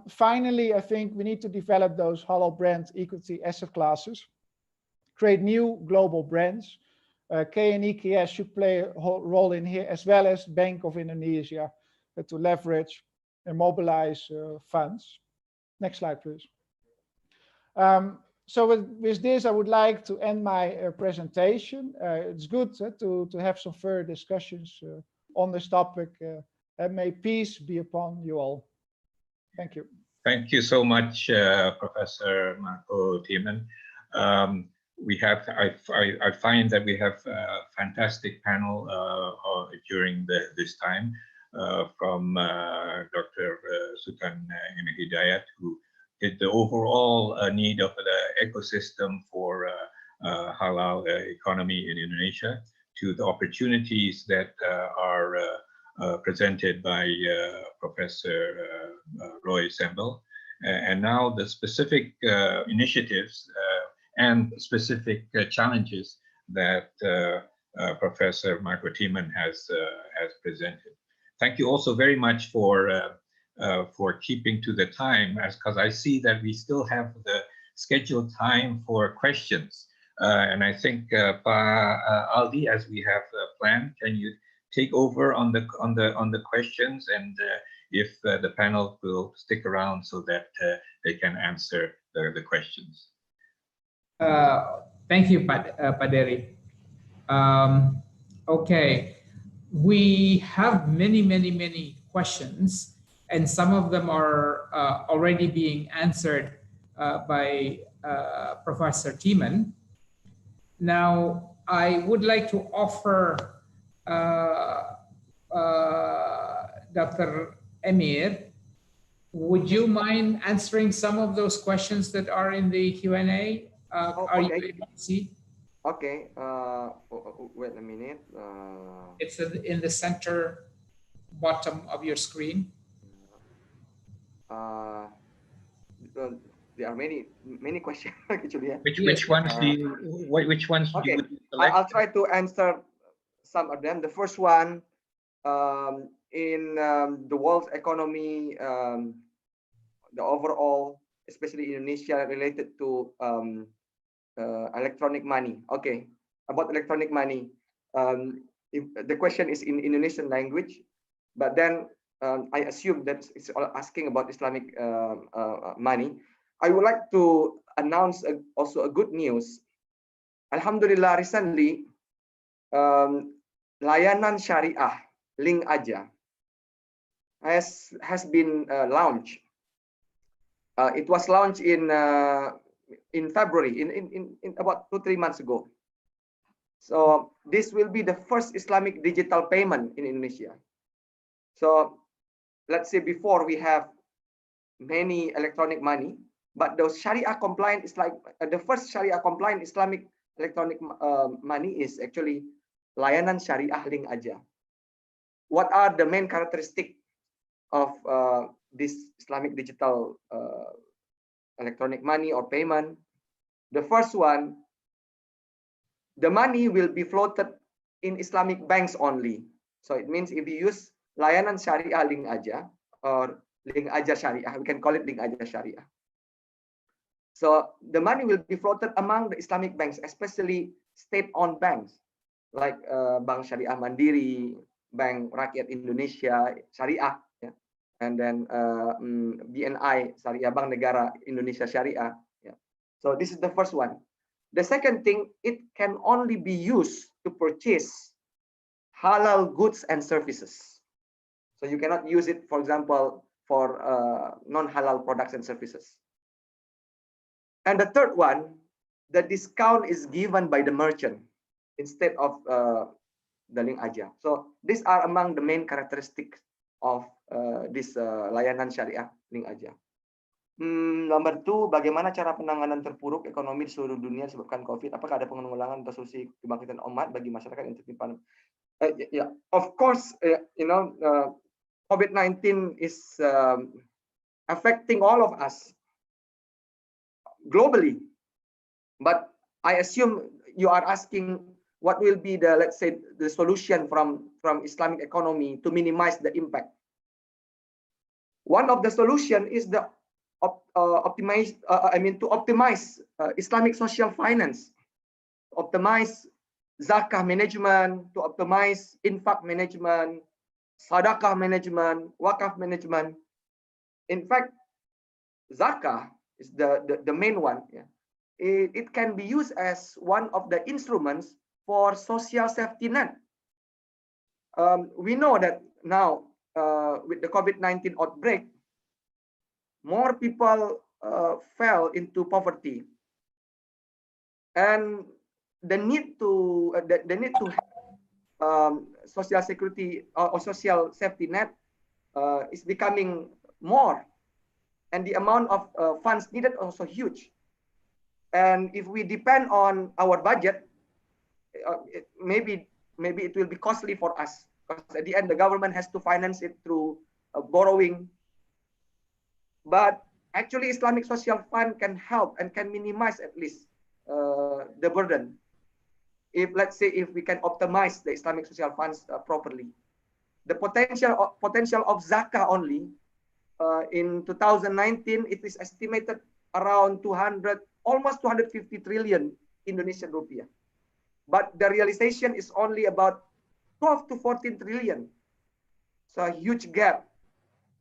Finally, I think we need to develop those halal brand equity asset classes, create new global brands. KNEKS should play a role in here, as well as Bank of Indonesia, to leverage and mobilize funds. Next slide, please. So with this, I would like to end my presentation. It's good to have some further discussions on this topic, and may peace be upon you all. Thank you. Thank you so much, Professor Marco Tiemann. I find that we have a fantastic panel during this time from Dr. Sultan Hidayat, who did the overall need of the ecosystem for halal economy in Indonesia, to the opportunities that are presented by Professor Roy Sembel, and now the specific initiatives and specific challenges that Professor Marco Tiemann has presented. Thank you also very much for keeping to the time, because I see that we still have the scheduled time for questions. And I think Aldi, as we have planned, can you take over on the questions, and if the panel will stick around so that they can answer the questions. Thank you, Pak Dery. Okay, we have many questions, and some of them are already being answered by Professor Tiemann. Now, I would like to offer Dr. Emir, would you mind answering some of those questions that are in the Q&A? Are you able to see? Okay, wait a minute. It's in the center bottom of your screen. The there are many questions actually. Yeah. Which ones do you which ones do Okay, you select? I'll try to answer some of them. The first one, in the world's economy, the overall, especially Indonesia, related to electronic money. Okay, about electronic money. If the question is in Indonesian language, but then I assume that it's asking about Islamic money. I would like to announce also a good news. Alhamdulillah, recently, layanan syariah Link Aja has been launched. It was launched in February, in about 2-3 months ago. So this will be the first Islamic digital payment in Indonesia. So let's say before we have many electronic money, but those Sharia compliant is like the first Sharia compliant Islamic electronic money is actually layanan syariah Link Aja. What are the main characteristics of this Islamic digital electronic money or payment? The first one, the money will be floated in Islamic banks only. So it means if you use layanan syariah Link Aja or Link Aja Syariah, we can call it Link Aja Syariah. So the money will be floated among the Islamic banks, especially state-owned banks like Bank Syariah Mandiri, Bank Rakyat Indonesia Syariah, yeah. And then BNI Syariah, Bank Negara Indonesia Syariah. Yeah. So this is the first one. The second thing, it can only be used to purchase halal goods and services. So you cannot use it, for example, for non-halal products and services. And the third one, the discount is given by the merchant instead of the Link Aja. So these are among the main characteristics of this layanan syariah Link Aja. Nomor 2, bagaimana cara penanganan terpuruk ekonomi di seluruh dunia disebabkan COVID? Apakah ada penanggulangan atau solusi kebangkitan umat bagi masyarakat yang tertimpa? Yeah, of course, COVID-19 is affecting all of us globally. But I assume you are asking what will be the, let's say, the solution from Islamic economy to minimize the impact. One of the solution is the to optimize Islamic social finance, optimize zakah management, to optimize infak management, sadaqah management, wakaf management. In fact, zakah is the main one. Yeah. It can be used as one of the instruments for social safety net. We know that now with the COVID-19 outbreak, more people fell into poverty, and the need to have social security or social safety net is becoming more, and the amount of funds needed also huge. And if we depend on our budget, maybe it will be costly for us, because at the end the government has to finance it through borrowing. But actually, Islamic Social Fund can help and can minimize at least the burden. If, let's say, if we can optimize the Islamic Social Funds properly, the potential of zakah only in 2019, it is estimated around almost 250 trillion Indonesian rupiah. But the realization is only about 12 to 14 trillion. So a huge gap.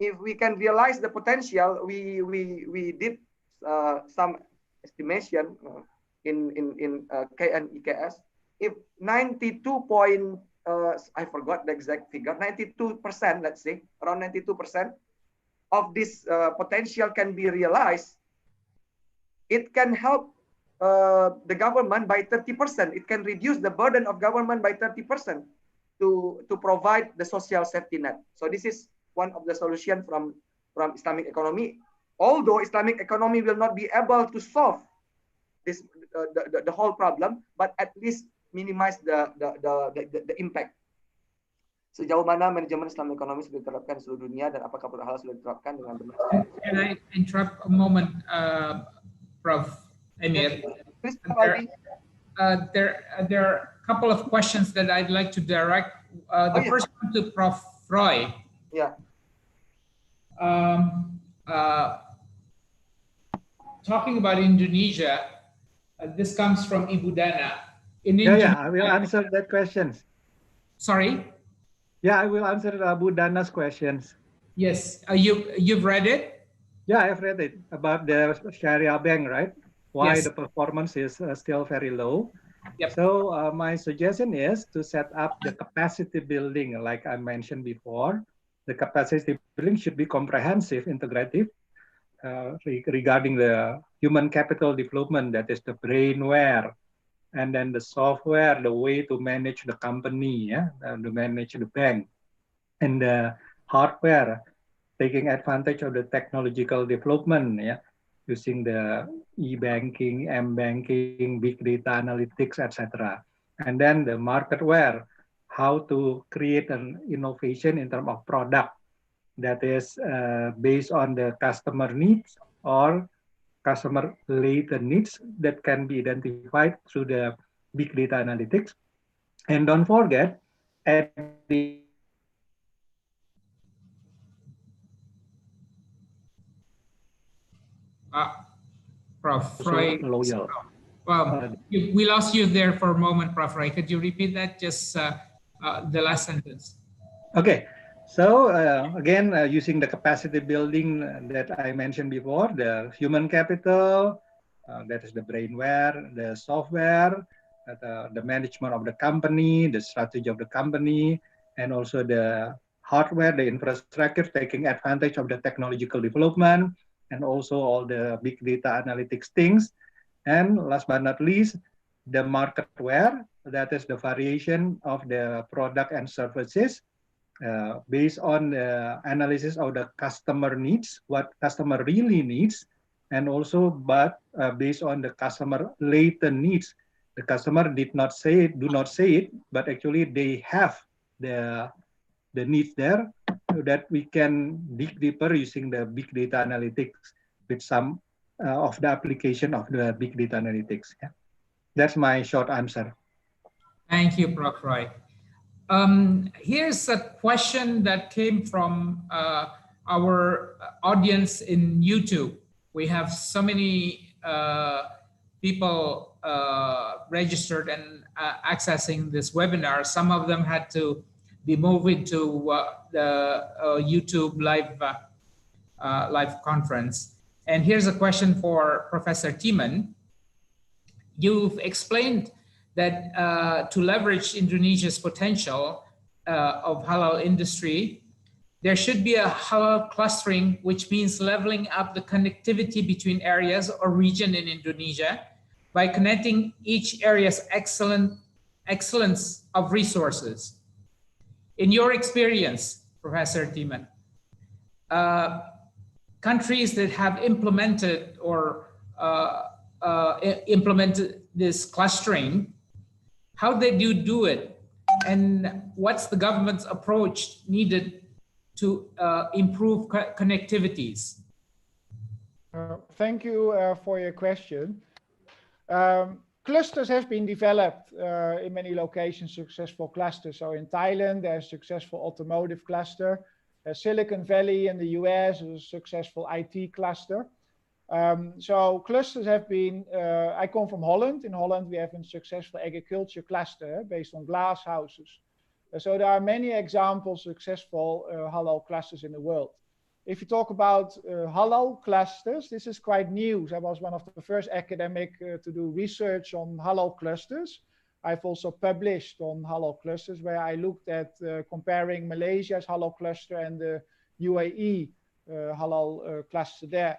If we can realize the potential, we did some estimation in KNIKS. If 92 I forgot the exact figure, 92%, let's say around 92% of this potential can be realized, it can help the government by 30%. It can reduce the burden of government by 30% to provide the social safety net. So this is one of the solution from Islamic economy. Although Islamic economy will not be able to solve this the whole problem, but at least minimize the impact. Sejauh mana manajemen Islam ekonomi sudah diterapkan di seluruh dunia dan apakah hal sudah diterapkan dengan benar? Can I interrupt a moment? Prof. Emir. Please, There are a couple of questions that I'd like to direct. The first one to Prof. Roy. Yeah. Talking about Indonesia, this comes from Ibu Dana. I will answer that question. Sorry? Yeah, I will answer Abu Dana's questions. Yes, you've read it? Yeah, I've read it about the Sharia bank, right? Why Yes. the performance is still very low. Yep. So my suggestion is to set up the capacity building, like I mentioned before. The capacity building should be comprehensive, integrative, regarding the human capital development, that is the brainware, and then the software, the way to manage the company, to manage the bank, and the hardware, taking advantage of the technological development, using the e-banking, m-banking, big data analytics, etc. And then the marketware, how to create an innovation in terms of product that is based on the customer needs or customer latent needs that can be identified through the big data analytics. And don't forget, at the Prof. Roy. loyal. Well, we lost you there for a moment, Prof. Roy. Could you repeat that, just the last sentence? Okay, so again, using the capacity building that I mentioned before, the human capital, that is the brainware, the software, the management of the company, the strategy of the company, and also the hardware, the infrastructure, taking advantage of the technological development, and also all the big data analytics things. And last but not least, the marketware, that is the variation of the product and services based on the analysis of the customer needs, what customer really needs, and also based on the customer latent needs. The customer did not say it, do not say it, but actually they have the needs there, so that we can dig deeper using the big data analytics with some of the application of the big data analytics. Yeah. That's my short answer. Thank you, Prof. Roy. Here's a question that came from our audience in YouTube. We have so many people registered and accessing this webinar. Some of them had to be moved to the YouTube live conference. And here's a question for Professor Tiemann. You've explained that to leverage Indonesia's potential of halal industry, there should be a halal clustering, which means leveling up the connectivity between areas or region in Indonesia by connecting each area's excellence of resources. In your experience, Professor Tiemann, countries that have implemented or implemented this clustering, how did you do it? And what's the government's approach needed to improve connectivities? Thank you for your question. Clusters have been developed in many locations, successful clusters. So in Thailand, there's a successful automotive cluster. Silicon Valley in the US is a successful IT cluster. So clusters have been, I come from Holland. In Holland, we have a successful agriculture cluster based on glass houses. So there are many examples of successful halal clusters in the world. If you talk about halal clusters, this is quite new. I was one of the first academic to do research on halal clusters. I've also published on halal clusters where I looked at comparing Malaysia's halal cluster and the UAE halal cluster there.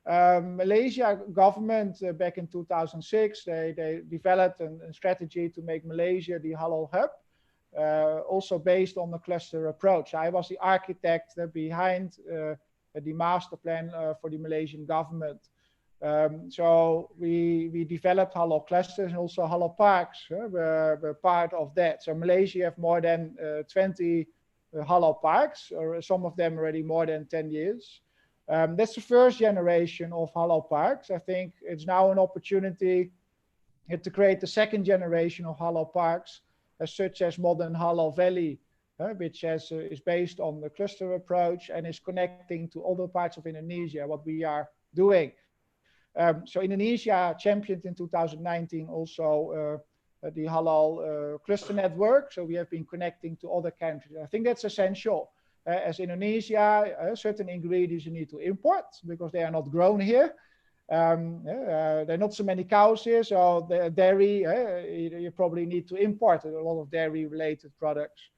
Malaysia government back in 2006, they developed a strategy to make Malaysia the halal hub, also based on the cluster approach. I was the architect behind the master plan for the Malaysian government. So we developed halal clusters, and also halal parks were part of that. So Malaysia have more than 20 halal parks, or some of them already more than 10 years. That's the first generation of halal parks. I think it's now an opportunity to create the second generation of halal parks, such as Modern Halal Valley, which is based on the cluster approach and is connecting to other parts of Indonesia, what we are doing. So Indonesia championed in 2019 also the halal cluster network. So we have been connecting to other countries. I think that's essential. As Indonesia, certain ingredients you need to import because they are not grown here. There are not so many cows here, so the dairy, you probably need to import a lot of dairy-related products.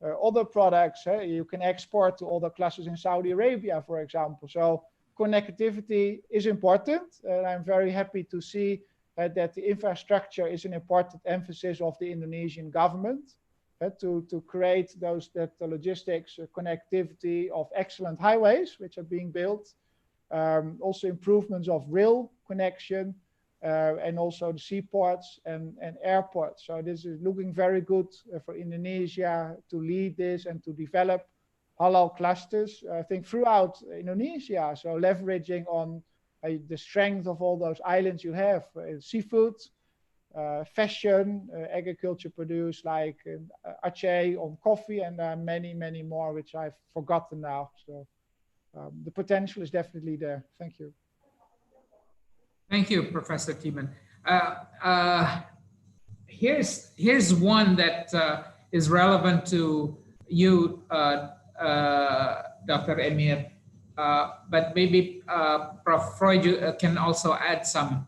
Other products you can export to other clusters in Saudi Arabia, for example. So connectivity is important, and I'm very happy to see that the infrastructure is an important emphasis of the Indonesian government to create the logistics connectivity of excellent highways, which are being built. Also improvements of rail connection and also the seaports and airports. So this is looking very good for Indonesia to lead this and to develop halal clusters, I think, throughout Indonesia. So leveraging on the strength of all those islands you have, seafood, fashion, agriculture produced like Aceh on coffee, and many, many more, which I've forgotten now. So the potential is definitely there. Thank you. Thank you, Professor Tiemann. Here's one that is relevant to you, Dr. Emir, but maybe Prof. Freud can also add some.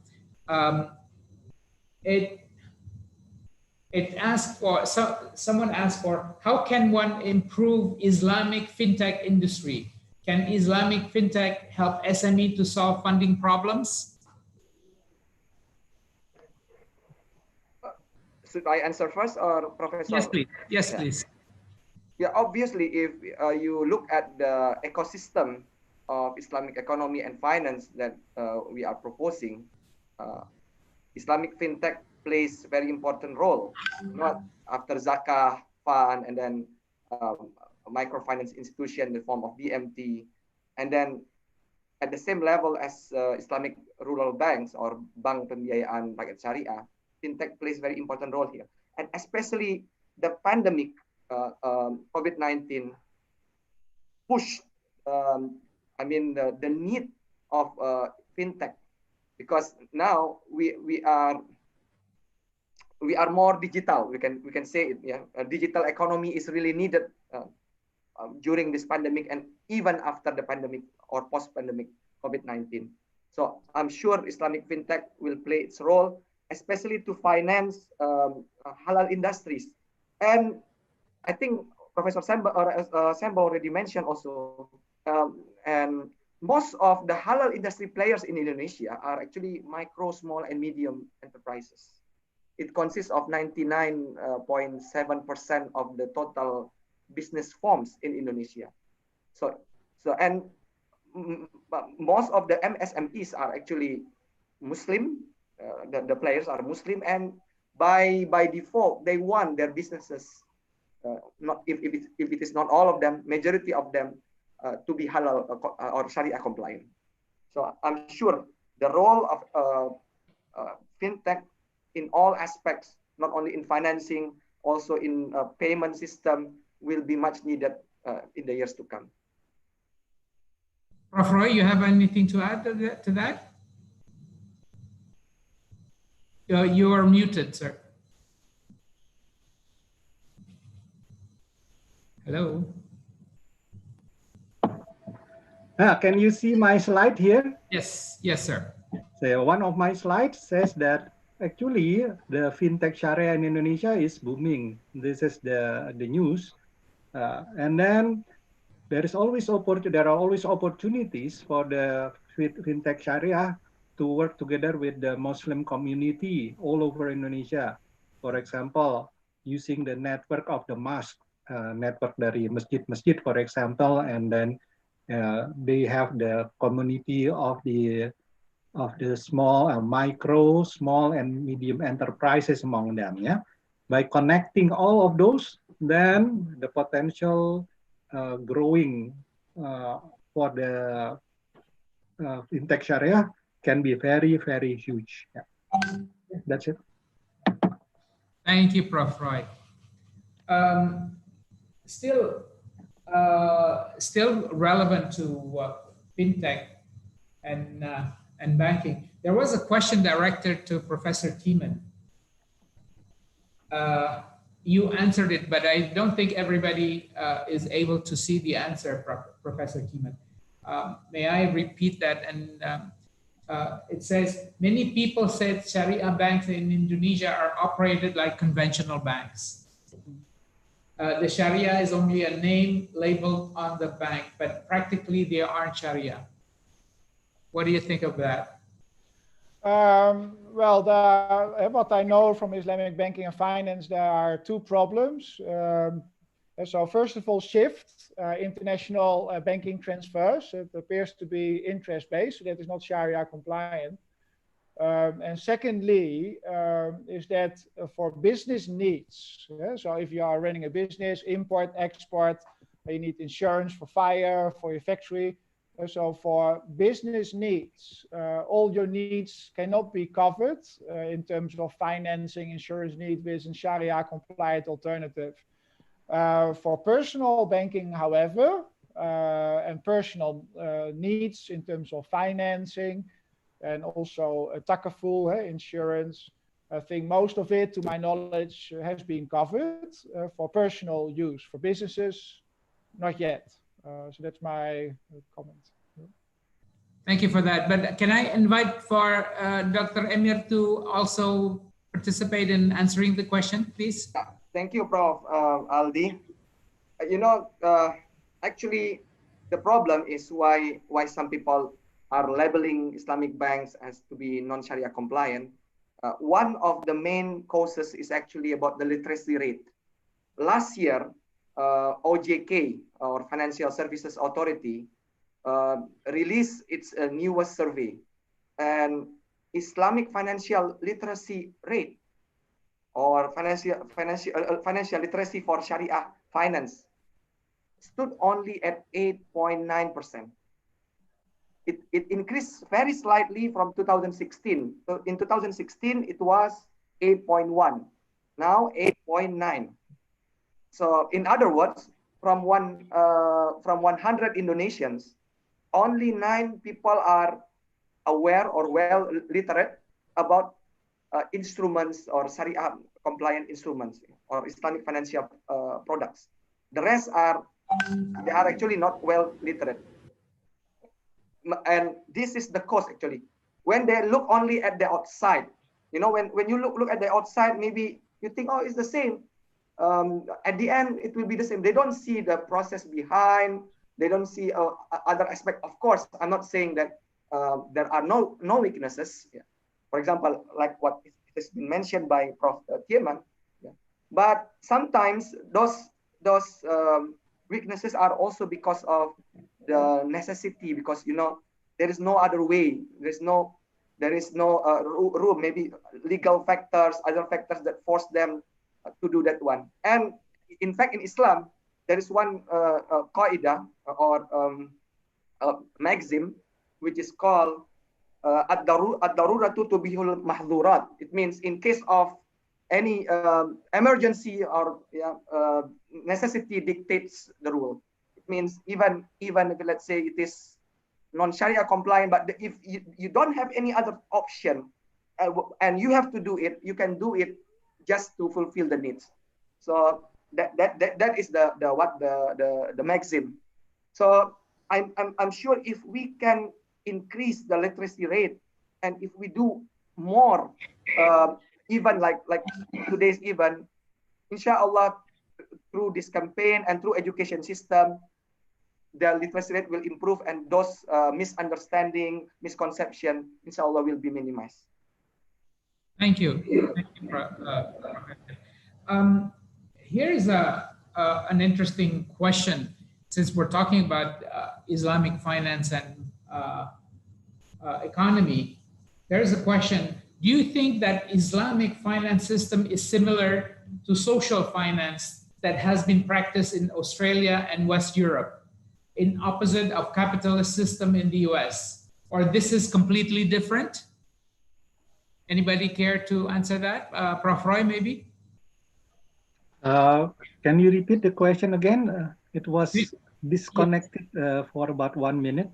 It asked for, someone asked for, how can one improve Islamic fintech industry? Can Islamic fintech help SME to solve funding problems? Should I answer first, or Professor? Yes, please. Yes, please. Yeah, obviously, if you look at the ecosystem of Islamic economy and finance that we are proposing, Islamic fintech plays a very important role. Not after Zakah fund, and then a microfinance institution in the form of BMT, and then at the same level as Islamic rural banks or Bank Pembiayaan Rakyat Syariah, fintech plays a very important role here. And especially the pandemic, COVID-19, pushed, the need of fintech, because now we are more digital. We can say it. Yeah, a digital economy is really needed during this pandemic and even after the pandemic or post-pandemic COVID-19. So I'm sure Islamic fintech will play its role, especially to finance halal industries. And I think Professor Sembo already mentioned also, and most of the halal industry players in Indonesia are actually micro, small, and medium enterprises. It consists of 99.7% of the total business forms in Indonesia. And most of the MSMEs are actually Muslim. The players are Muslim, and by default they want their businesses, not if it is not all of them, majority of them, to be halal or Sharia compliant. So I'm sure the role of fintech in all aspects, not only in financing, also in payment system, will be much needed in the years to come. Prof. Roy, you have anything to add to that? You are muted, sir. Hello. Can you see my slide here? Yes, yes, sir. So one of my slides says that actually the fintech Sharia in Indonesia is booming. This is the news, and then there are always opportunities for the fintech Sharia to work together with the Muslim community all over Indonesia. For example, using the network of the mosque, network dari masjid-masjid, for example, and then they have the community of the small, micro, small, and medium enterprises among them. Yeah, by connecting all of those, then the potential growing for the fintech Sharia can be very, very huge. Yeah. That's it. Thank you, Prof. Roy. Still relevant to fintech and banking. There was a question directed to Professor Thiemann. You answered it, but I don't think everybody is able to see the answer, Professor Thiemann. May I repeat that? And it says, many people said Sharia banks in Indonesia are operated like conventional banks. The Sharia is only a name labeled on the bank, but practically they aren't Sharia. What do you think of that? Well, what I know from Islamic banking and finance, there are two problems. So first of all, SWIFT, international banking transfers. It appears to be interest-based, so that is not Sharia compliant. And secondly, is that for business needs. So if you are running a business, import, export, you need insurance for fire, for your factory. So for business needs, all your needs cannot be covered in terms of financing, insurance needs with a Sharia compliant alternative. For personal banking, however, and personal needs in terms of financing and also takaful, insurance, I think most of it, to my knowledge, has been covered for personal use. For businesses, not yet. So that's my comment. Thank you for that. But can I invite for Dr. Emir to also participate in answering the question, please? Thank you, Prof. Aldi. Actually, the problem is why some people are labeling Islamic banks as to be non-Sharia compliant. One of the main causes is actually about the literacy rate. Last year, OJK, or Financial Services Authority, released its newest survey, and Islamic financial literacy rate, or financial literacy for Sharia finance, stood only at 8.9%. It increased very slightly from 2016. So in 2016, it was 8.1. Now 8.9. So in other words, from 100 Indonesians, only 9 people are aware or well literate about instruments or Sharia compliant instruments or Islamic financial products. The rest are actually not well literate. And this is the cause actually. When they look only at the outside, when you look at the outside, maybe you think, oh, it's the same. At the end, it will be the same. They don't see the process behind. They don't see other aspects. Of course, I'm not saying that there are no weaknesses. Yeah. For example, like what has been mentioned by Prof. Thiemann. Yeah. But sometimes those weaknesses are also because of the necessity, because there is no other way. There is no room. Maybe legal factors, other factors that force them to do that one. And in fact, in Islam, there is one qaida or maxim which is called ad-daruratu tubihul mahdhurat. It means in case of any emergency or necessity dictates the rule. It means even if, let's say, it is non-Sharia compliant, but if you don't have any other option and you have to do it, you can do it just to fulfill the needs. So that is the maxim. So I'm sure if we can increase the literacy rate, and if we do more, even like today's event, inshallah, through this campaign and through education system, the literacy rate will improve, and those misunderstanding, misconception, inshallah, will be minimized. Thank you. Thank you, Professor. Here is an interesting question. Since we're talking about Islamic finance and economy, there's a question. Do you think that Islamic finance system is similar to social finance that has been practiced in Australia and West Europe, in opposite of capitalist system in the US? or this is completely different? Anybody care to answer that? Prof. Roy, maybe? Can you repeat the question again? It was Yes. disconnected for about 1 minute.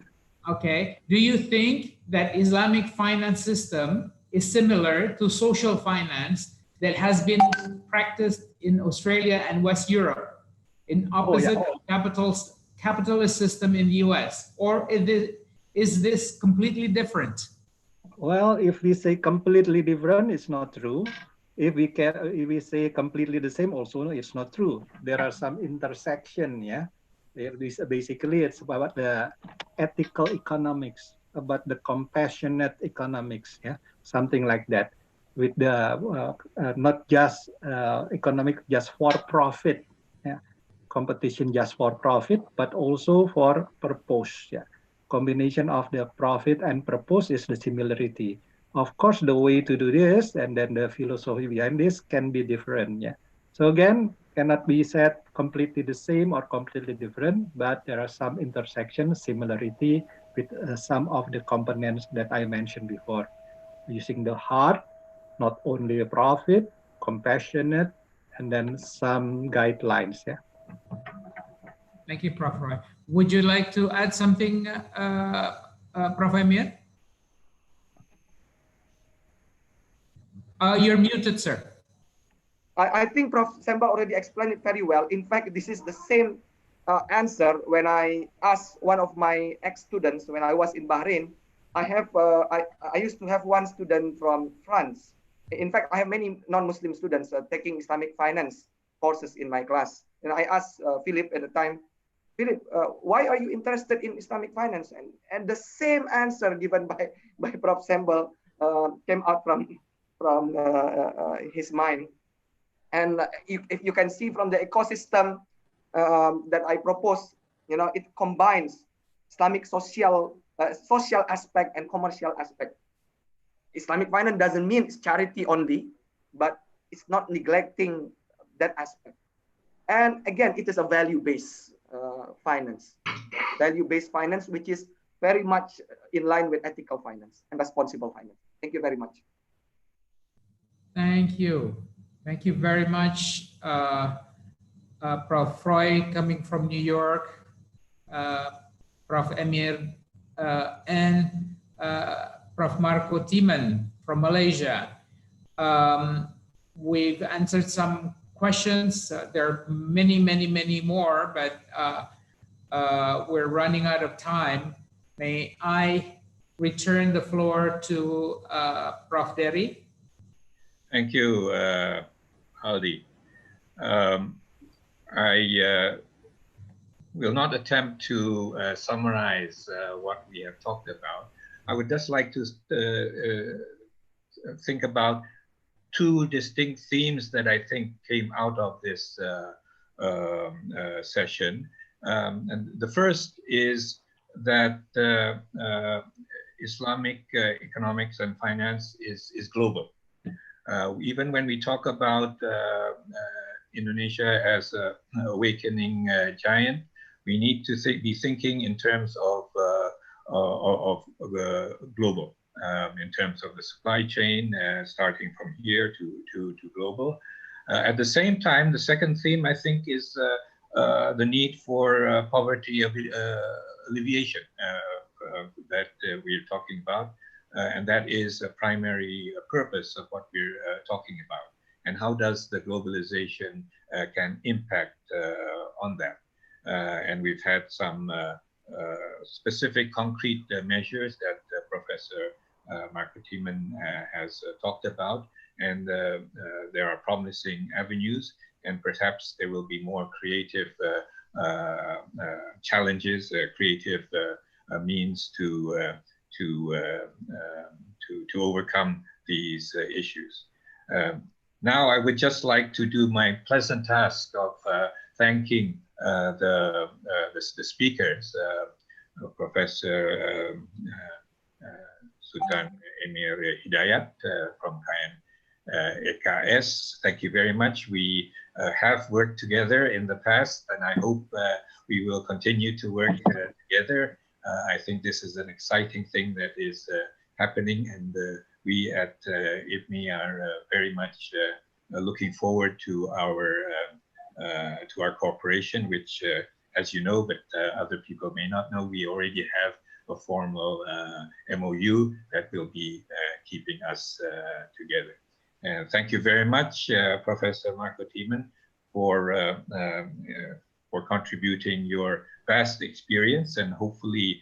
Okay. Do you think that Islamic finance system is similar to social finance that has been practiced in Australia and West Europe, in opposite capitalist system in the US? Or is this completely different? Well, if we say completely different, it's not true. If we say completely the same, also it's not true. There are some intersection, yeah. Basically, it's about the ethical economics, about the compassionate economics, yeah, something like that. With the not just economic, just for profit, yeah, competition just for profit, but also for purpose, yeah. Combination of the profit and purpose is the similarity. Of course, the way to do this and then the philosophy behind this can be different. Yeah. So again, cannot be said completely the same or completely different, but there are some intersection, similarity with some of the components that I mentioned before. Using the heart, not only a profit, compassionate, and then some guidelines. Yeah. Thank you, Prof. Roy. Would you like to add something, Prof. Emir? You're muted, sir. I think Prof. Semba already explained it very well. In fact, this is the same answer when I asked one of my ex-students when I was in Bahrain. I used to have one student from France. In fact, I have many non-Muslim students taking Islamic finance courses in my class. And I asked Philip at the time, Philip, why are you interested in Islamic finance? And the same answer given by Prof. Semba came out from his mind. And if you can see from the ecosystem that I propose, it combines Islamic social aspect and commercial aspect. Islamic finance doesn't mean it's charity only, but it's not neglecting that aspect. And again, it is a value-based finance. Value-based finance, which is very much in line with ethical finance and responsible finance. Thank you very much. Thank you. Thank you very much, Prof. Roy, coming from New York, Prof. Emir, and Prof. Marco Timan from Malaysia. We've answered some questions. There are many, many, many more, but we're running out of time. May I return the floor to Prof. Dery? Thank you, Aldi. I will not attempt to summarize what we have talked about. I would just like to think about two distinct themes that I think came out of this session. And the first is that Islamic economics and finance is global. Even when we talk about Indonesia as an awakening giant, we need to be thinking in terms of global, in terms of the supply chain, starting from here to global. At the same time, the second theme, I think, is the need for poverty alleviation that we're talking about. And that is a primary purpose of what we're talking about. And how does the globalization can impact on that? And we've had some specific concrete measures that Professor Marco Timan has talked about. And there are promising avenues, and perhaps there will be more creative challenges, creative means to overcome these issues. Now, I would just like to do my pleasant task of thanking the speakers, Professor Sultan Emir Hidayat from EKS. Thank you very much. We have worked together in the past, and I hope we will continue to work together I think this is an exciting thing that is happening, and we at IPMI are very much looking forward to our cooperation, which, as you know, but other people may not know, we already have a formal MOU that will be keeping us together. And thank you very much, Professor Marco Tiemann, for contributing your vast experience, and hopefully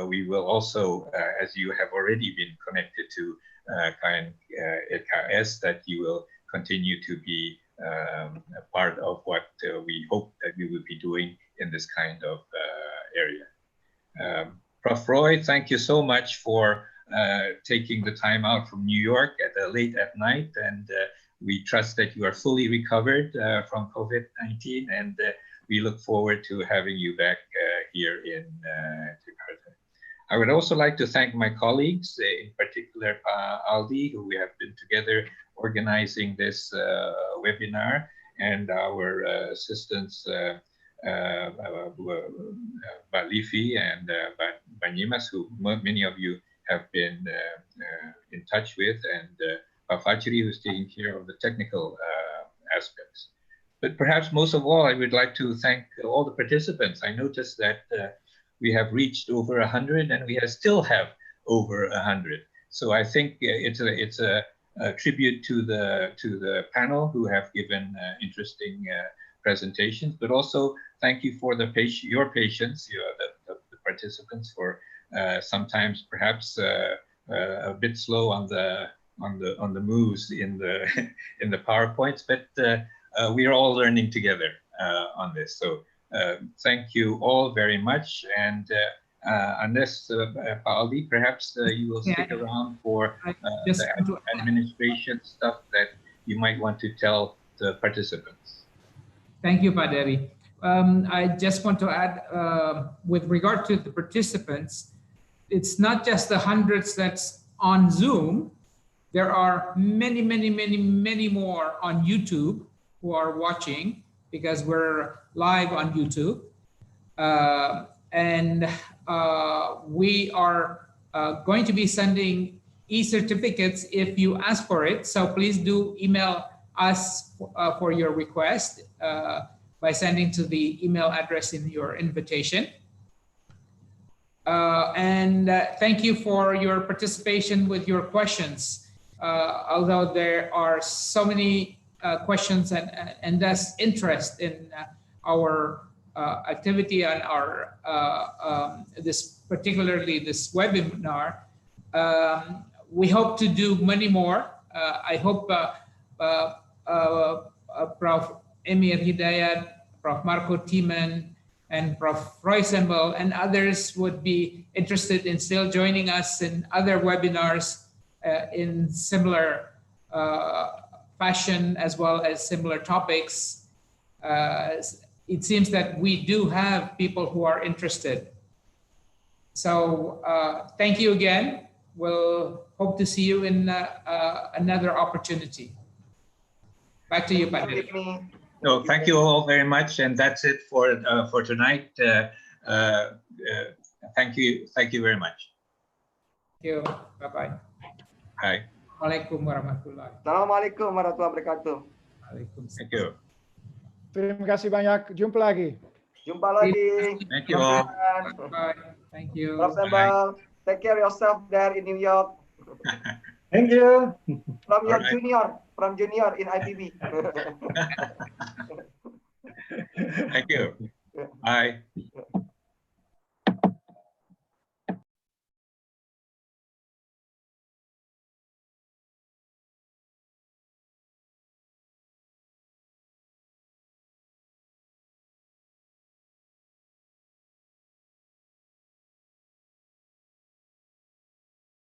we will also, as you have already been connected to KNKS, that you will continue to be a part of what we hope that we will be doing in this kind of area. Prof. Roy, thank you so much for taking the time out from New York late at night, and we trust that you are fully recovered from COVID-19, and we look forward to having you back here in Jakarta. I would also like to thank my colleagues, in particular Aldi, who we have been together organizing this webinar, and our assistants, Balifi and Banyimas, who many of you have been in touch with, and Fajri, who's taking care of the technical aspects. But perhaps most of all, I would like to thank all the participants. I noticed that we have reached over 100, and we still have over 100. So I think it's a tribute to the panel who have given interesting presentations, but also thank you for your patience, the participants, for sometimes perhaps a bit slow on the moves in the PowerPoints, but we are all learning together on this. So thank you all very much, and unless Aldi, perhaps you will stick around for the administration stuff that you might want to tell the participants. Thank you, Pak Dery. I just want to add, with regard to the participants, it's not just the hundreds that's on Zoom. There are many, many, many, many more on YouTube who are watching, because we're live on YouTube. And we are going to be sending e-certificates if you ask for it. So please do email us for your request by sending to the email address in your invitation. And thank you for your participation with your questions. Although there are so many questions and thus interest in our activity and our particularly this webinar, we hope to do many more. I hope Prof. Emir Hidayat, Prof. Marco Tiemann, and Prof. Roy Sembel and others would be interested in still joining us in other webinars in similar fashion, as well as similar topics. It seems that we do have people who are interested. So thank you again. We'll hope to see you in another opportunity. Back to you, Pak Dery. No, thank you all very much, and that's it for tonight. Thank you very much. Thank you. Bye bye. Bye. Assalamualaikum warahmatullahi. Assalamualaikum warahmatullahi wabarakatuh. Thank you. Terima kasih banyak. Jumpa lagi. Jumpa lagi. Thank you all. Bye. Thank you. Prof. Sembel, take care of yourself there in New York. Thank you. From your right. junior in IPB. Thank you. Bye.